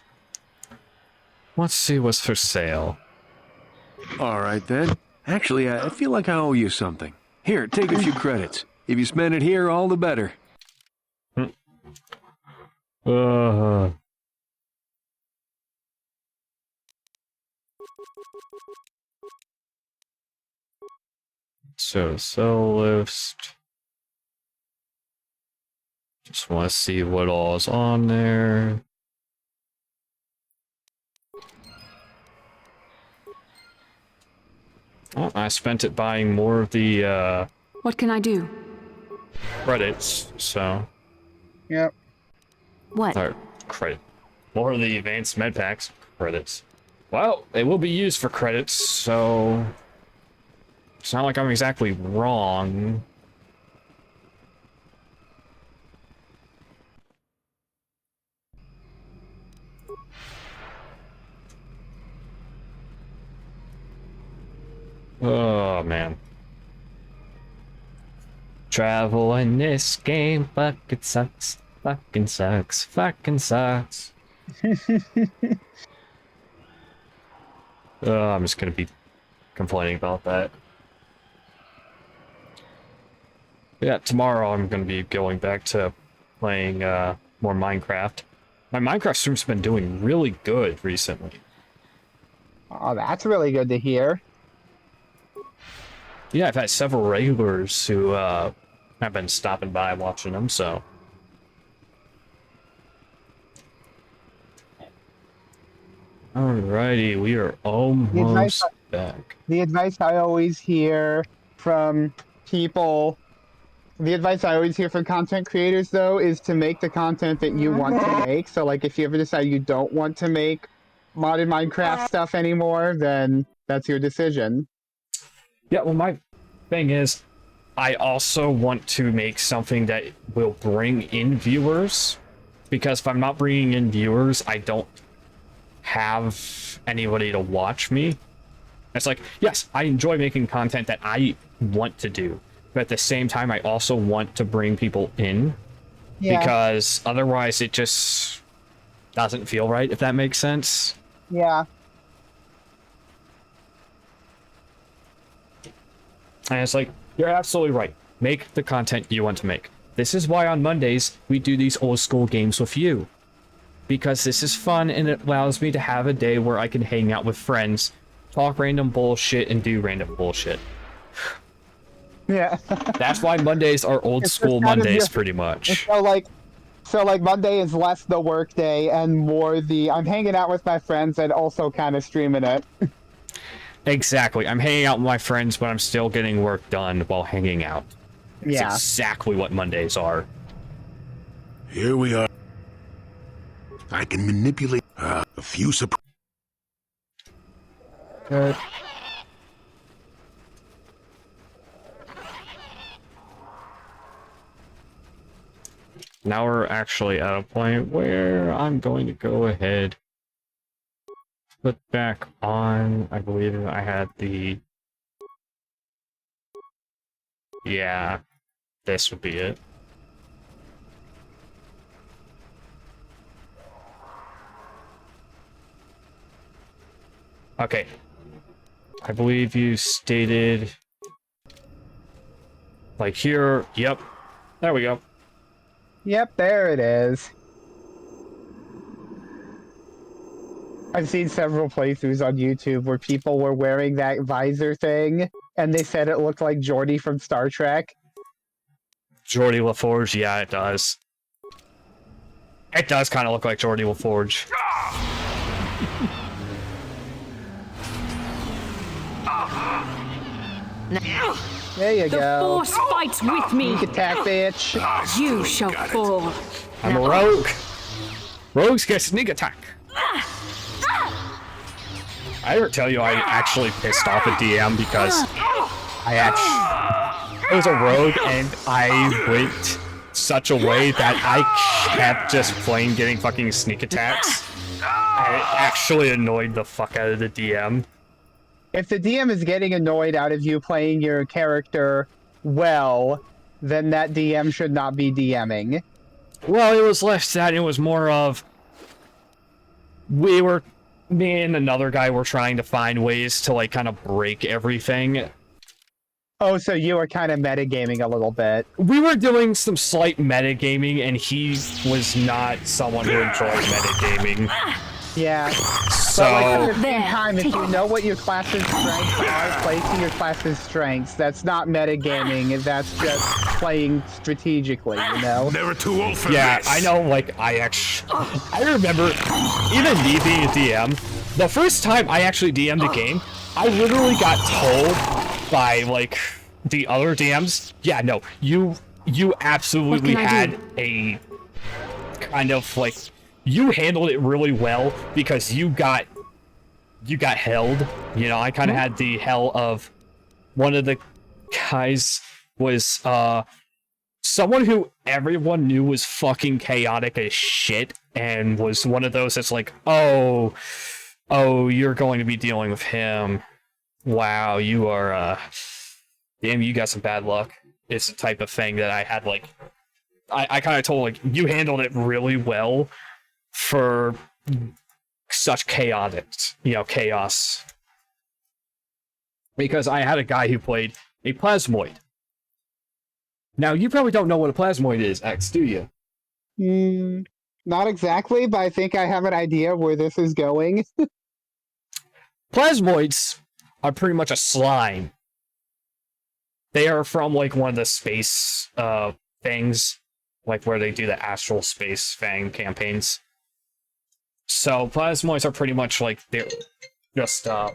let's see what's for sale. All right, then. Actually, I feel like I owe you something. Here, take a few credits. If you spend it here, all the better. So, sell list. Just want to see what all is on there. Oh, I spent it buying more of the, What can I do? credits, so... Yep. What? Or, credit. More of the advanced med packs. Credits. Well, they will be used for credits, so... It's not like I'm exactly wrong. Oh, man. Travel in this game fucking sucks. Fucking sucks. Fucking sucks. I'm just gonna be complaining about that. Yeah, tomorrow I'm gonna be going back to playing more Minecraft. My Minecraft stream's been doing really good recently. Oh, that's really good to hear. Yeah, I've had several regulars who have been stopping by watching them, so... Alrighty, we are almost back. The advice I always hear from people... The advice I always hear from content creators, though, is to make the content that you want to make. So, like, if you ever decide you don't want to make modded Minecraft stuff anymore, then that's your decision. Yeah, well, my thing is, I also want to make something that will bring in viewers, because if I'm not bringing in viewers, I don't have anybody to watch me. It's like, yes, I enjoy making content that I want to do, but at the same time, I also want to bring people in, because otherwise it just doesn't feel right, if that makes sense. Yeah. And it's like, you're absolutely right. Make the content you want to make. This is why on Mondays, we do these old school games with you. Because this is fun and it allows me to have a day where I can hang out with friends, talk random bullshit, and do random bullshit. Yeah. That's why Mondays are old school Mondays, pretty much. So, like, So, like, Monday is less the work day and more the I'm hanging out with my friends and also kind of streaming it. Exactly. I'm hanging out with my friends, but I'm still getting work done while hanging out. That's exactly what Mondays are. Here we are. I can manipulate a few Good. Now we're actually at a point where I'm going to go ahead, put back on, I believe I had the... Yeah, this would be it. Okay. I believe you stated... Like here, yep. There we go. Yep, there it is. I've seen several playthroughs on YouTube where people were wearing that visor thing, and they said it looked like Geordi from Star Trek. Geordi LaForge, yeah, it does. It does kind of look like Geordi LaForge. There you go. The Force fights with me. Sneak attack, bitch. You shall fall. I'm a rogue. Rogues get sneak attack. I ever tell you I actually pissed off a DM because I was a rogue and I went such a way that I kept just plain getting fucking sneak attacks. And it actually annoyed the fuck out of the DM. If the DM is getting annoyed out of you playing your character well, then that DM should not be DMing. Well, it was less that, it was more of... Me and another guy were trying to find ways to, like, kind of break everything. Oh, so you were kind of metagaming a little bit. We were doing some slight metagaming, and he was not someone who enjoyed metagaming. Yeah. So... But, like, at the same time, if you know what your class's strengths are, play to your class's strengths. That's not metagaming, that's just playing strategically, you know? Never too old for yeah, this. I know, like, I remember, even me being a DM, the first time I actually DM'd a game, I literally got told by, like, the other DMs, yeah, no, you absolutely had a kind of, like, you handled it really well because you got held. You know, I kind of had the hell of one of the guys was someone who everyone knew was fucking chaotic as shit and was one of those that's like, oh, you're going to be dealing with him. Wow, you are damn, you got some bad luck. It's the type of thing that I had, like, I kind of told, like, you handled it really well for such chaos. Because I had a guy who played a plasmoid. Now, you probably don't know what a plasmoid is, X, do you? Not exactly, but I think I have an idea where this is going. Plasmoids are pretty much a slime. They are from, like, one of the space things, like where they do the astral space fang campaigns. So plasmoids are pretty much like they're just oh,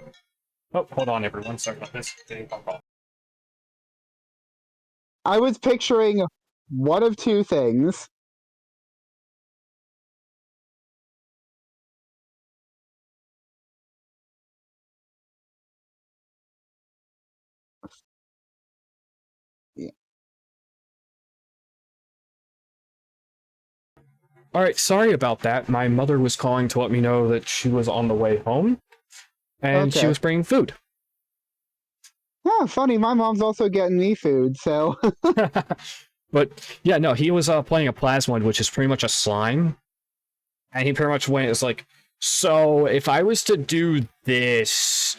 hold on everyone, sorry about this. I was picturing one of two things. Yeah. Alright, sorry about that. My mother was calling to let me know that she was on the way home. And she was bringing food. Oh, funny, my mom's also getting me food, so... But, yeah, no, he was playing a plasmoid, which is pretty much a slime. And he pretty much went, it's like, so, if I was to do this,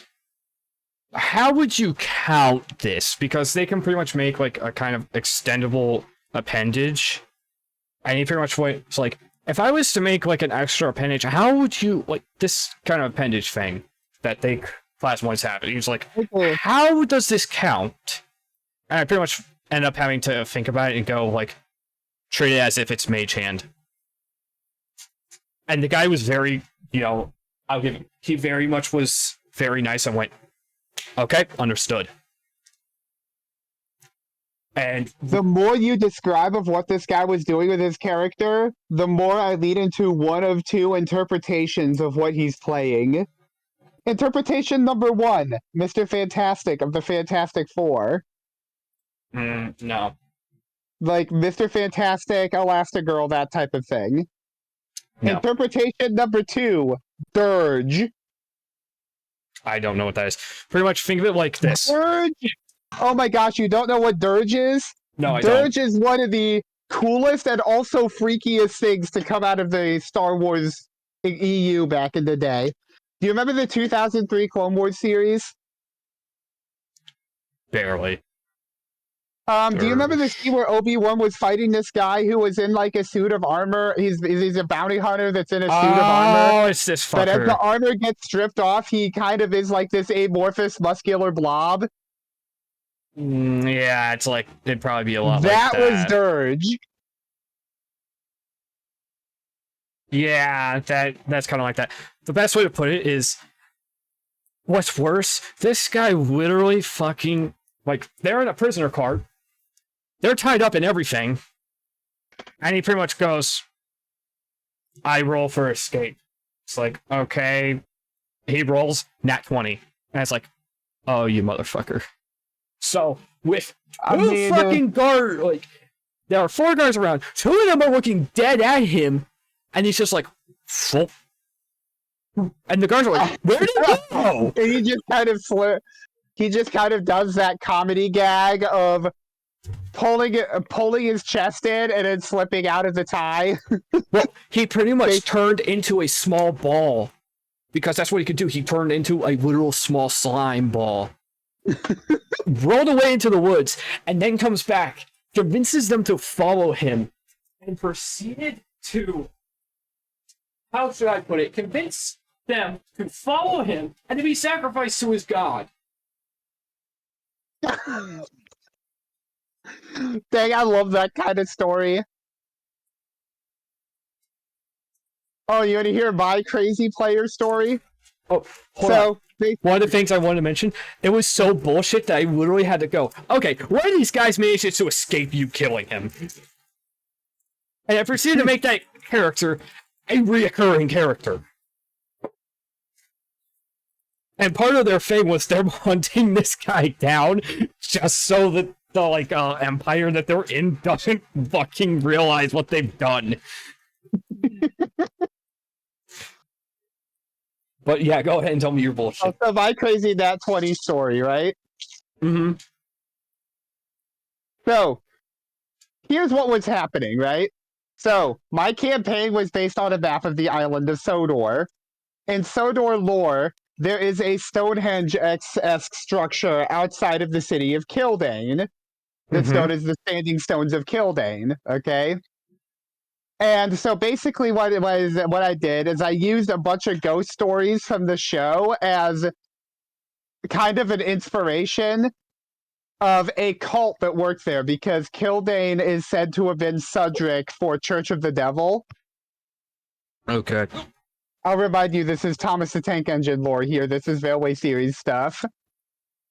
how would you count this? Because they can pretty much make, like, a kind of extendable appendage. And he pretty much went, it's like, if I was to make, like, an extra appendage, how would you, like, this kind of appendage thing that they plasmoids have? And he was like, how does this count? And I pretty much end up having to think about it and go, like, treat it as if it's Mage Hand. And the guy was very, I'll give him, he very much was very nice and went, okay, understood. And the more you describe of what this guy was doing with his character, the more I lead into one of two interpretations of what he's playing. Interpretation number 1, Mr. Fantastic of the Fantastic Four. No. Like Mr. Fantastic, Elastigirl, that type of thing. No. Interpretation number 2, Dirge. I don't know what that is. Pretty much think of it like this. Dirge? Oh my gosh, you don't know what Dirge is? No, I don't. Dirge is one of the coolest and also freakiest things to come out of the Star Wars EU back in the day. Do you remember the 2003 Clone Wars series? Barely. Do you remember the scene where Obi-Wan was fighting this guy who was in like a suit of armor? He's a bounty hunter that's in a suit of armor. Oh, it's this fucker. But as the armor gets stripped off, he kind of is like this amorphous, muscular blob. Yeah, it's like, it'd probably be a lot that like that. Was Dirge. Yeah, that's kind of like that. The best way to put it is, what's worse, this guy literally fucking, like, they're in a prisoner cart, they're tied up in everything, and he pretty much goes, I roll for escape. It's like, okay, he rolls, nat 20, and it's like, oh, you motherfucker. So, with fucking guard, like, there are 4 guards around, 2 of them are looking dead at him, and he's just like, Phoop. And the guards are like, where did he go? And he just kind of does that comedy gag of pulling his chest in and then slipping out of the tie. Well, he pretty much turned into a small ball, because that's what he could do. He turned into a literal small slime ball. Rolled away into the woods, and then comes back, convinces them to follow him, and proceeded to, how should I put it, convince them to follow him and to be sacrificed to his god. Dang, I love that kind of story. Oh, you want to hear my crazy player story? Oh, hold on. One of the things I wanted to mention, it was so bullshit that I literally had to go, okay, why do these guys manage to escape you killing him? And I proceeded to make that character a reoccurring character. And part of their thing was they're hunting this guy down just so that the empire that they're in doesn't fucking realize what they've done. But yeah, go ahead and tell me your bullshit. So my crazy nat 20 story, right? Mm-hmm. So, here's what was happening, right? So, my campaign was based on a map of the island of Sodor. In Sodor lore, there is a Stonehenge-esque structure outside of the city of Kildane that's known as the Standing Stones of Kildane, okay? And so basically what I did is I used a bunch of ghost stories from the show as kind of an inspiration of a cult that worked there, because Kildane is said to have been Sudric for Church of the Devil. Okay. I'll remind you, this is Thomas the Tank Engine lore here. This is Railway Series stuff.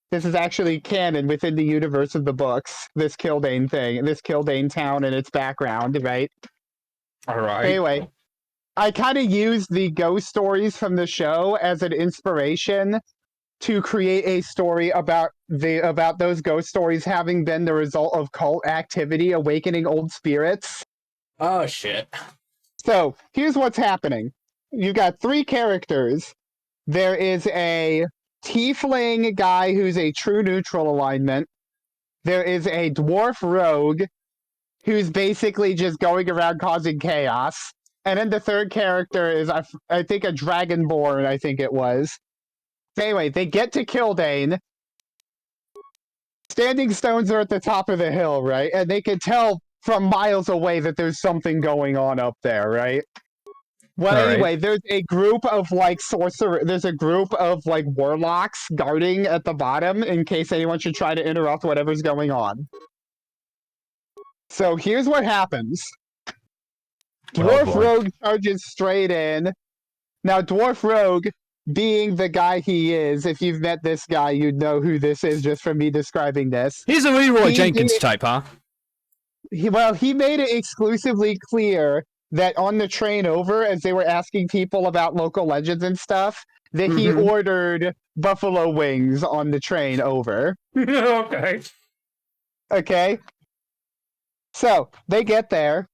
This is actually canon within the universe of the books, this Kildane thing, this Kildane town and its background, right? All right. Anyway, I kind of used the ghost stories from the show as an inspiration to create a story about those ghost stories having been the result of cult activity awakening old spirits. Oh, shit. So, here's what's happening. You got 3 characters. There is a tiefling guy who's a true neutral alignment. There is a dwarf rogue who's basically just going around causing chaos. And then the 3rd character is, I think, a dragonborn, I think it was. Anyway, they get to Kildane. Standing stones are at the top of the hill, right? And they can tell from miles away that there's something going on up there, right? Well, anyway, there's a group of there's a group of warlocks guarding at the bottom in case anyone should try to interrupt whatever's going on. So here's what happens. Dwarf Rogue charges straight in. Now, Dwarf Rogue, being the guy he is, if you've met this guy, you'd know who this is just from me describing this. He's a Leroy Jenkins type, huh? He made it exclusively clear that on the train over, as they were asking people about local legends and stuff, that he ordered buffalo wings on the train over. Okay. Okay. So they get there.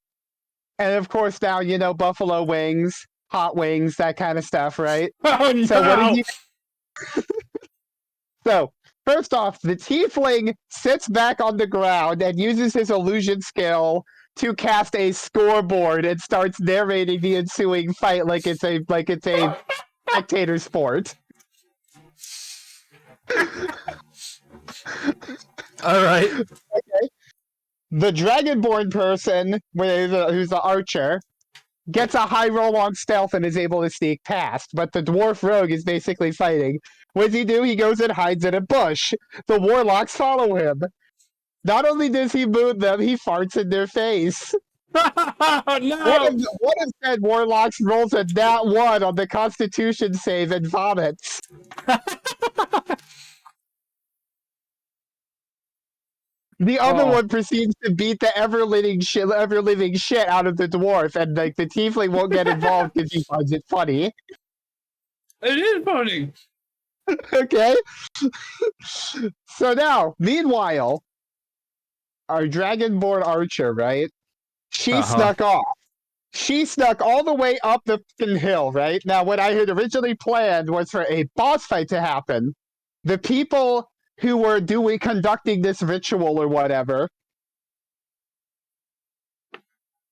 And of course, now, you know, buffalo wings, hot wings, that kind of stuff, right? Oh, no! So, what did you... So, first off, the tiefling sits back on the ground and uses his illusion skill to cast a scoreboard and starts narrating the ensuing fight like it's a spectator sport. All right. Okay. The Dragonborn person, who's the archer, gets a high roll on stealth and is able to sneak past, but the Dwarf Rogue is basically fighting. What does he do? He goes and hides in a bush. The Warlocks follow him. Not only does he moon them, he farts in their face. No! What if said Warlocks rolls a nat 1 on the Constitution save and vomits? The other one proceeds to beat the ever-living shit out of the dwarf, and like the tiefling won't get involved because he finds it funny. It is funny. Okay. So now, meanwhile, our Dragonborn archer, right? She snuck off. She snuck all the way up the fucking hill, right? Now, what I had originally planned was for a boss fight to happen. The people who were conducting this ritual or whatever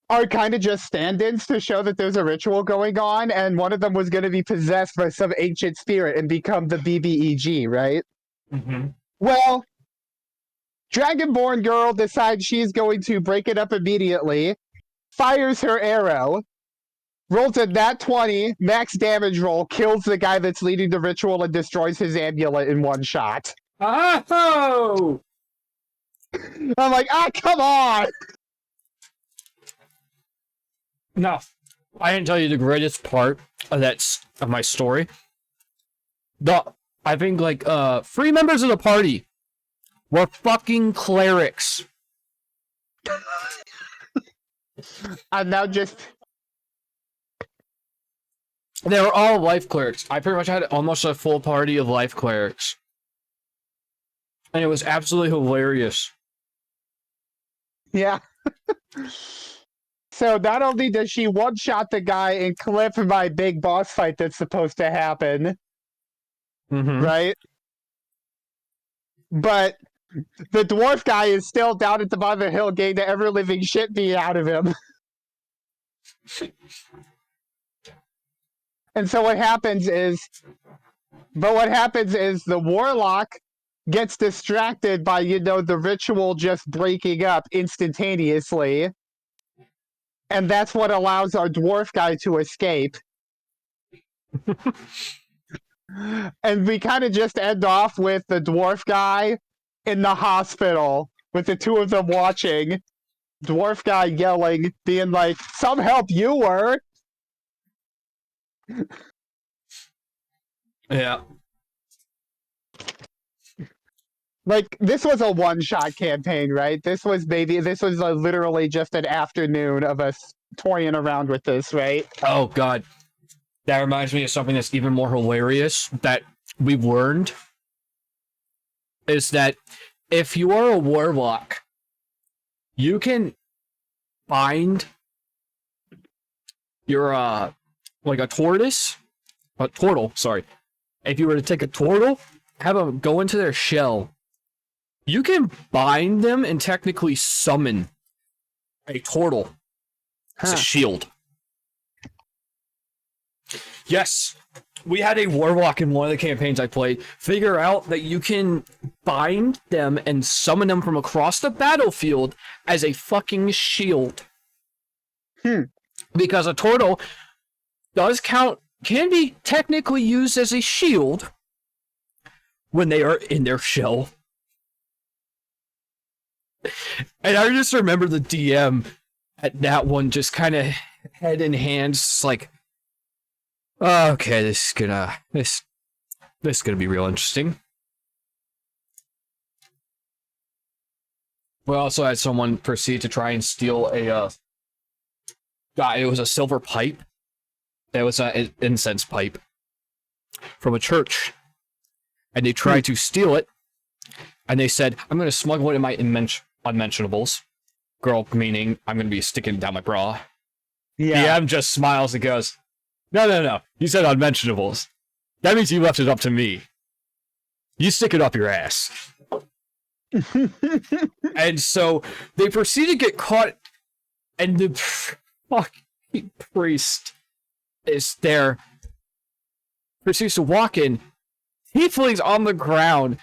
are kind of just stand-ins to show that there's a ritual going on, and one of them was going to be possessed by some ancient spirit and become the BBEG, right? Well, Dragonborn girl decides she's going to break it up immediately, fires her arrow, rolls a nat 20, max damage roll, kills the guy that's leading the ritual, and destroys his amulet in one shot. Oh! I'm like, come on! No, I didn't tell you the greatest part of my story. I think like 3 members of the party were fucking clerics. I'm now just... They were all life clerics. I pretty much had almost a full party of life clerics. And it was absolutely hilarious. Yeah. So not only does she one-shot the guy and clip my big boss fight that's supposed to happen, right? But the dwarf guy is still down at the bottom of the hill getting the ever-living shit beat out of him. And so what happens is the warlock gets distracted by, the ritual just breaking up instantaneously. And that's what allows our dwarf guy to escape. And we kind of just end off with the dwarf guy in the hospital with the two of them watching. Dwarf guy yelling, being like, "Some help you were!" Yeah. Like, this was a one-shot campaign, right? This was literally just an afternoon of us toying around with this, right? Oh, God. That reminds me of something that's even more hilarious that we've learned. Is that if you are a warlock, you can find your, like a turtle, sorry. If you were to take a turtle, have them go into their shell, you can bind them and technically summon a turtle as a shield. Yes, we had a warlock in one of the campaigns I played figure out that you can bind them and summon them from across the battlefield as a fucking shield. Because a turtle can be technically used as a shield when they are in their shell. And I just remember the DM at that one just kind of head in hands, it's like, oh, okay, this is gonna be real interesting. We also had someone proceed to try and steal a it was a silver pipe. It was an incense pipe from a church, and they tried to steal it. And they said, "I'm going to smuggle it in my unmentionables." Girl, meaning I'm going to be sticking it down my bra. Yeah. DM just smiles and goes, "No. You said unmentionables. That means you left it up to me. You stick it up your ass." And so they proceed to get caught, and the fucking priest is there, proceeds to walk in, tieflings on the ground,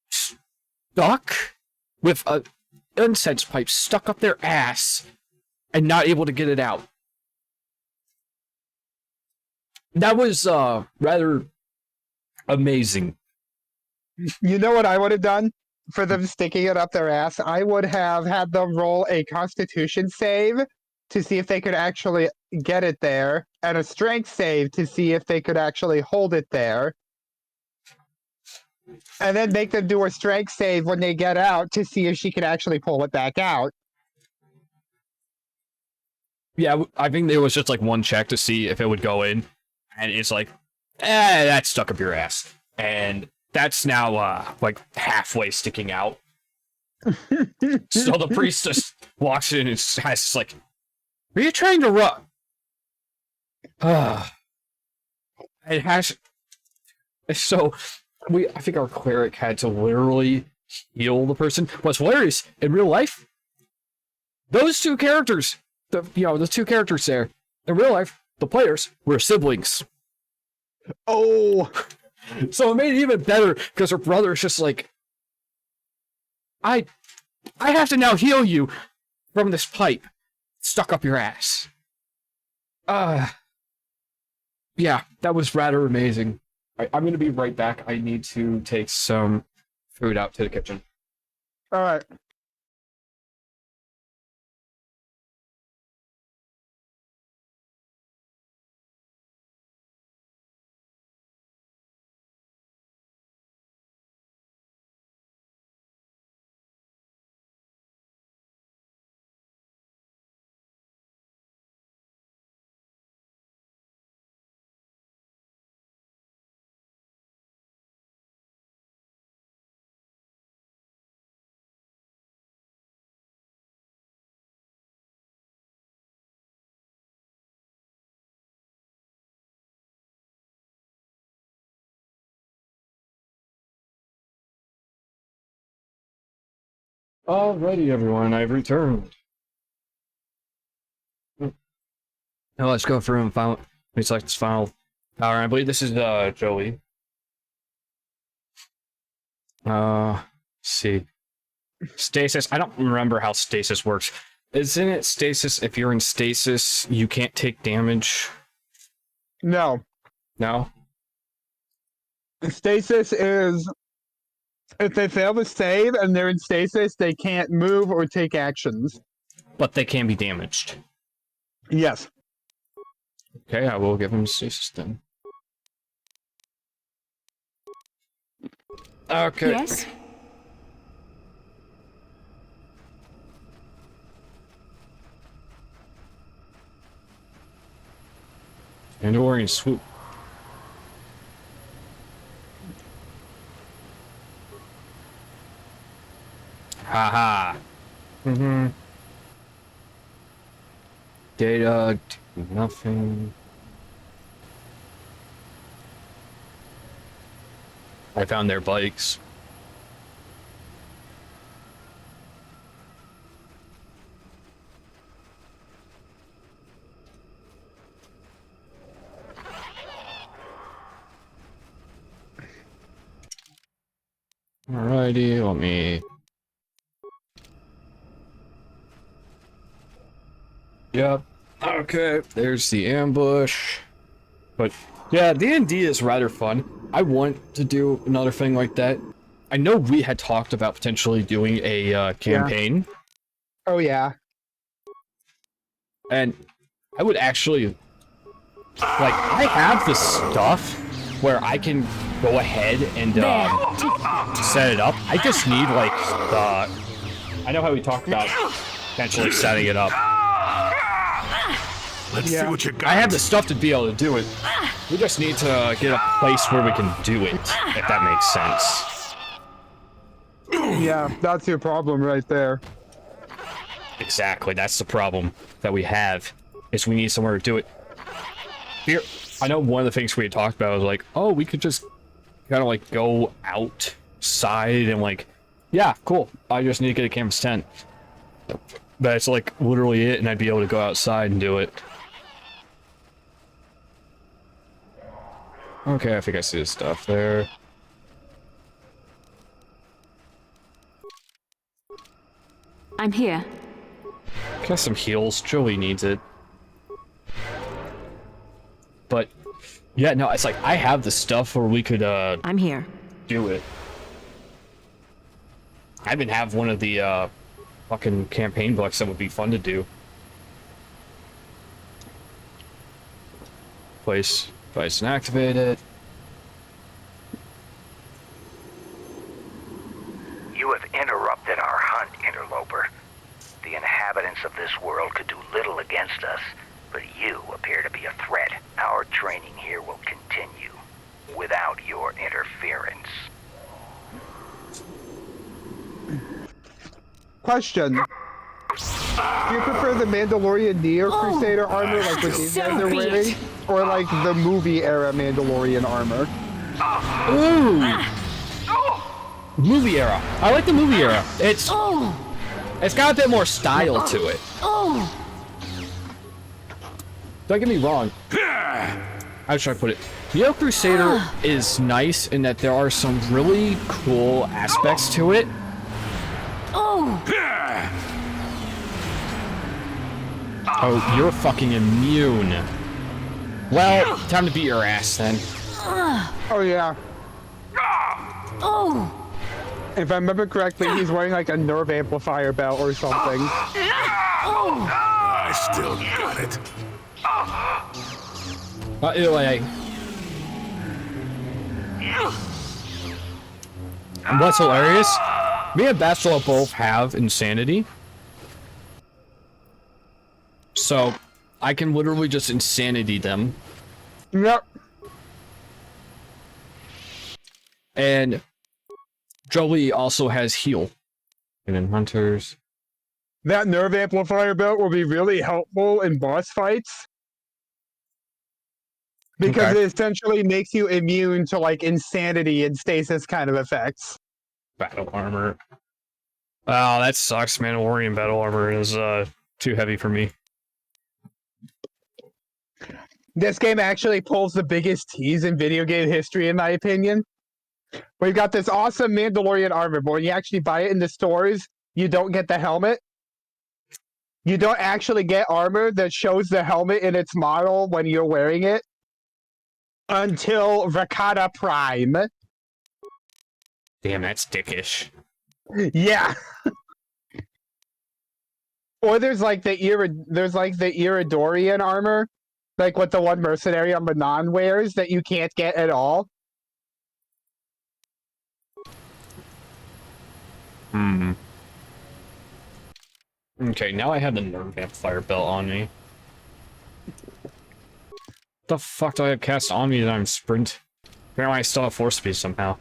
stuck with a incense pipe stuck up their ass and not able to get it out. That was rather amazing. You know what I would have done for them sticking it up their ass? I would have had them roll a Constitution save to see if they could actually get it there, and a Strength save to see if they could actually hold it there. And then make them do a Strength save when they get out to see if she can actually pull it back out. Yeah, I think there was just like one check to see if it would go in, and it's like, that's stuck up your ass. And that's now like halfway sticking out. So the priest just walks in and has this like, "Are you trying to run?" It has. So I think our cleric had to literally heal the person. What's hilarious, in real life, those two characters, the two characters there, in real life, the players were siblings. Oh, so it made it even better because her brother is just like, I have to now heal you from this pipe stuck up your ass. Yeah, that was rather amazing. I'm going to be right back. I need to take some food out to the kitchen. All right. Alrighty, everyone, I've returned. Now let's go through and let me select this final power. I believe this is Joey. Let's see. Stasis. I don't remember how stasis works. Isn't it stasis? If you're in stasis, you can't take damage. No. No? Stasis is, if they fail to save and they're in stasis, they can't move or take actions. But they can be damaged. Yes. Okay, I will give him stasis then. Okay. Yes? And orange swoop. Haha. Mm-hmm. Data, nothing. I found their bikes. Alrighty, let me... Yep. Okay, there's the ambush. But, yeah, D&D is rather fun. I want to do another thing like that. I know we had talked about potentially doing a campaign. Yeah. Oh, yeah. And I would actually, like, I have the stuff where I can go ahead and set it up. I just need, like, I know how we talked about potentially setting it up. Let's see what you got. I have the stuff to be able to do it. We just need to get a place where we can do it, if that makes sense. Yeah, that's your problem right there. Exactly, that's the problem that we have, is we need somewhere to do it. Here, I know one of the things we had talked about was like, oh, we could just kind of like go outside and like, yeah, cool, I just need to get a canvas tent. That's like literally it, and I'd be able to go outside and do it. Okay, I think I see the stuff there. I'm here. Got some heals. Joey needs it. But, yeah, no, it's like, I have the stuff where we could, I'm here. Do it. I even have one of the, fucking campaign books that would be fun to do. Place device inactivated. You have interrupted our hunt, interloper. The inhabitants of this world could do little against us, but you appear to be a threat. Our training here will continue without your interference. Question. Do you prefer the Mandalorian Neo Crusader armor like what these guys are wearing? Or like the movie era Mandalorian armor? Ooh! Movie era. I like the movie era. It's got a bit more style to it. Don't get me wrong. How should I put it? Neo Crusader is nice in that there are some really cool aspects to it. Oh, you're fucking immune. Well, time to beat your ass then. Oh yeah. If I remember correctly, he's wearing like a nerve amplifier belt or something. I still got it. Either way. And what's hilarious, me and Bachelor both have insanity. So, I can literally just insanity them. Yep. And Jolie also has heal. And then hunters. That nerve amplifier belt will be really helpful in boss fights. Because it essentially makes you immune to like insanity and stasis kind of effects. Battle armor. Oh, that sucks. Mandalorian battle armor is too heavy for me. This game actually pulls the biggest tease in video game history, in my opinion. We've got this awesome Mandalorian armor, but when you actually buy it in the stores, you don't get the helmet. You don't actually get armor that shows the helmet in its model when you're wearing it. Until Rakata Prime. Damn, that's dickish. Yeah. Or there's like the Iridorian armor, like what the one mercenary on Manon wears that you can't get at all. Okay, now I have the nerve amplifier belt on me. The fuck do I have cast on me that I'm sprint? Apparently I still have force speed somehow.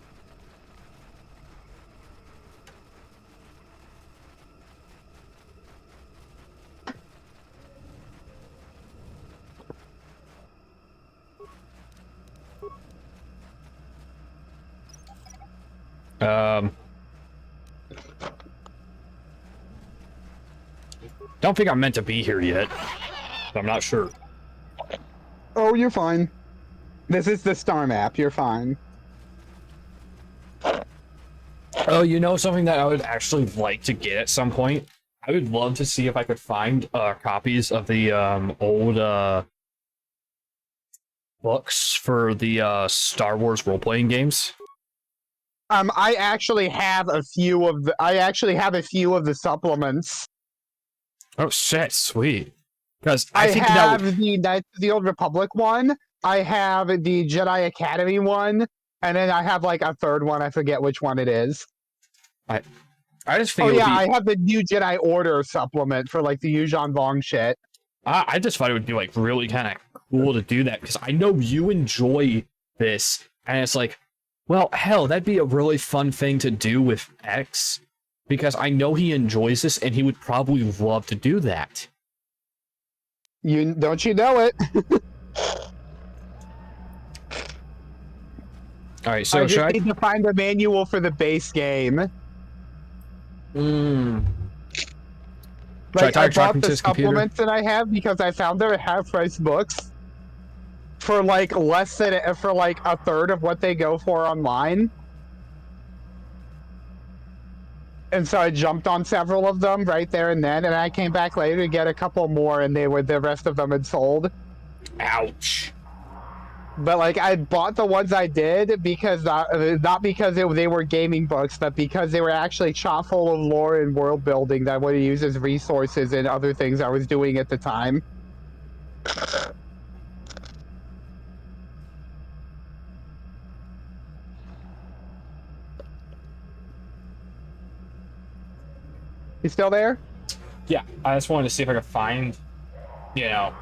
Don't think I'm meant to be here yet. But I'm not sure. Oh, you're fine. This is the star map. You're fine. Oh, you know something that I would actually like to get at some point? I would love to see if I could find copies of the old books for the Star Wars role-playing games. I actually have a few of the supplements. Oh shit, sweet. Because I think have the Knights of the Old Republic one. I have the Jedi Academy one, and then I have like a third one. I forget which one it is. I just think. Oh yeah, I have the New Jedi Order supplement for like the Yuuzhan Vong shit. I just thought it would be like really kind of cool to do that because I know you enjoy this, and it's like, well, hell, that'd be a really fun thing to do with X, because I know he enjoys this and he would probably love to do that. Don't you know it? All right, so I just need to find the manual for the base game. Like, I bought the supplements that I have because I found there are half-price books for like less than for like a third of what they go for online. And so I jumped on several of them right there and then, and I came back later to get a couple more, and the rest of them had sold. Ouch. But like I bought the ones I did because not because they were gaming books, but because they were actually chock full of lore and world building that I would use as resources and other things I was doing at the time. You still there? Yeah, I just wanted to see if I could find, Yeah.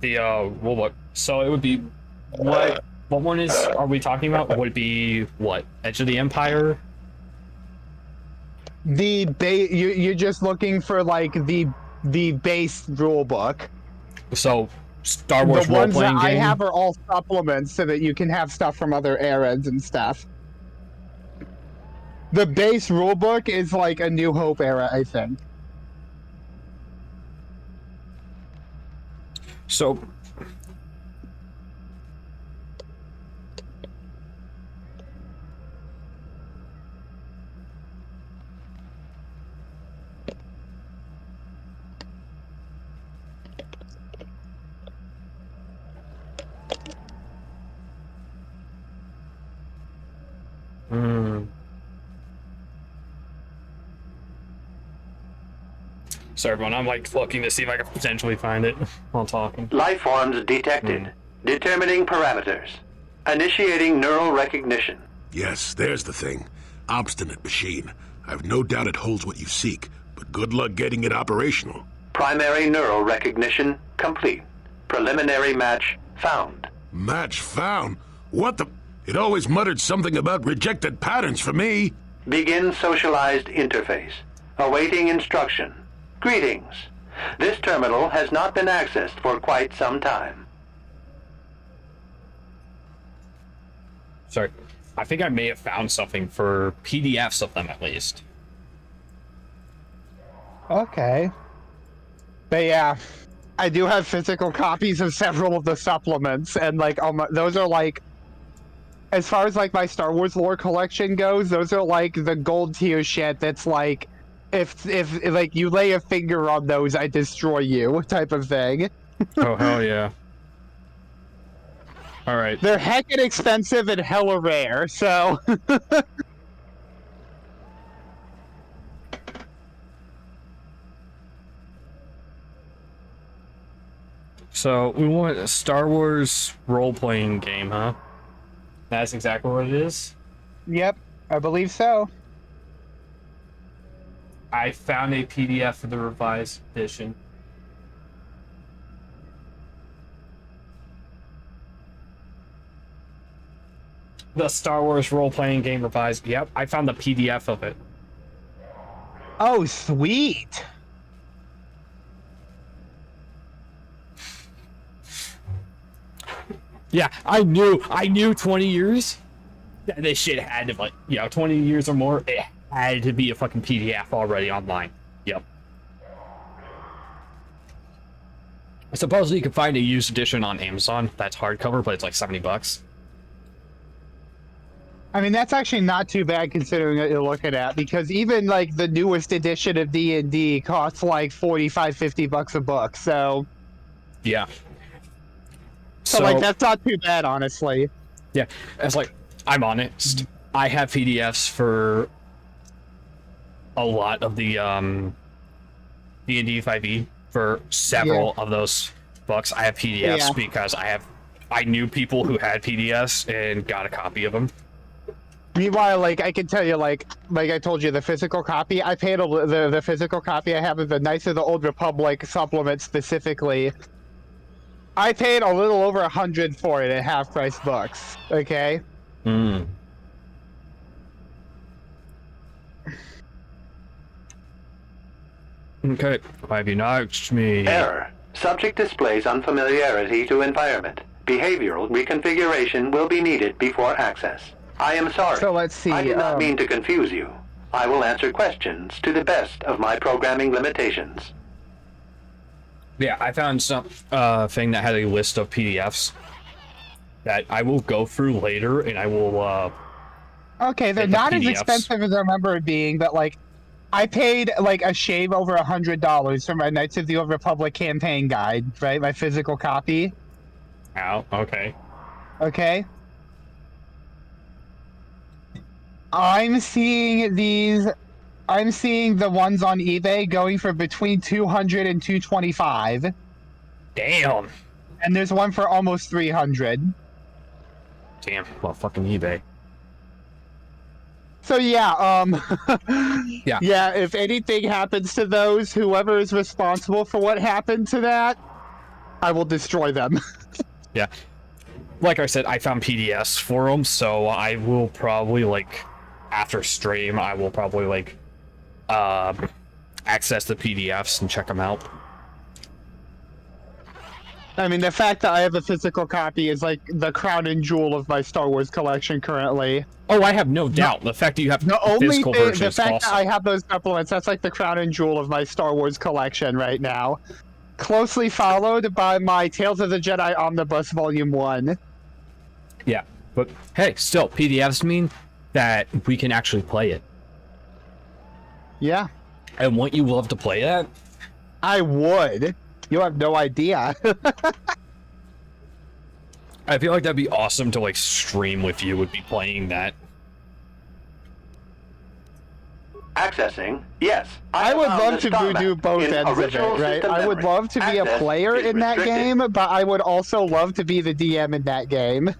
the rulebook. So it would be what one are we talking about? Would it be what? Edge of the Empire? You're just looking for like the base rulebook. So Star Wars the ones role-playing that game? I have are all supplements so that you can have stuff from other eras and stuff. The base rulebook is like a New Hope era, I think. So So everyone, I'm like looking to see if I can potentially find it while talking. Life forms detected. Determining parameters. Initiating neural recognition. Yes, there's the thing. Obstinate machine. I've no doubt it holds what you seek, but good luck getting it operational. Primary neural recognition complete. Preliminary match found. Match found? What the? It always muttered something about rejected patterns for me. Begin socialized interface. Awaiting instruction. Greetings. This terminal has not been accessed for quite some time. Sorry, I think I may have found something for PDFs of them at least. Okay. But yeah, I do have physical copies of several of the supplements, and like those are like, as far as like my Star Wars lore collection goes, those are like the gold tier shit that's like, if like you lay a finger on those, I destroy you type of thing. Oh hell yeah. All right. They're heckin' expensive and hella rare, so. So we want a Star Wars role-playing game, huh? That's exactly what it is? Yep, I believe so. I found a PDF for the revised edition. The Star Wars role-playing game revised. Yep, I found the PDF of it. Oh, sweet. Yeah, I knew 20 years. This shit had to, like, 20 years or more, it had to be a fucking PDF already online. Yep. Supposedly you can find a used edition on Amazon that's hardcover, but it's like $70. I mean, that's actually not too bad considering what you're looking at, because even like the newest edition of D&D costs like $45-50 a book, so yeah. So like that's not too bad, honestly. Yeah, it's like, I'm honest. I have PDFs for a lot of the D&D 5e for several of those books. I have PDFs because I knew people who had PDFs and got a copy of them. Meanwhile, like, I can tell you, like I told you, the physical copy, I paid the physical copy I have of the Knights of the Old Republic supplement specifically. I paid a little over $100 for it at half-price books, okay? Hmm. Okay, why have you nudged me? Error. Subject displays unfamiliarity to environment. Behavioral reconfiguration will be needed before access. I am sorry. So let's see. I did not mean to confuse you. I will answer questions to the best of my programming limitations. Yeah, I found some thing that had a list of PDFs that I will go through later, and I will. Okay, they're not as expensive as I remember it being, but like, I paid like a shave over $100 for my Knights of the Old Republic campaign guide, right? My physical copy. Oh, okay. Okay. I'm seeing the ones on eBay going for between $200 and $225. Damn. And there's one for almost $300. Damn. Well, fucking eBay. So yeah, yeah. Yeah, if anything happens to those, whoever is responsible for what happened to that, I will destroy them. Yeah. Like I said, I found PDFs for them, so I will probably, like, after stream, I will probably, like, access the PDFs and check them out. I mean, the fact that I have a physical copy is, like, the crown and jewel of my Star Wars collection currently. Oh, I have no doubt. The fact that you have the physical version the is fact awesome. that I have those supplements, that's like the crown and jewel of my Star Wars collection right now. Closely followed by my Tales of the Jedi Omnibus Volume 1. Yeah, but hey, still, PDFs mean that we can actually play it. Yeah. And wouldn't you love to play that? I would. You have no idea. I feel like that'd be awesome to, like, stream with you, would be playing that. Accessing, yes. I would love to do both ends of it, right? I would love to be a player in that game, but I would also love to be the DM in that game.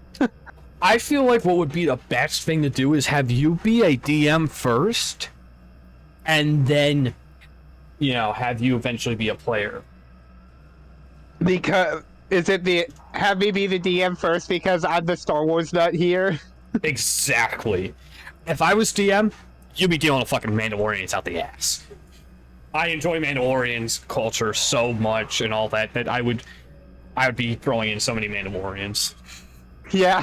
I feel like what would be the best thing to do is have you be a DM first, and then, you know, have you eventually be a player. Because have me be the DM first because I'm the Star Wars nut here? Exactly. If I was DM, you'd be dealing with fucking Mandalorians out the ass. I enjoy Mandalorians culture so much and all that I would be throwing in so many Mandalorians. Yeah.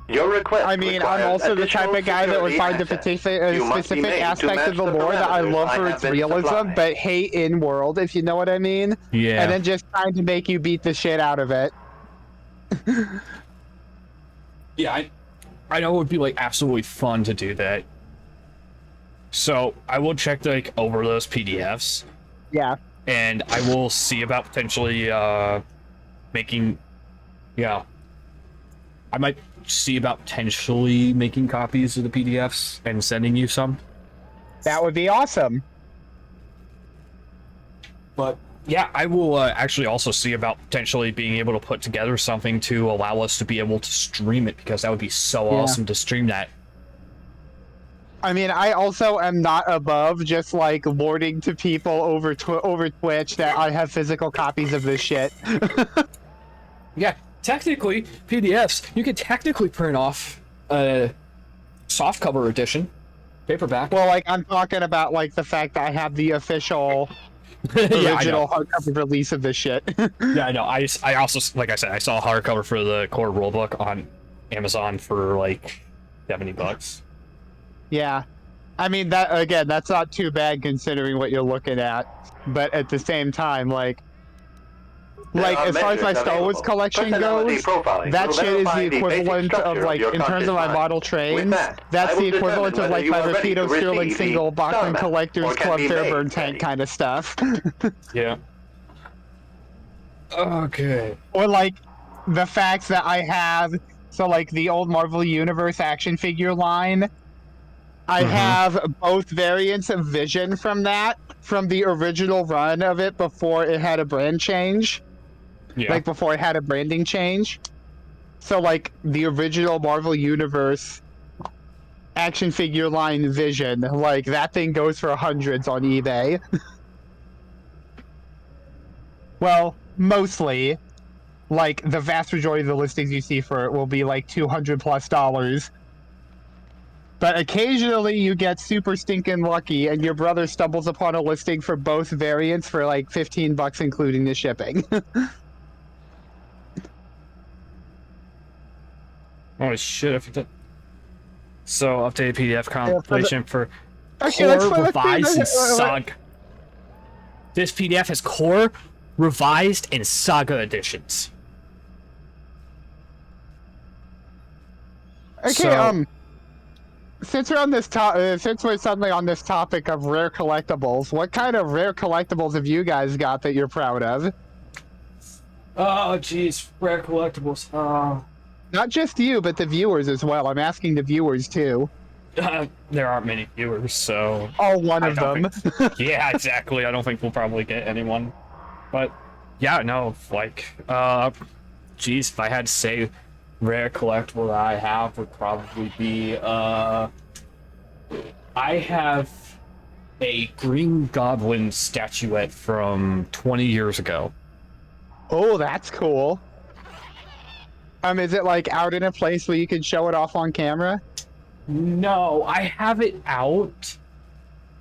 Your request. I mean, I'm also the type of guy that would find a specific aspect of the lore that I love for its realism, but hate in world, if you know what I mean. Yeah. And then just trying to make you beat the shit out of it. Yeah, I know it would be, like, absolutely fun to do that. So I will check, like, over those PDFs. Yeah. And I will see about potentially making, yeah. I might see about potentially making copies of the PDFs and sending you some. That would be awesome. But yeah, I will actually also see about potentially being able to put together something to allow us to be able to stream it, because that would be so awesome to stream that. I mean, I also am not above just, like, lording to people over Twitch that I have physical copies of this shit. Yeah, technically, PDFs, you could technically print off a softcover edition, paperback. Well, like, I'm talking about, like, the fact that I have the official original hardcover release of this shit. Yeah, I know. I also, like I said, I saw a hardcover for the core rulebook on Amazon for, like, $70. Yeah. I mean, that, again, that's not too bad considering what you're looking at. But at the same time, like, as far as my Star Wars collection goes, that shit is the equivalent of, like, in terms of my model trains, that's the equivalent of, like, my Rapido Sterling single Bachman Collectors Club Fairburn tank kind of stuff. Yeah. Okay. Or, like, the fact that I have, so, like, the old Marvel Universe action figure line, I have both variants of Vision from that, from the original run of it before it had a brand change. Yeah. Like, before it had a branding change. So, like, the original Marvel Universe action figure line Vision, like, that thing goes for hundreds on eBay. Well, mostly. Like, the vast majority of the listings you see for it will be, like, $200+. But occasionally you get super stinking lucky and your brother stumbles upon a listing for both variants for like $15 including the shipping. Oh shit, I forgot. So, updated PDF compilation for Okay, Core, Revised, and Saga. This PDF has Core, Revised, and Saga editions. Okay, So, since we're on this since we're suddenly on this topic of rare collectibles, what kind of rare collectibles have you guys got that you're proud of? oh jeez, rare collectibles. Not just you, but the viewers as well. I'm asking the viewers too. There aren't many viewers, so... Oh, one of them. Yeah, exactly. I don't think we'll probably get anyone. But, yeah, no, like, geez, if I had to say rare collectible that I have would probably be, I have a Green Goblin statuette from 20 years ago. Oh, that's cool. Is it like out in a place where you can show it off on camera? No, I have it out,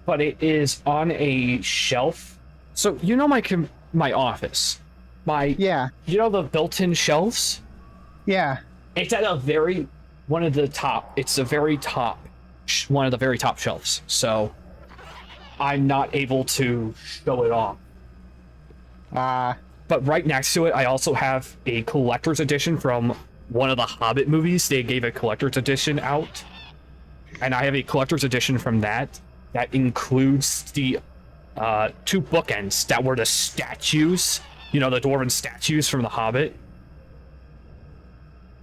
but it is on a shelf. So you know my office, yeah. You know the built-in shelves? Yeah. It's at one of the top shelves. So I'm not able to show it off. But right next to it, I also have a collector's edition from one of the Hobbit movies. They gave a collector's edition out. And I have a collector's edition from that includes the two bookends that were the statues. You know, the dwarven statues from the Hobbit.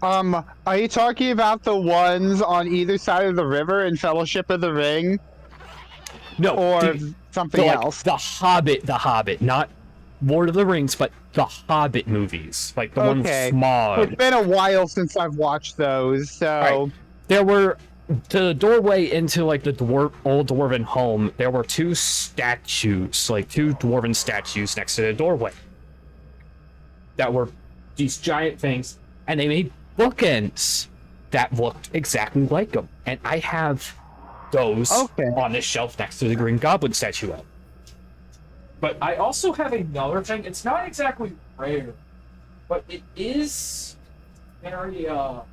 Are you talking about the ones on either side of the river in Fellowship of the Ring? No, or something else? The Hobbit, not Lord of the Rings, but the Hobbit movies, like the one with Smaug. It's been a while since I've watched those, so... Right. There were, to the doorway into like the old dwarven home, there were two statues, like two dwarven statues next to the doorway. That were these giant things, and they made bookends that looked exactly like them. And I have those on the shelf next to the Green Goblin statuette. But I also have another thing. It's not exactly rare, but it is very, it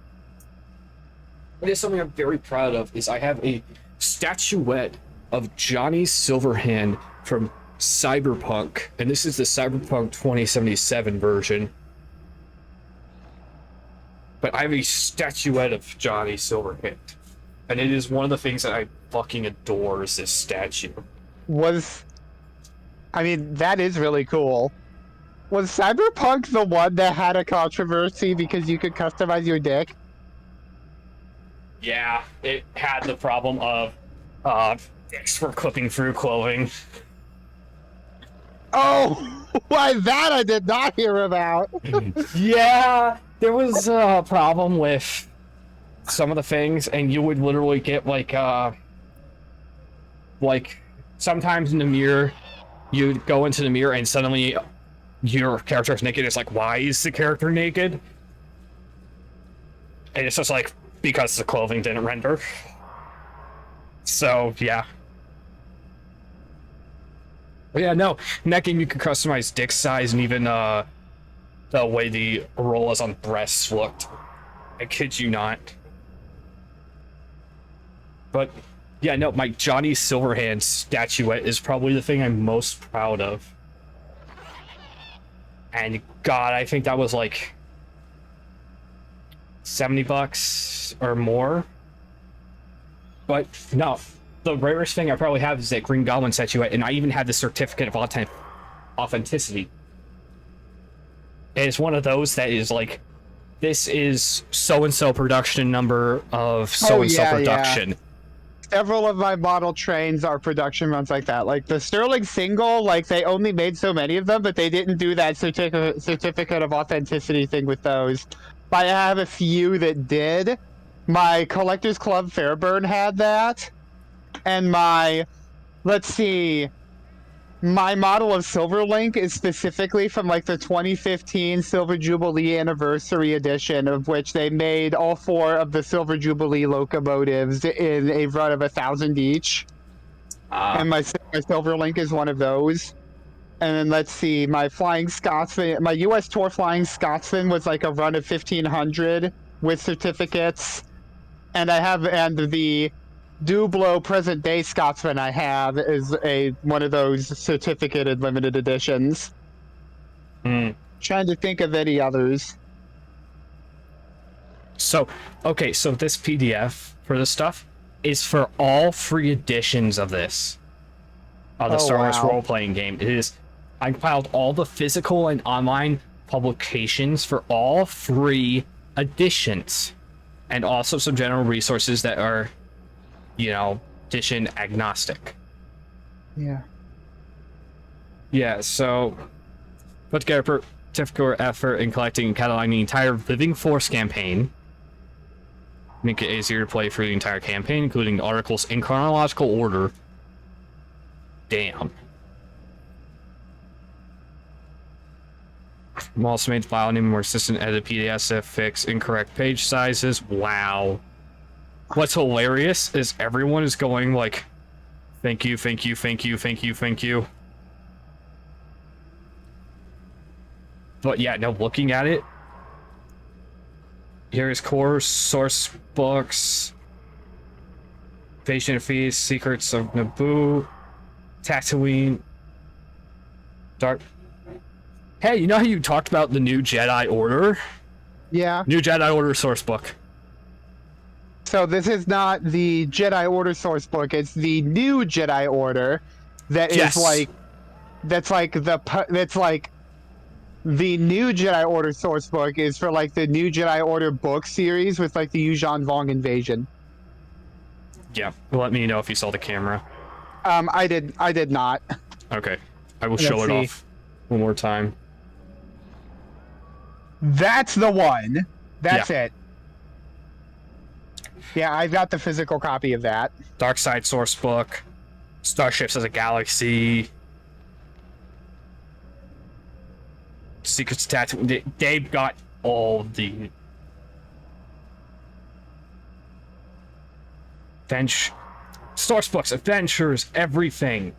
is something I'm very proud of, is I have a statuette of Johnny Silverhand from Cyberpunk, and this is the Cyberpunk 2077 version. But I have a statuette of Johnny Silverhand, and it is one of the things that I fucking adore, is this statue. That is really cool. Was Cyberpunk the one that had a controversy because you could customize your dick? Yeah, it had the problem of dicks for clipping through clothing. Oh, why that I did not hear about. Yeah, there was a problem with some of the things, and you would literally get like sometimes in the mirror, you'd go into the mirror and suddenly your character's naked. It's like, why is the character naked? And it's just like, because the clothing didn't render. So, yeah. But yeah, no. In that game, you could customize dick size and even the way the auroras on breasts looked. I kid you not. But, yeah, no, my Johnny Silverhand statuette is probably the thing I'm most proud of. And, God, I think that was like $70 or more. But no, the rarest thing I probably have is that Green Goblin statuette, and I even have the certificate of authenticity. And it's one of those that is like, this is so-and-so production number of so-and-so production. several of my model trains are production runs like that. Like the Sterling single, like they only made so many of them, but they didn't do that certificate of authenticity thing with those. But I have a few that did. My Collectors Club Fairburn had that. And my, let's see, my model of Silverlink is specifically from like the 2015 Silver Jubilee Anniversary Edition, of which they made all 4 of the Silver Jubilee locomotives in a run of 1,000 each. And my Silverlink is one of those. And then let's see, my Flying Scotsman, my U.S. Tour Flying Scotsman was like a run of 1,500 with certificates. And the Dublo present day Scotsman I have is one of those certificated limited editions. Trying to think of any others. So, okay, so this PDF for this stuff is for all free editions of this. Of the Star Wars role-playing game. It is, I compiled all the physical and online publications for all free editions. And also some general resources that are, edition agnostic. Yeah. Yeah, so put together a particular effort in collecting and cataloging the entire Living Force campaign. Make it easier to play through the entire campaign, including the articles in chronological order. Damn. I'm also made the file name more consistent, edit PDFs that fix incorrect page sizes. Wow. What's hilarious is everyone is going like, thank you, thank you, thank you, thank you, thank you. But yeah, no, looking at it, here is core source books, Patient Feast, Secrets of Naboo, Tatooine, Dark. Hey, you know how you talked about the new Jedi Order? Yeah. New Jedi Order source book. So this is not the Jedi Order source book. It's the new Jedi Order that is like the new Jedi Order source book is for like the new Jedi Order book series with like the Yuuzhan Vong invasion. Yeah, let me know if you saw the camera. I did not. Okay, I will show it off one more time. That's the one. That's it. Yeah, I've got the physical copy of that. Darkside source book, Starships as a Galaxy, Secrets of Tatooine. They've got all the source books, adventures, everything.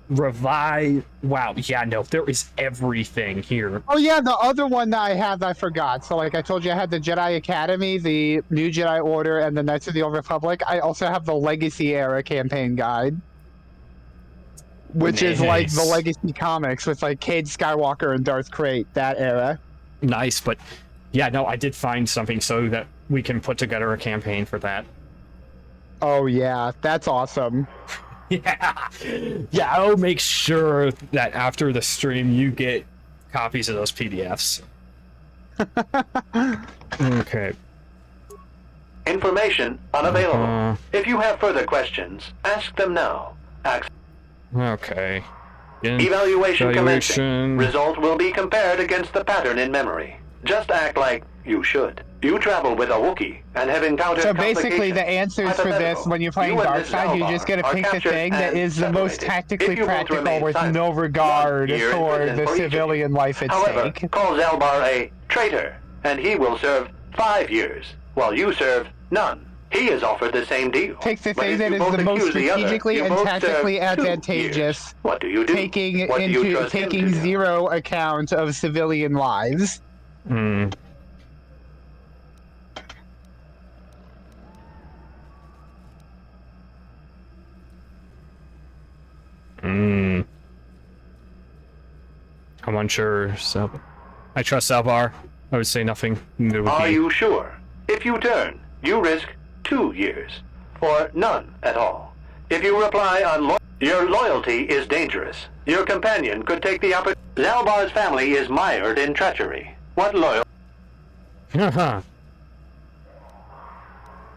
Revive. Wow, yeah, no, there is everything here. Oh yeah, the other one that I have, I forgot. So like I told you, I had the Jedi Academy, the New Jedi Order, and the Knights of the Old Republic. I also have the Legacy Era campaign guide, which is like the Legacy comics with like Cade Skywalker and Darth Krayt, that era. Nice, but yeah, no, I did find something so that we can put together a campaign for that. Oh yeah, that's awesome. Yeah, I'll make sure that after the stream you get copies of those PDFs. Okay. Information unavailable. If you have further questions, ask them now. Okay. Evaluation commencing. Result will be compared against the pattern in memory. Just act like you should. You travel with a Wookiee and have encountered So basically the answers for this, when you're playing Darkside, you just gotta pick the thing that is the most tactically practical with no regard for the civilian life at stake. Call Zalbar a traitor, and he will serve 5 years, while you serve none. He is offered the same deal. Pick the thing that is the most strategically and tactically advantageous, what do you do? taking zero account of civilian lives. I'm unsure, so I trust Zalbar. I would say nothing. Are you sure? If you turn, you risk 2 years, or none at all. If you reply on your loyalty is dangerous. Your companion could take the opportunity. Zalbar's family is mired in treachery. What loyalty?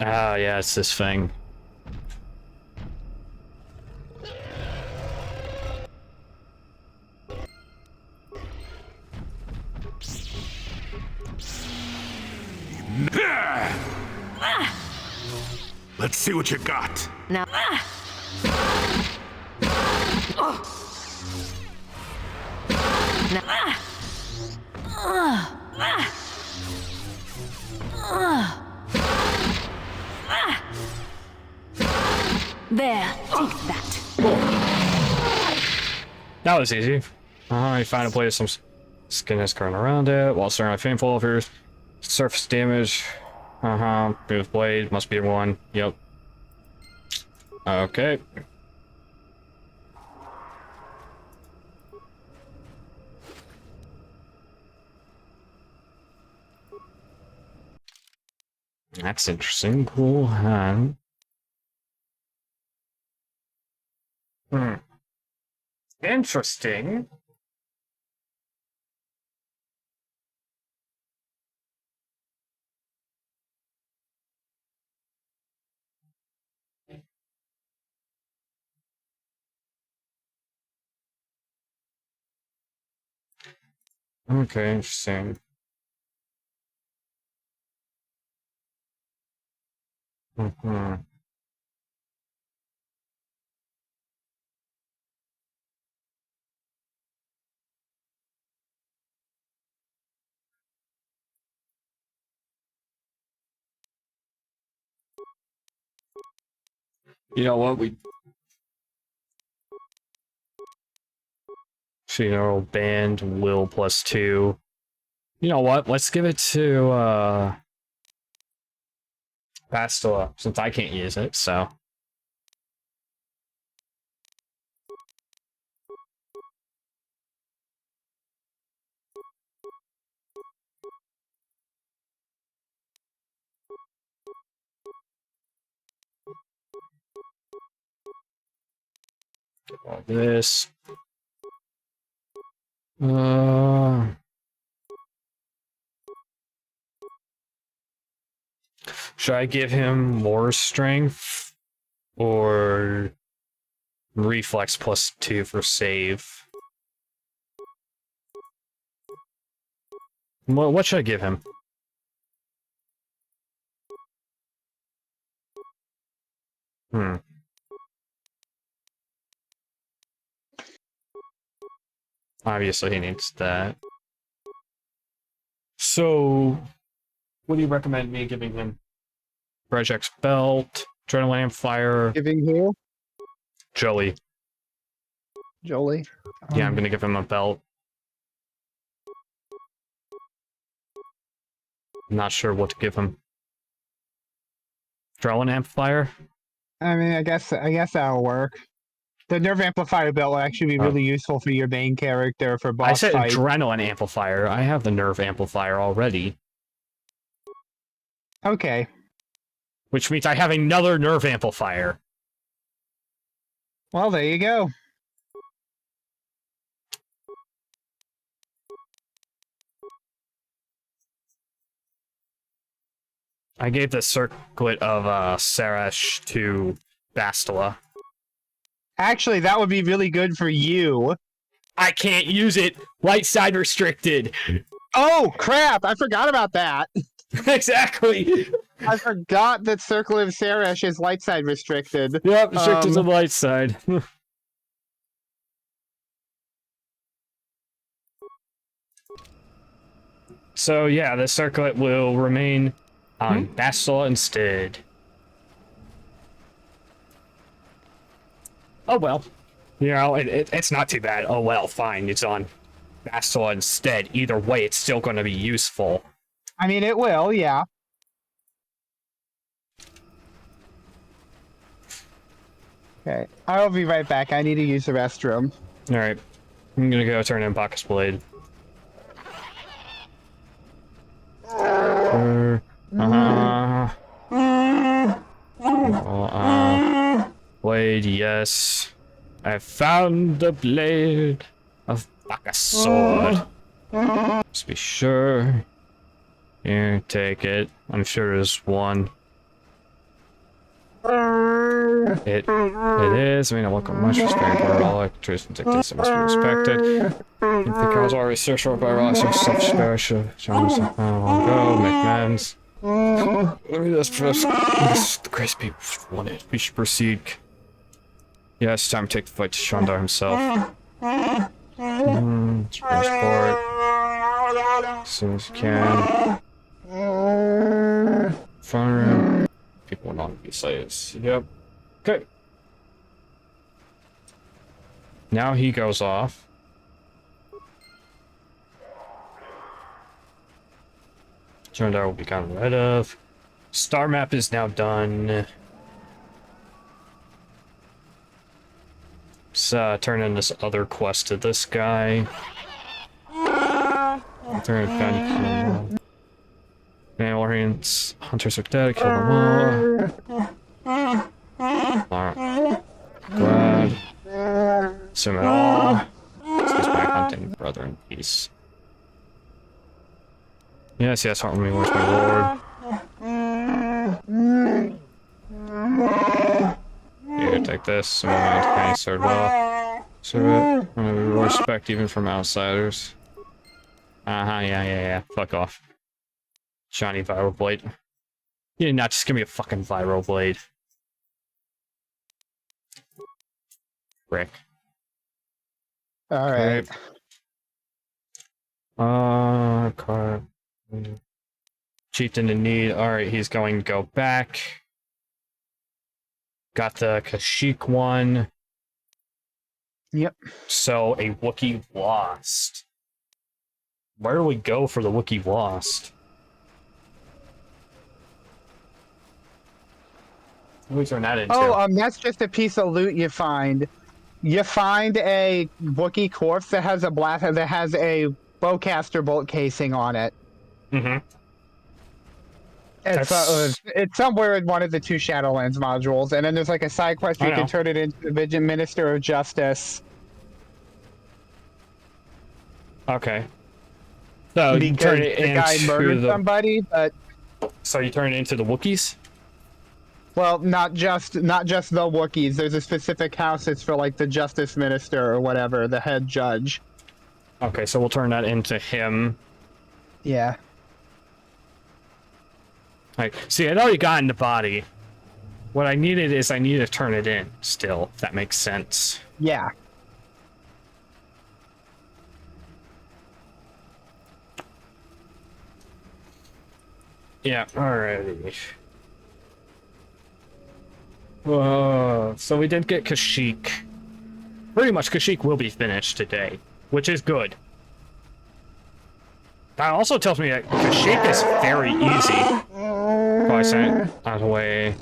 Ah, yeah, it's this thing. Let's see what you got. Now. There, take that. That was easy. You find a place, some skin is current around it, while staring at painful of your surface damage. Move blade, must be one. Yep. Okay. That's interesting. Cool hand. Interesting. Okay, interesting. You know what? Funeral band will +2. You know what? Let's give it to Bastila, since I can't use it, so. All this. Should I give him more strength or reflex +2 for save? What should I give him? Obviously he needs that. So, what do you recommend me giving him? Project's belt, adrenaline fire. Giving who? Joey. Jolie. Yeah, I'm gonna give him a belt. I'm not sure what to give him. Adrenaline amplifier? I mean, I guess that'll work. The nerve amplifier belt will actually be really useful for your main character for boss I said fight. adrenaline amplifier. I have the nerve amplifier already. Okay. Which means I have another nerve amplifier. Well, there you go. I gave the circlet of Sarash to Bastila. Actually, that would be really good for you. I can't use it. Light side restricted. Oh, crap. I forgot about that. Exactly. I forgot that Circle of Sarash is light side restricted. Yep, restricted to the light side. So yeah, the circlet will remain on Bastila instead. Oh well. You know, it's not too bad. Oh well, fine, it's on Bastila instead. Either way, it's still going to be useful. I mean, it will, yeah. Okay, I'll be right back. I need to use the restroom. Alright. I'm gonna go turn in Bacchus Blade. Blade, yes. I found the blade of Bacchus sword. Let's be sure. Here, take it. I'm sure there's one. It is. I mean, I welcome much respect for all electricians. Dictates must be respected. I think I was already searched by Ross of self-special. Johnson, go, make amends. Let me just press. The grace people wanted. We should proceed. Yeah, it's time to take the fight to Shandar himself. Transport. As soon as you can. Front room. People will not be slaves. Yep. Okay. Now he goes off. Shandar will be gotten rid of. Star map is now done. Let's turn in this other quest to this guy. Turn it back. Mandalorians, hunters are dead, kill them all. Alright. Glad. Assume it all. He's back hunting, brother in peace. Yes, harm me, where's my lord? Here, take this. Can you serve off? Serve it. Respect even from outsiders. Yeah. Fuck off. Shiny Viral Blade. You did not just give me a fucking Viral Blade. Rick. Alright. Car. Chieftain in need. Alright, he's going to go back. Got the Kashyyyk one. Yep. So, a Wookiee lost. Where do we go for the Wookiee lost? What do we turn that into? Oh, that's just a piece of loot you find. You find a Wookiee corpse that has a bowcaster bolt casing on it. Mm-hmm. It's somewhere in one of the two Shadowlands modules, and then there's like a side quest you can turn it into the Vision Minister of Justice. Okay. So you turn it into guy murdered somebody, but so you turn it into the Wookiees? Well, not just the Wookiees. There's a specific house that's for like the Justice Minister or whatever, the head judge. Okay, so we'll turn that into him. Yeah. Like, see, I'd already gotten the body. What I needed to turn it in still, if that makes sense. Yeah. Yeah, alrighty. So we did get Kashyyyk. Pretty much Kashyyyk will be finished today, which is good. That also tells me that Kashyyyk is very easy. I sent it out of the way.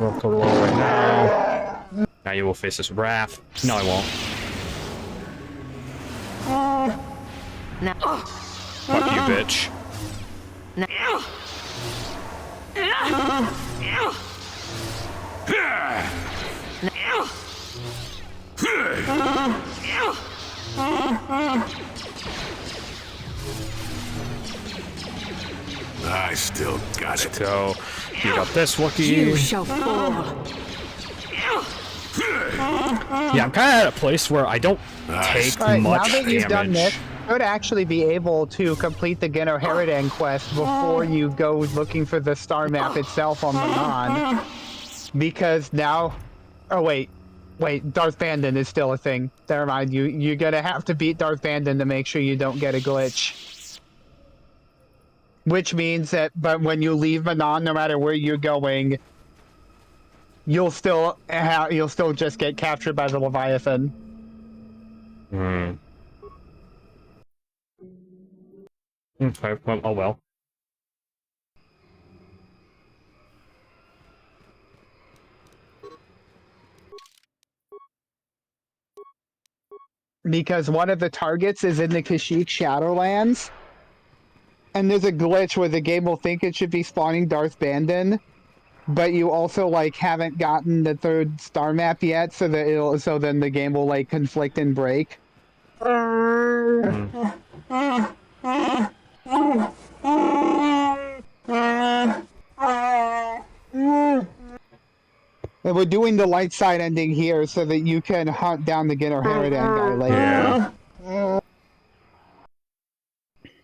We'll put it away now. Now you will face this wrath. No, I won't. Fuck you, bitch. I still got it. So, beat up this Wookiee. You shall fall. Yeah, I'm kind of at a place where I don't take much now that damage. you've done this, you would actually be able to complete the Geno Heridan quest before you go looking for the star map itself on the Manon. Because now... Oh, wait, Darth Bandon is still a thing. Never mind, you're gonna have to beat Darth Bandon to make sure you don't get a glitch. Which means that, but when you leave Manon, no matter where you're going, you'll still just get captured by the Leviathan. Hmm. Okay, well, oh well. Because one of the targets is in the Kashyyyk Shadowlands. And there's a glitch where the game will think it should be spawning Darth Bandon, but you also like haven't gotten the third star map yet, so then the game will like conflict and break. And we're doing the light side ending here so that you can hunt down the Ginner Harridan guy later. Yeah.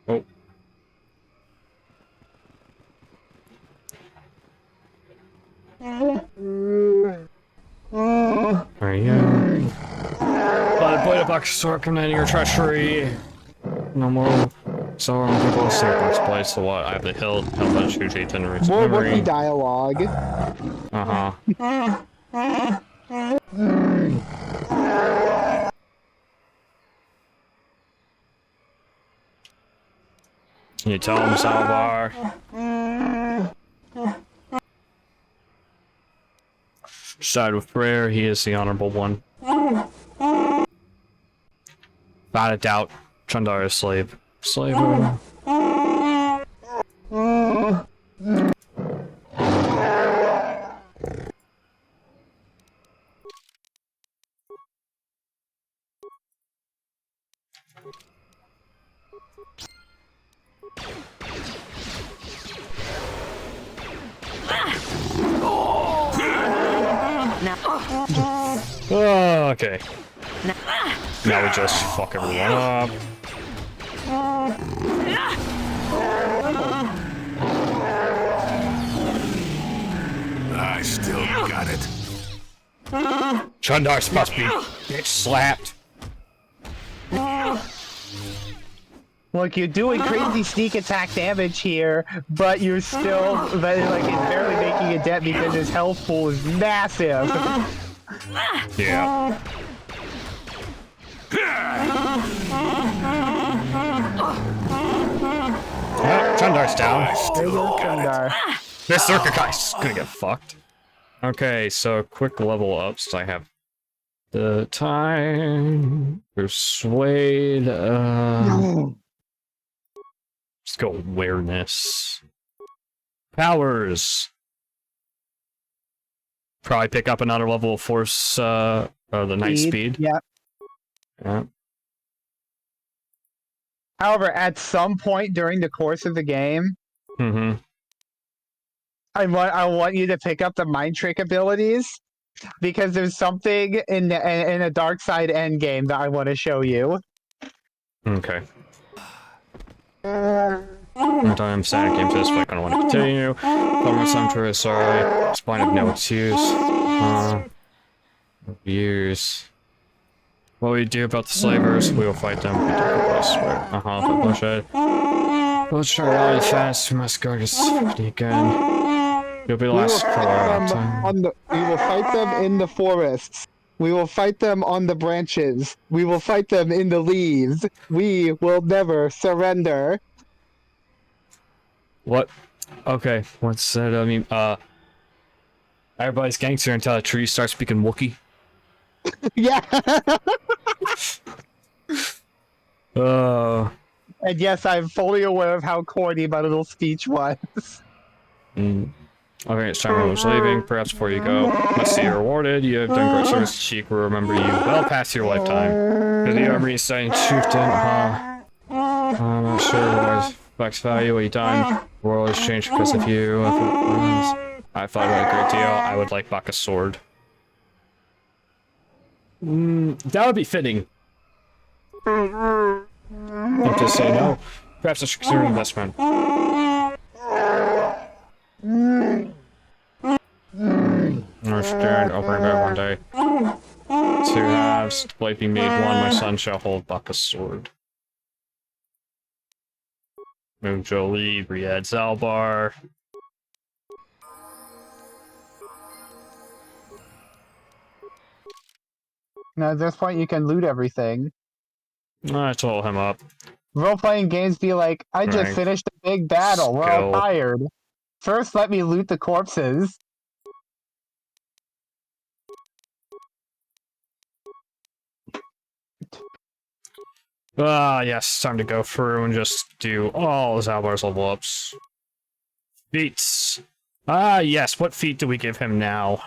Oh. There you go. But play the box sword come in your treachery. No more. So people say box play. So what? I have the hill that shoots in recent More memory. Wookiee dialogue. Can you tell him, Salvar? Side with prayer, he is the honorable one. Without a doubt, Chandar is slave. Slaver. Oh, okay. Now we just fuck everyone up. I still got it. Chandar's must be bitch slapped. Look, you're doing crazy sneak attack damage here, but you're still like barely making a dent because his health pool is massive. Yeah. Chandar's down. There goes Chandar. This Zerka guy's gonna get fucked. Okay, so quick level ups. I have the time. Persuade. Let's go awareness. Powers. Probably pick up another level of force, the night speed. Yeah. Yeah. However, at some point during the course of the game, I want you to pick up the mind trick abilities because there's something in a Darkside end game that I want to show you. Okay. Time static game says I don't want to continue. Former Sumter is sorry. Spine of no excuse. Years. What we do about the slavers, we will fight them. We don't go elsewhere. Bullshit. We'll try really fast. We must go to sneak in. You'll be last for a time. We will fight them in the forests. We will fight them on the branches. We will fight them in the leaves. We will never surrender. What? Okay, what's that? I mean, everybody's gangster until a tree starts speaking Wookiee. Yeah. And yes, I'm fully aware of how corny my little speech was. Okay, it's time I was leaving. Perhaps before you go, let's see you rewarded. You have done great service. Sheik will remember you well past your lifetime. You're the armory signing chieftain. I'm not sure what Buck's value, what you done. The world has changed because of you. I thought about a great deal. I would like Baka's sword. That would be fitting. I'll just say no. Perhaps I should consider an investment. Understand, I'll bring back one day. 2 halves, the blade be made one, my son shall hold Baka's sword. Move Jolie, Riyadh Zalbar. Now at this point you can loot everything. I told him up. Role-playing games be like, I just finished a big battle, we're all tired. First let me loot the corpses. Yes, time to go through and just do all Zalbar's level ups. Feats. Yes, what feat do we give him now?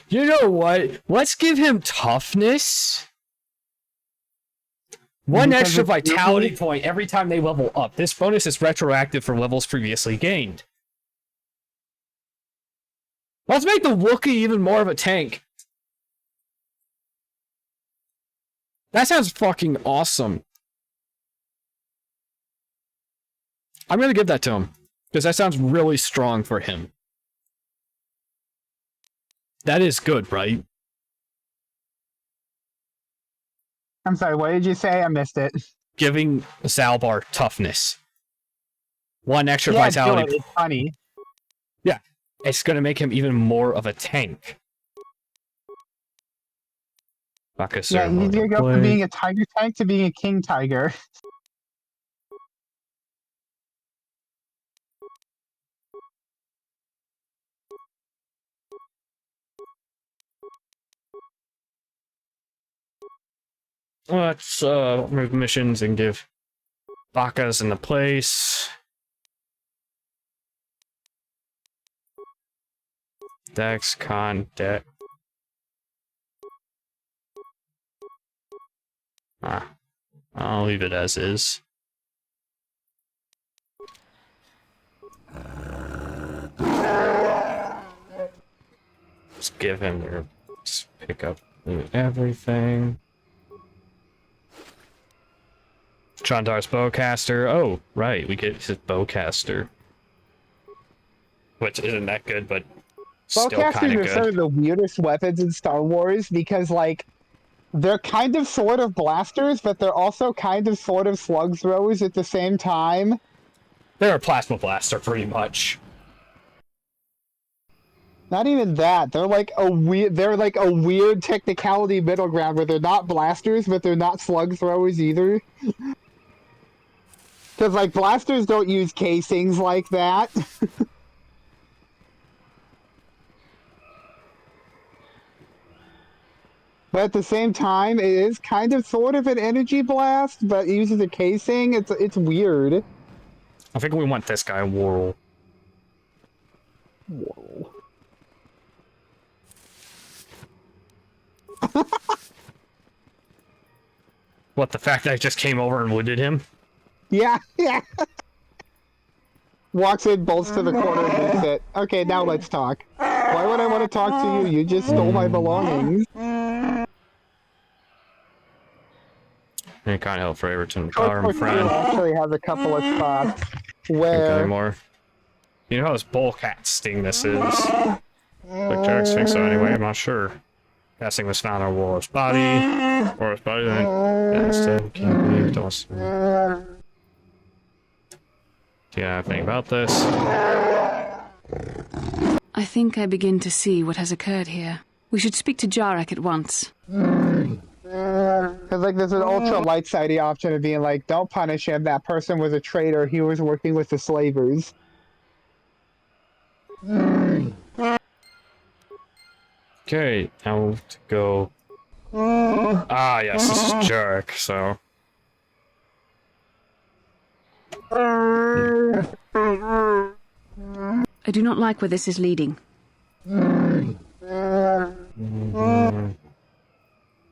You know what? Let's give him toughness. One Because extra it's vitality usually- point every time they level up. This bonus is retroactive for levels previously gained. Let's make the Wookiee even more of a tank. That sounds fucking awesome. I'm gonna give that to him. Because that sounds really strong for him. That is good, right? I'm sorry, what did you say? I missed it. Giving Zalbar toughness. One extra Yeah, vitality. do it. It's funny. Yeah, it's gonna make him even more of a tank. Yeah, he's gonna go from being a tiger tank to being a king tiger. Let's move missions and give Baka's in the place. Dex, con, deck. I'll leave it as is. Just give him your pick up everything. Chandar's bowcaster. Oh, right, we get his bowcaster. Which isn't that good, but still kind Bowcasters of are some good. of the weirdest weapons in Star Wars because, like, they're kind of sort of blasters, but they're also kind of sort of slug throwers at the same time. They're a plasma blaster, pretty much. Not even that. They're like a weird technicality middle ground where they're not blasters, but they're not slug throwers either. Because, like, blasters don't use casings like that. But at the same time, it is kind of sort of an energy blast, but it uses a casing. It's weird. I think we want this guy, Worrell. Whoa. What, the fact that I just came over and wounded him? Yeah, yeah. Walks in, bolts to the corner, and moves it. Okay, now let's talk. Why would I want to talk to you? You just stole my belongings. Any kind of help for Everton. Code friend. actually has a couple of spots where... Anymore. You know how this bullcat sting this is? Like Jax thinks so anyway, I'm not sure. Casting was found on War's body. War's body, then instead, can't believe it was. Do you know anything about this? I think I begin to see what has occurred here. We should speak to Jarek at once. Because, like, there's an ultra light-sidey option of being like, don't punish him, that person was a traitor, he was working with the slavers. Okay, now to go. Ah, yes, this is Jarek, so. I do not like where this is leading.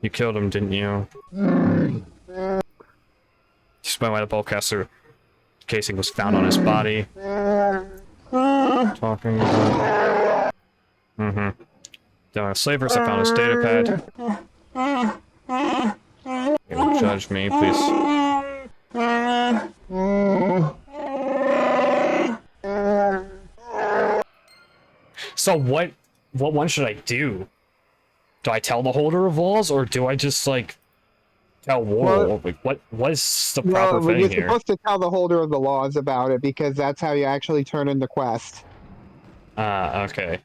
You killed him, didn't you? Explain why the bowcaster casing was found on his body. Talking about... Down with slavers, I found his data pad. Don't judge me, please. So what one should I do? Do I tell the holder of walls, or do I just, like, tell Worrell? Like, what is the proper thing you're here? supposed to tell the holder of the laws about it, because that's how you actually turn in the quest. Okay.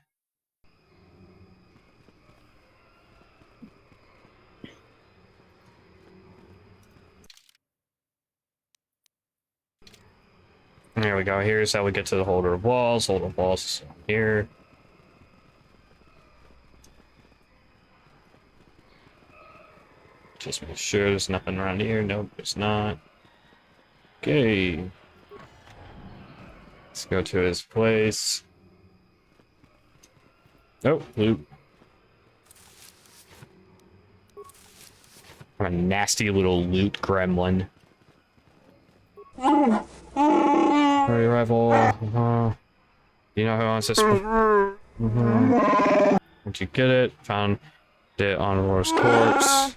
There we go. Here's how we get to the holder of walls. Holder of walls is here. Just make sure there's nothing around here. Nope, there's not. Okay. Let's go to his place. Oh, loot. I'm a nasty little loot gremlin. Hurry, rival. You know who wants this? Once you get it, found it on Roar's corpse.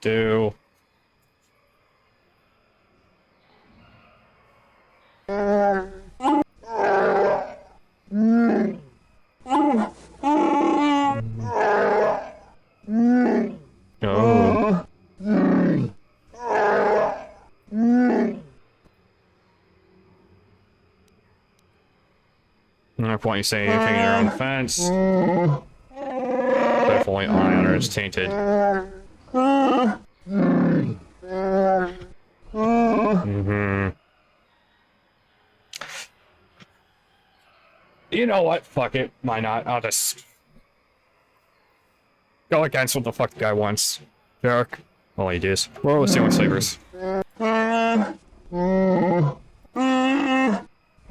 Do. Oh. No point you saying anything in your own defense. Definitely honor is tainted. You know what? Fuck it. Why not? I'll just go against what the fuck the guy wants. Jerk. All he does. Roar with ceiling slavers. More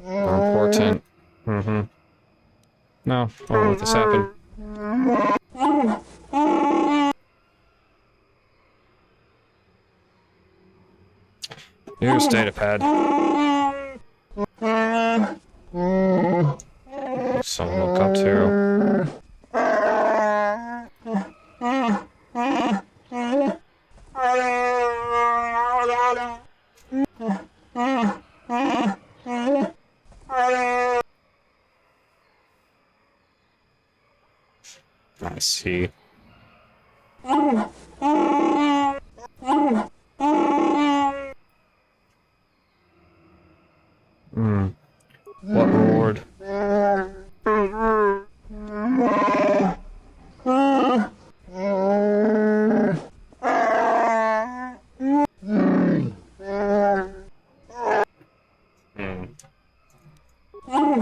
important. No, I won't let this happen. Here's datapad. Someone look up to. I see. What reward?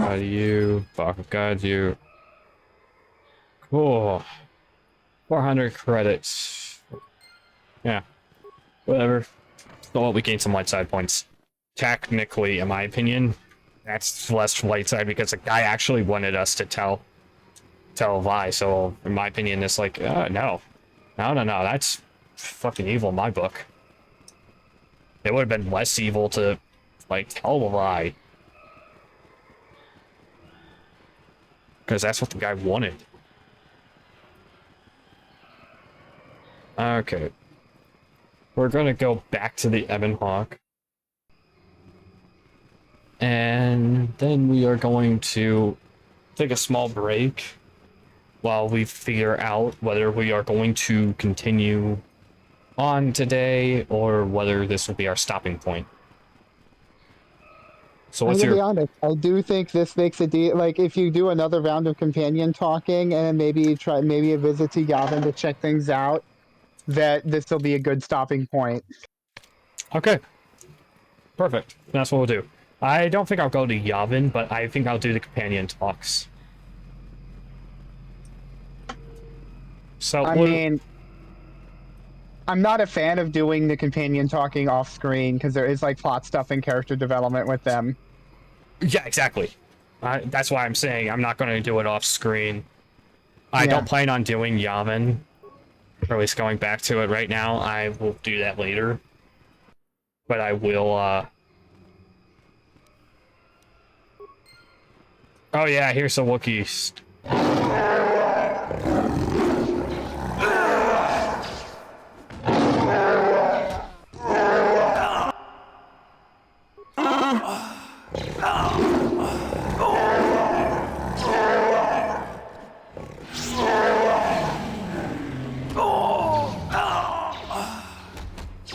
How do you? Baka guide you. Cool. 400 credits. Yeah. Whatever. So we gained some light side points. Technically, in my opinion, that's less light side because the guy actually wanted us to tell a lie. So, in my opinion, it's like, no. No. That's fucking evil in my book. It would have been less evil to, like, tell a lie. Because that's what the guy wanted. Okay. We're gonna go back to the Ebon Hawk. And then we are going to take a small break while we figure out whether we are going to continue on today or whether this will be our stopping point. So what's I'm gonna be honest, I do think this makes a deal. Like, if you do another round of companion talking and maybe a visit to Yavin to check things out, that this will be a good stopping point. Okay. Perfect. That's what we'll do. I don't think I'll go to Yavin, but I think I'll do the companion talks. So I mean, I'm not a fan of doing the companion talking off screen because there is like plot stuff and character development with them. Yeah, exactly. That's why I'm saying I'm not going to do it off screen. I don't plan on doing Yavin, or at least going back to it right now. I will do that later. But I will, Oh yeah, here's the Wookiees.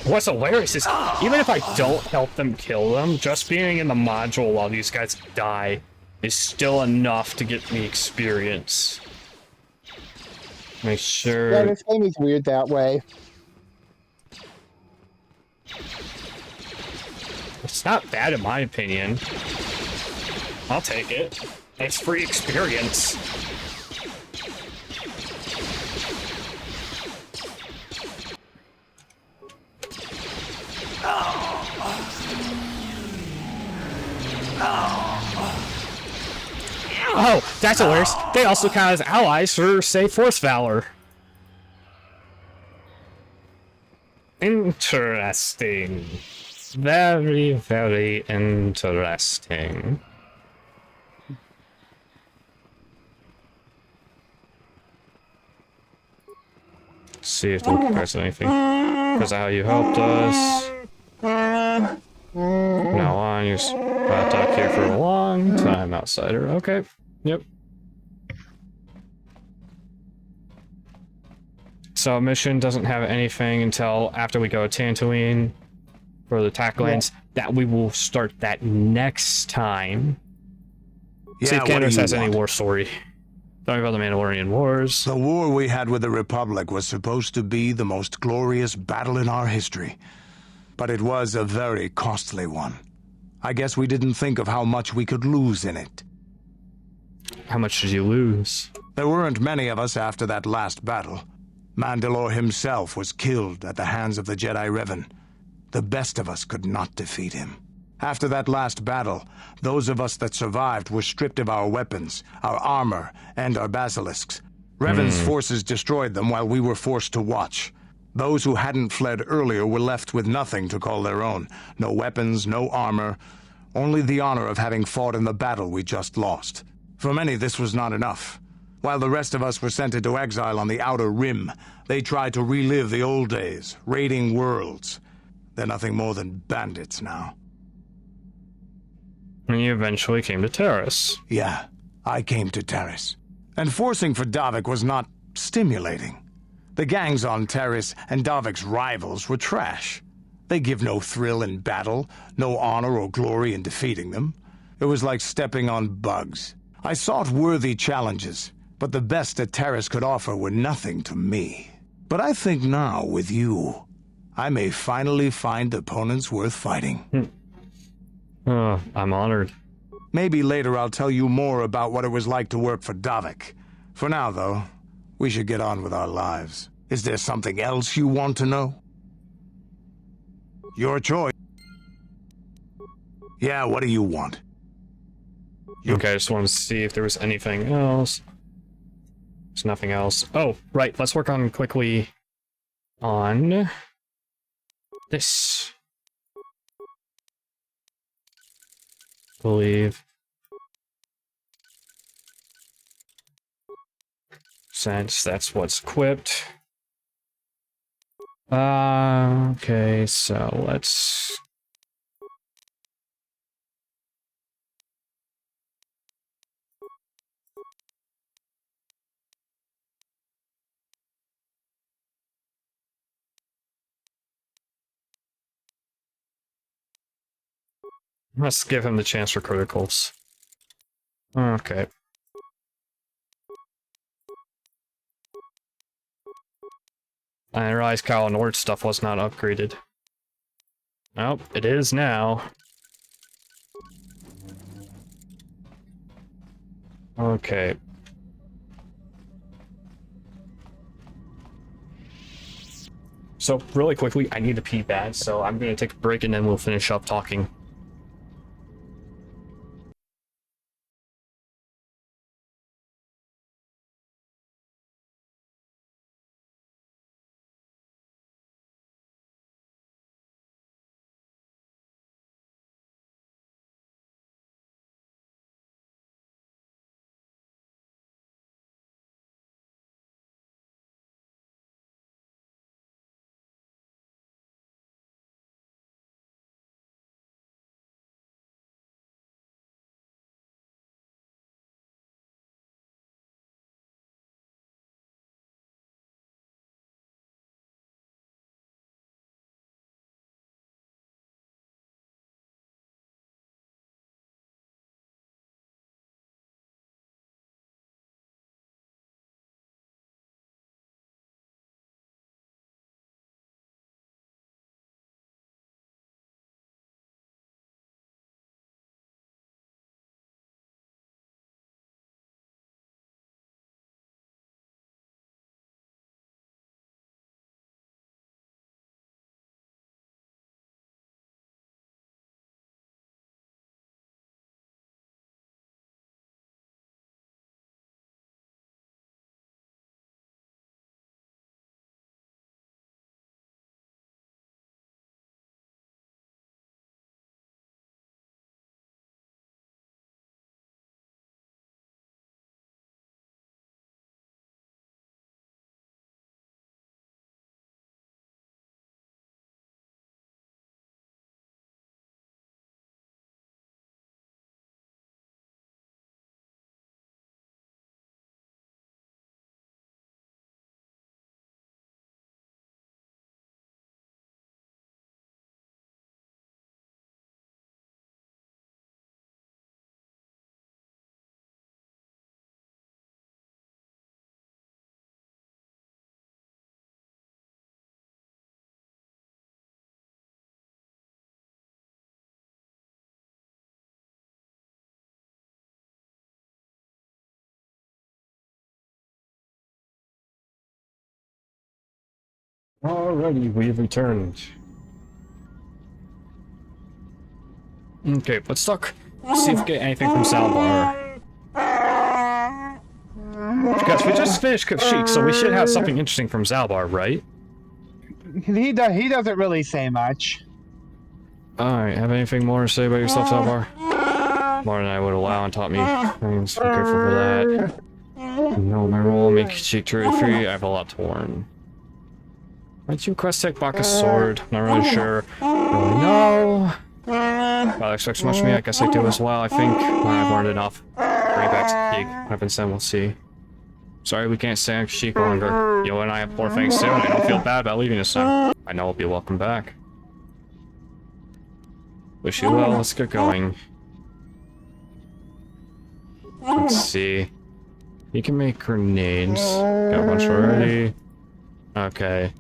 What's hilarious is, even if I don't help them kill them, just being in the module while these guys die is still enough to get me experience. Make sure... Yeah, this game is weird that way. It's not bad in my opinion. I'll take it. It's free experience. Oh Oh, that's hilarious. They also count as allies for, say, Force Valor. Interesting. Very, very interesting. See if there's anything. Because of how you helped us. From now on, you're stuck here for a long time, outsider. Okay. Yep. So mission doesn't have anything until after we go to Tatooine for the Tacklands. That we will start that next time. Yeah, see if Candace has any war story. Talking about the Mandalorian Wars. The war we had with the Republic was supposed to be the most glorious battle in our history. But it was a very costly one. I guess we didn't think of how much we could lose in it. How much did you lose? There weren't many of us after that last battle. Mandalore himself was killed at the hands of the Jedi Revan. The best of us could not defeat him. After that last battle, those of us that survived were stripped of our weapons, our armor, and our basilisks. Revan's forces destroyed them while we were forced to watch. Those who hadn't fled earlier were left with nothing to call their own. No weapons, no armor, only the honor of having fought in the battle we just lost. For many, this was not enough. While the rest of us were sent into exile on the Outer Rim, they tried to relive the old days, raiding worlds. They're nothing more than bandits now. And you eventually came to Terrace. Yeah, I came to Terrace. And forcing for Davik was not stimulating. The gangs on Terrace and Davik's rivals were trash. They give no thrill in battle, no honor or glory in defeating them. It was like stepping on bugs. I sought worthy challenges, but the best that Terrace could offer were nothing to me. But I think now, with you, I may finally find opponents worth fighting. Oh, I'm honored. Maybe later I'll tell you more about what it was like to work for Davik. For now, though, we should get on with our lives. Is there something else you want to know? Your choice. Yeah, what do you want? Okay, I just wanted to see if there was anything else. There's nothing else. Oh, right, let's work on quickly on this. Believe. Since that's what's equipped. Okay, so let's... Let's give him the chance for criticals. Okay. I realized Kyle Nord's stuff was not upgraded. Nope, it is now. Okay. So, really quickly, I need to pee bad, so I'm gonna take a break and then we'll finish up talking. Alrighty, we've returned. Okay, let's talk. See if we get anything from Salbar. Because we just finished Kashyyyk, so we should have something interesting from Zalbar, right? He doesn't really say much. Alright, have anything more to say about yourself, Zalbar? More than I would allow and taught me things. Be careful for that. No, my role make Kashyyyk free. I have a lot to learn. Why'd you quest take Baka's sword? Not really sure. Really no. Well, expects much of me. I guess I do as well. I think I've learned enough. Bring it back to Kashyyyk. What happens then, we'll see. Sorry, we can't stay on Kashyyyk longer. You and I have poor things too, and I don't feel bad about leaving this time. I know we'll be welcome back. Wish you well. Let's get going. Let's see. You can make grenades. Got a bunch already. Okay.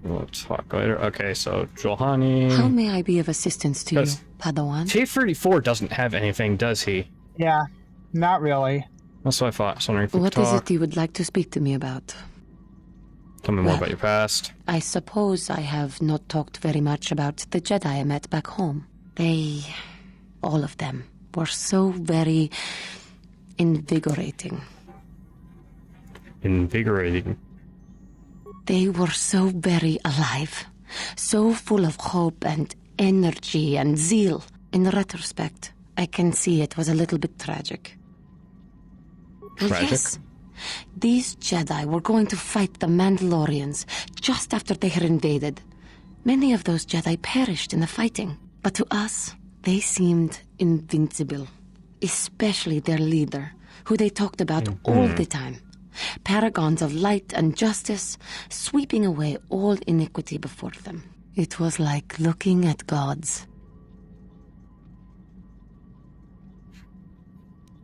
We'll talk later. Okay, so Juhani. How may I be of assistance to you, Padawan? T34 doesn't have anything, does he? Yeah, not really. That's what I thought. I was wondering if we What could is talk. it you would like to speak to me about? Tell me more about your past. I suppose I have not talked very much about the Jedi I met back home. They, all of them, were so very invigorating. Invigorating? They were so very alive, so full of hope and energy and zeal. In retrospect, I can see it was a little bit tragic. Tragic? Yes. These Jedi were going to fight the Mandalorians just after they had invaded. Many of those Jedi perished in the fighting, but to us, they seemed invincible. Especially their leader, who they talked about all the time. Paragons of light and justice, sweeping away all iniquity before them. It was like looking at gods.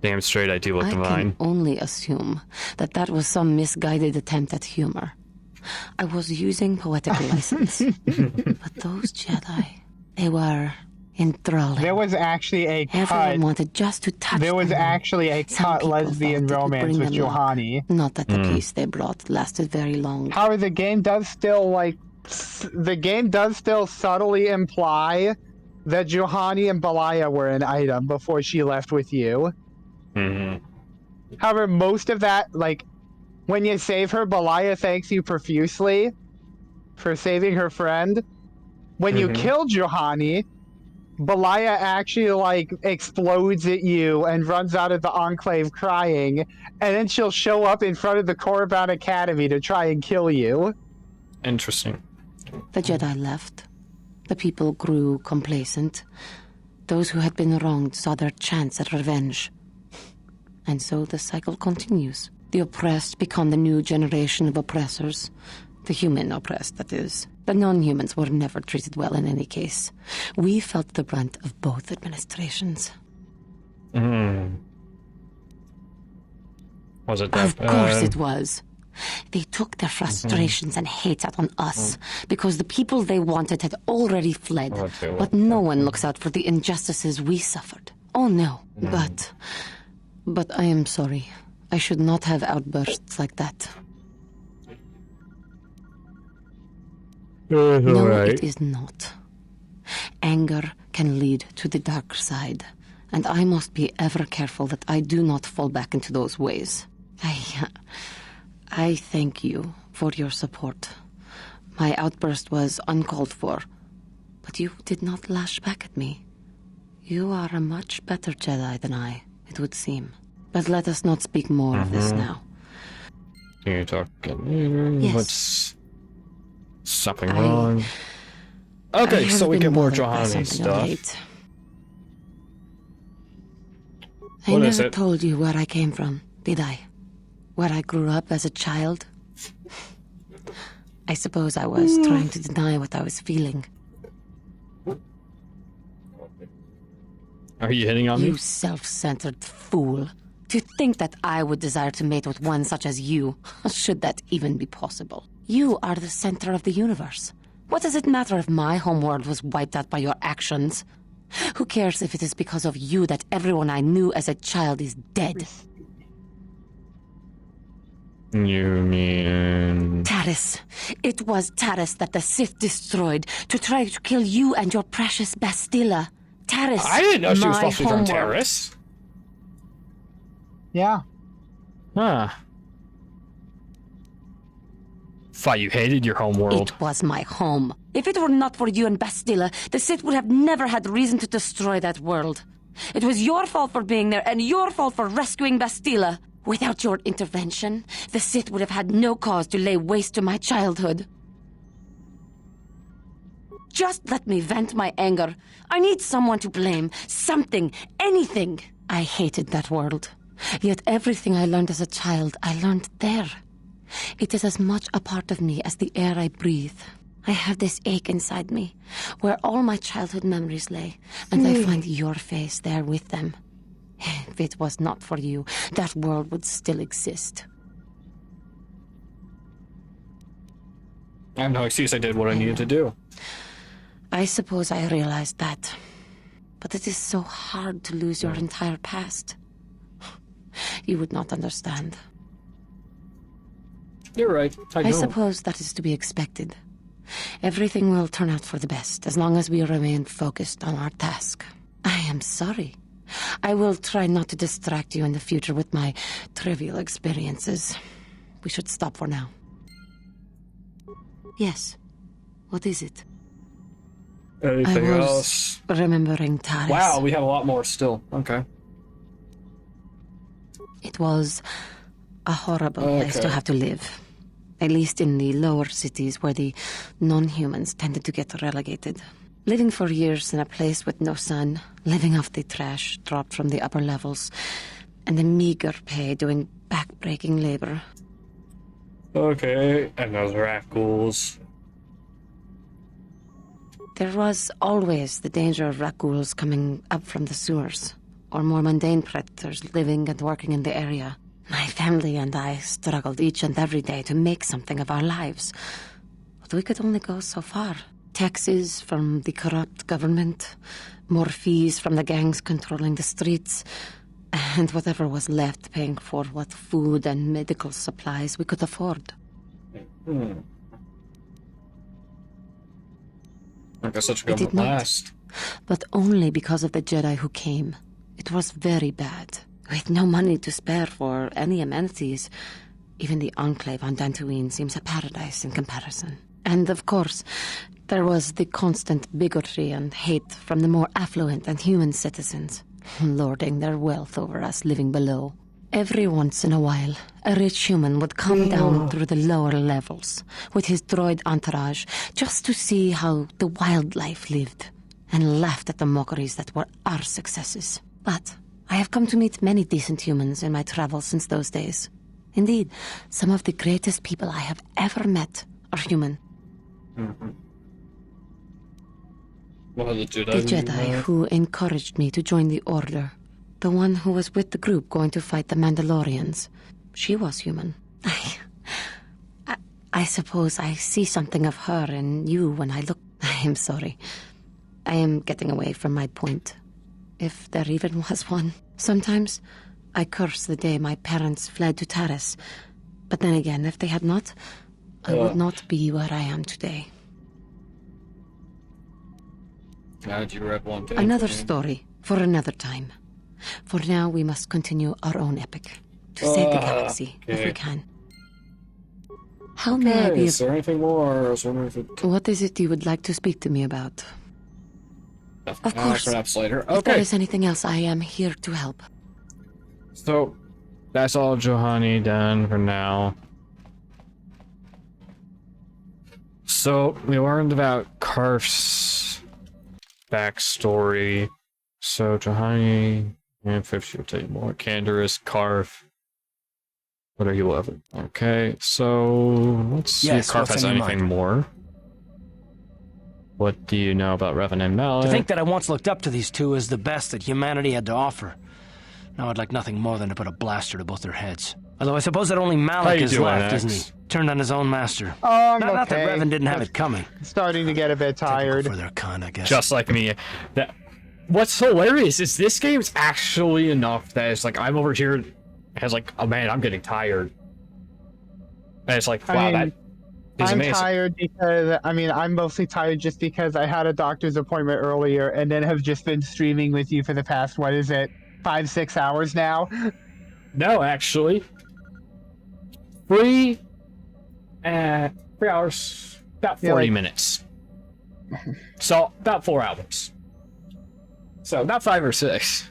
Damn straight I do look I divine. can only assume that that was some misguided attempt at humor. I was using poetic license. But those Jedi, they were enthralling. There was actually a Everyone wanted just to touch There was them. actually a Some cut people lesbian thought it would romance bring with them luck. Juhani. Not that the peace they brought lasted very long. However, the game does still subtly imply that Juhani and Balaya were an item before she left with you. However, most of that, when you save her, Balaya thanks you profusely for saving her friend. When you kill Juhani, Balaya actually, explodes at you and runs out of the Enclave crying, and then she'll show up in front of the Korriban Academy to try and kill you. Interesting. The Jedi left. The people grew complacent. Those who had been wronged saw their chance at revenge. And so the cycle continues. The oppressed become the new generation of oppressors. The human oppressed, that is. The non-humans were never treated well in any case. We felt the brunt of both administrations. Was it that Of course it was. They took their frustrations and hate out on us because the people they wanted had already fled. But no one looks out for the injustices we suffered. Oh no, but I am sorry. I should not have outbursts like that. No, it is not. Anger can lead to the dark side, and I must be ever careful that I do not fall back into those ways. I thank you for your support. My outburst was uncalled for, but you did not lash back at me. You are a much better Jedi than I, it would seem. But let us not speak more of this now. Can you talk again? Yes. What's something wrong? Okay, so we get more Juhani stuff. I What is never it? told you where I came from, did I? Where I grew up as a child? I suppose I was trying to deny what I was feeling. Are you hitting on me? You self-centered fool. To think that I would desire to mate with one such as you, should that even be possible. You are the center of the universe. What does it matter if my homeworld was wiped out by your actions? Who cares if it is because of you that everyone I knew as a child is dead? You mean... Taris. It was Taris that the Sith destroyed to try to kill you and your precious Bastila. Taris, I didn't know she was my supposed to be from homeworld. Taris. Yeah. Huh. Thought you hated your home world. It was my home. If it were not for you and Bastila, the Sith would have never had reason to destroy that world. It was your fault for being there, and your fault for rescuing Bastila. Without your intervention, the Sith would have had no cause to lay waste to my childhood. Just let me vent my anger. I need someone to blame. Something. Anything. I hated that world. Yet everything I learned as a child, I learned there. It is as much a part of me as the air I breathe. I have this ache inside me, where all my childhood memories lay, and I find your face there with them. If it was not for you, that world would still exist. I have no excuse. I did what I needed to do. I suppose I realized that. But it is so hard to lose your entire past. You would not understand. You're right. I don't. suppose that is to be expected. Everything will turn out for the best, as long as we remain focused on our task. I am sorry. I will try not to distract you in the future with my trivial experiences. We should stop for now. Yes. What is it? Anything I was else? remembering Taris. Wow, we have a lot more still. Okay. It was a horrible place to have to live. At least in the lower cities where the non-humans tended to get relegated. Living for years in a place with no sun, living off the trash dropped from the upper levels, and the meager pay doing back-breaking labor. Okay, and those rat ghouls. There was always the danger of rat ghouls coming up from the sewers, or more mundane predators living and working in the area. My family and I struggled each and every day to make something of our lives. But we could only go so far. Taxes from the corrupt government, more fees from the gangs controlling the streets, and whatever was left paying for what food and medical supplies we could afford. I guess such a It did good not, last. but only because of the Jedi who came. It was very bad. With no money to spare for any amenities, even the Enclave on Dantooine seems a paradise in comparison. And of course, there was the constant bigotry and hate from the more affluent and human citizens, lording their wealth over us living below. Every once in a while, a rich human would come down through the lower levels with his droid entourage just to see how the wildlife lived and laughed at the mockeries that were our successes. But I have come to meet many decent humans in my travels since those days. Indeed, some of the greatest people I have ever met are human. Well, the Jedi who encouraged me to join the Order. The one who was with the group going to fight the Mandalorians. She was human. I suppose I see something of her in you when I look... I am sorry. I am getting away from my point. If there even was one. Sometimes I curse the day my parents fled to Taris. But then again, if they had not, I would not be where I am today. Glad you read one day. Another story for another time. For now, we must continue our own epic. To save the galaxy, if we can. How may I be... Is there anything more? I was wondering if it... What is it you would like to speak to me about? Of course. Perhaps later. If there Okay. is anything else, I am here to help. So, that's all Johanny done for now. So, we learned about Karf's backstory. So, Johanny and Fifth will tell you more. Canderous, Karf. What are you loving? Okay, so let's see if Karf has anything more. What do you know about Revan and Malak? To think that I once looked up to these two as the best that humanity had to offer. Now I'd like nothing more than to put a blaster to both their heads. Although I suppose that only Malak is left, isn't he? Turned on his own master. Not that Revan didn't have it coming. Starting to get a bit tired. For their kind, I guess. Just like me. What's hilarious is this game's actually enough that it's like I'm over here as like, oh man, I'm getting tired. And it's like, wow, that is I'm amazing. tired because, I'm mostly tired just because I had a doctor's appointment earlier and then have just been streaming with you for the past, 5-6 hours now? No, actually. 3 hours, about 40 minutes. So, about 4 hours. So, not 5 or 6.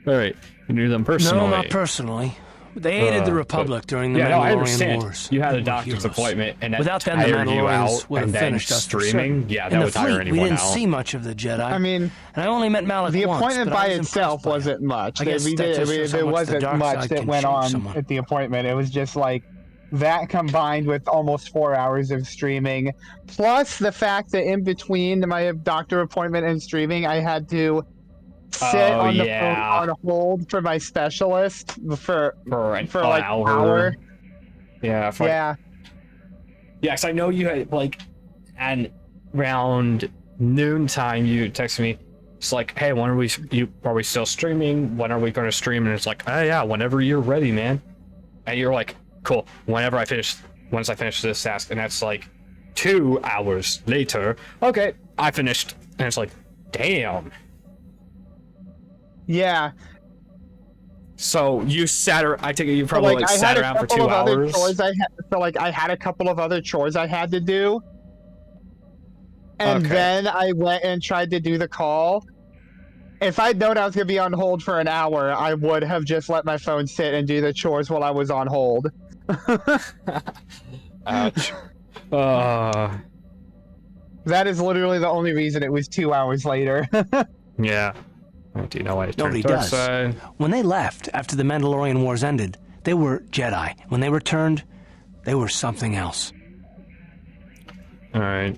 Alright, you knew them personally. No, not personally. They aided the Republic during the Mandalorian Wars. You had a doctor's appointment, and that without them, the Mandalorians would have finished us for streaming. certain. Yeah, that In the would tire fleet, anyone we didn't out. see much of the Jedi. And I only met Malik The once, appointment but I by was itself impressed by wasn't much. I guess that just shows how There much the wasn't dark much side that can went change on someone. at the appointment. It was just like that combined with almost 4 hours of streaming, plus the fact that in between my doctor appointment and streaming, I had to sit on the phone on hold for my specialist for like an hour. Yeah. Yeah, because I know you had, like, and around noontime, you texted me. It's like, hey, when are we still streaming? When are we going to stream? And it's like, oh, yeah, whenever you're ready, man. And you're like, cool, once I finish this task. And that's like 2 hours later. Okay, I finished. And it's like, damn. Yeah. So you I take it you probably sat around for 2 hours. I had a couple of other chores I had to do. And then I went and tried to do the call. If I'd known I was going to be on hold for an hour, I would have just let my phone sit and do the chores while I was on hold. Ouch. That is literally the only reason it was 2 hours later. Yeah. Do you know why it Nobody does. When they left after the Mandalorian Wars ended, they were Jedi. When they returned, they were something else. All right.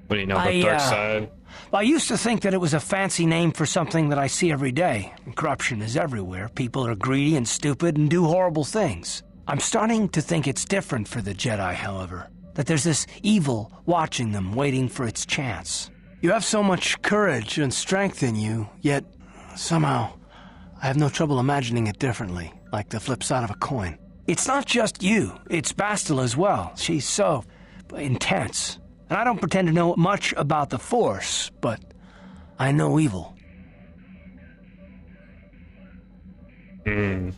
What do you know about Darkside? I used to think that it was a fancy name for something that I see every day. Corruption is everywhere. People are greedy and stupid and do horrible things. I'm starting to think it's different for the Jedi, however. That there's this evil watching them, waiting for its chance. You have so much courage and strength in you, yet somehow I have no trouble imagining it differently, like the flip side of a coin. It's not just you, it's Bastila as well. She's so intense. And I don't pretend to know much about the Force, but I know evil. You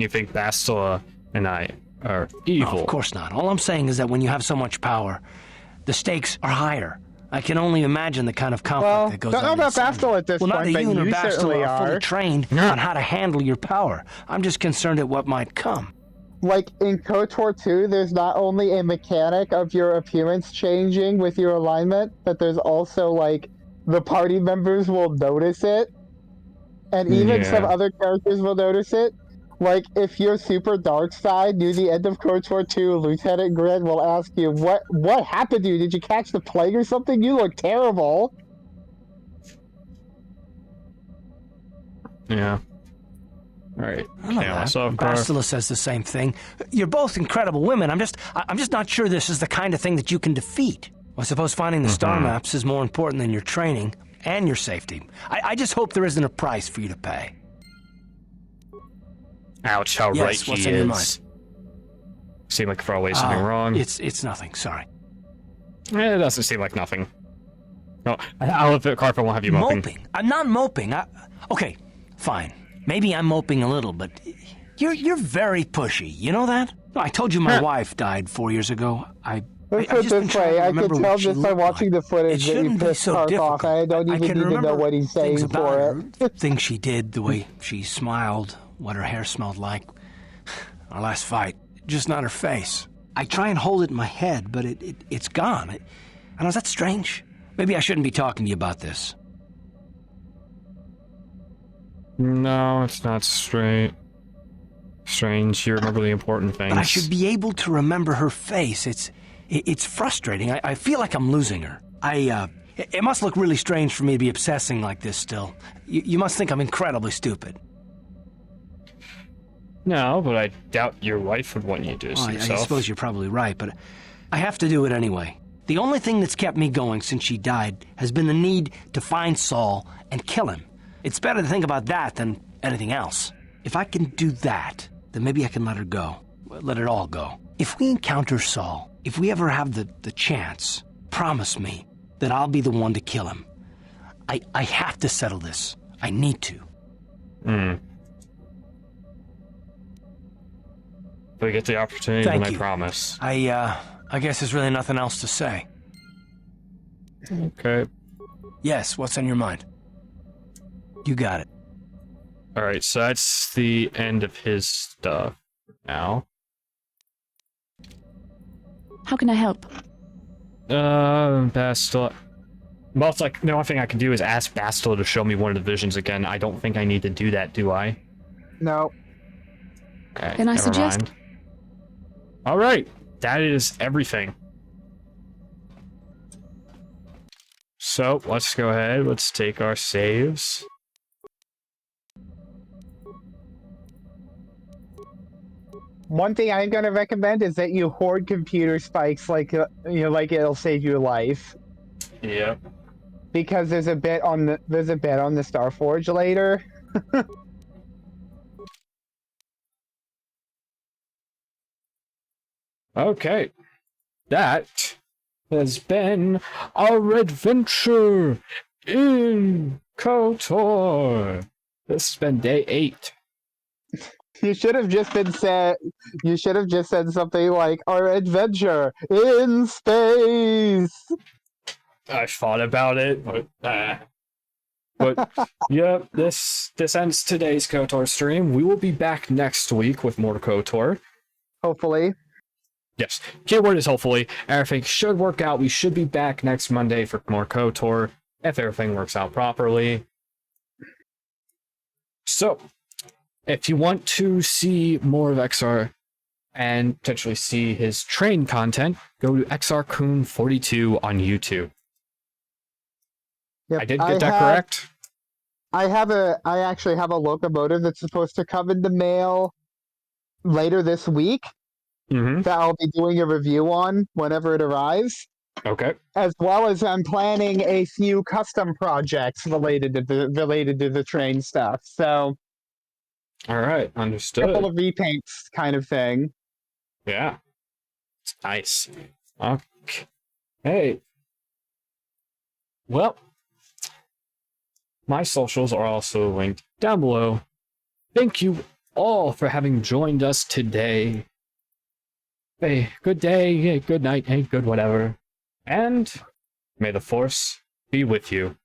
think Bastila and I are evil? No, of course not. All I'm saying is that when you have so much power, the stakes are higher. I can only imagine the kind of conflict that goes on. Don't know about Bastila at this point, neither but you nor you certainly Bastila are fully are. trained on how to handle your power. I'm just concerned at what might come. Like in KOTOR 2, there's not only a mechanic of your appearance changing with your alignment, but there's also like the party members will notice it, and even some other characters will notice it. Like if you're super Darkside near the end of KOTOR 2, Lieutenant Grin will ask you, "What happened to you? Did you catch the plague or something? You look terrible." Yeah. All right. Bastila says the same thing. You're both incredible women. I'm just not sure this is the kind of thing that you can defeat. I suppose finding the star maps is more important than your training and your safety. I just hope there isn't a price for you to pay. Ouch! How right he what's in your mind? Seem like for always something wrong. It's nothing. Sorry. It doesn't seem like nothing. No, I'll if Carper won't have you moping. I'm not moping. Okay, fine. Maybe I'm moping a little, but you're very pushy. You know that? I told you my wife died 4 years ago. Let's put it this way, I can tell just by watching the footage that you pissed Carp off. I don't even need to know what he's saying for it. Things she did, the way she smiled, what her hair smelled like. Our last fight, just not her face. I try and hold it in my head, but it's gone. I know, is that strange? Maybe I shouldn't be talking to you about this. No, it's not strange. You remember the important things. But I should be able to remember her face. It's frustrating. I feel like I'm losing her. It must look really strange for me to be obsessing like this still. You must think I'm incredibly stupid. No, but I doubt your wife would want you to see yourself. I suppose you're probably right, but I have to do it anyway. The only thing that's kept me going since she died has been the need to find Saul and kill him. It's better to think about that than anything else. If I can do that, then maybe I can let her go. let it all go. If we encounter Saul, if we ever have the chance, promise me that I'll be the one to kill him. I have to settle this. I need to. If we get the opportunity, then I promise. I guess there's really nothing else to say. Okay. Yes, what's on your mind? You got it. Alright, so that's the end of his stuff now. How can I help? Bastila. Well, it's like, the only thing I can do is ask Bastila to show me one of the visions again. I don't think I need to do that, do I? No. Okay, Then I suggest... Alright, that is everything. So, let's go ahead, let's take our saves. One thing I'm gonna recommend is that you hoard computer spikes like like it'll save your life. Yep. Because there's a bit on the Starforge later. Okay. That has been our adventure in KOTOR. This has been day 8. You should have just said something like our adventure in space. I thought about it, but yeah, this ends today's KOTOR stream. We will be back next week with more KOTOR. Hopefully. Yes, keyword is hopefully. Everything should work out. We should be back next Monday for more KOTOR, if everything works out properly. So, if you want to see more of XR and potentially see his train content, go to ExarKun42 on YouTube. Yep, I did get that correct? I actually have a locomotive that's supposed to come in the mail later this week. That I'll be doing a review on whenever it arrives. Okay. As well as I'm planning a few custom projects related to the train stuff. So. All right, understood. A couple of repaints, kind of thing. Yeah. It's nice. Okay. Hey. Well, my socials are also linked down below. Thank you all for having joined us today. Hey, good day, hey, good night, hey, good whatever. And may the Force be with you.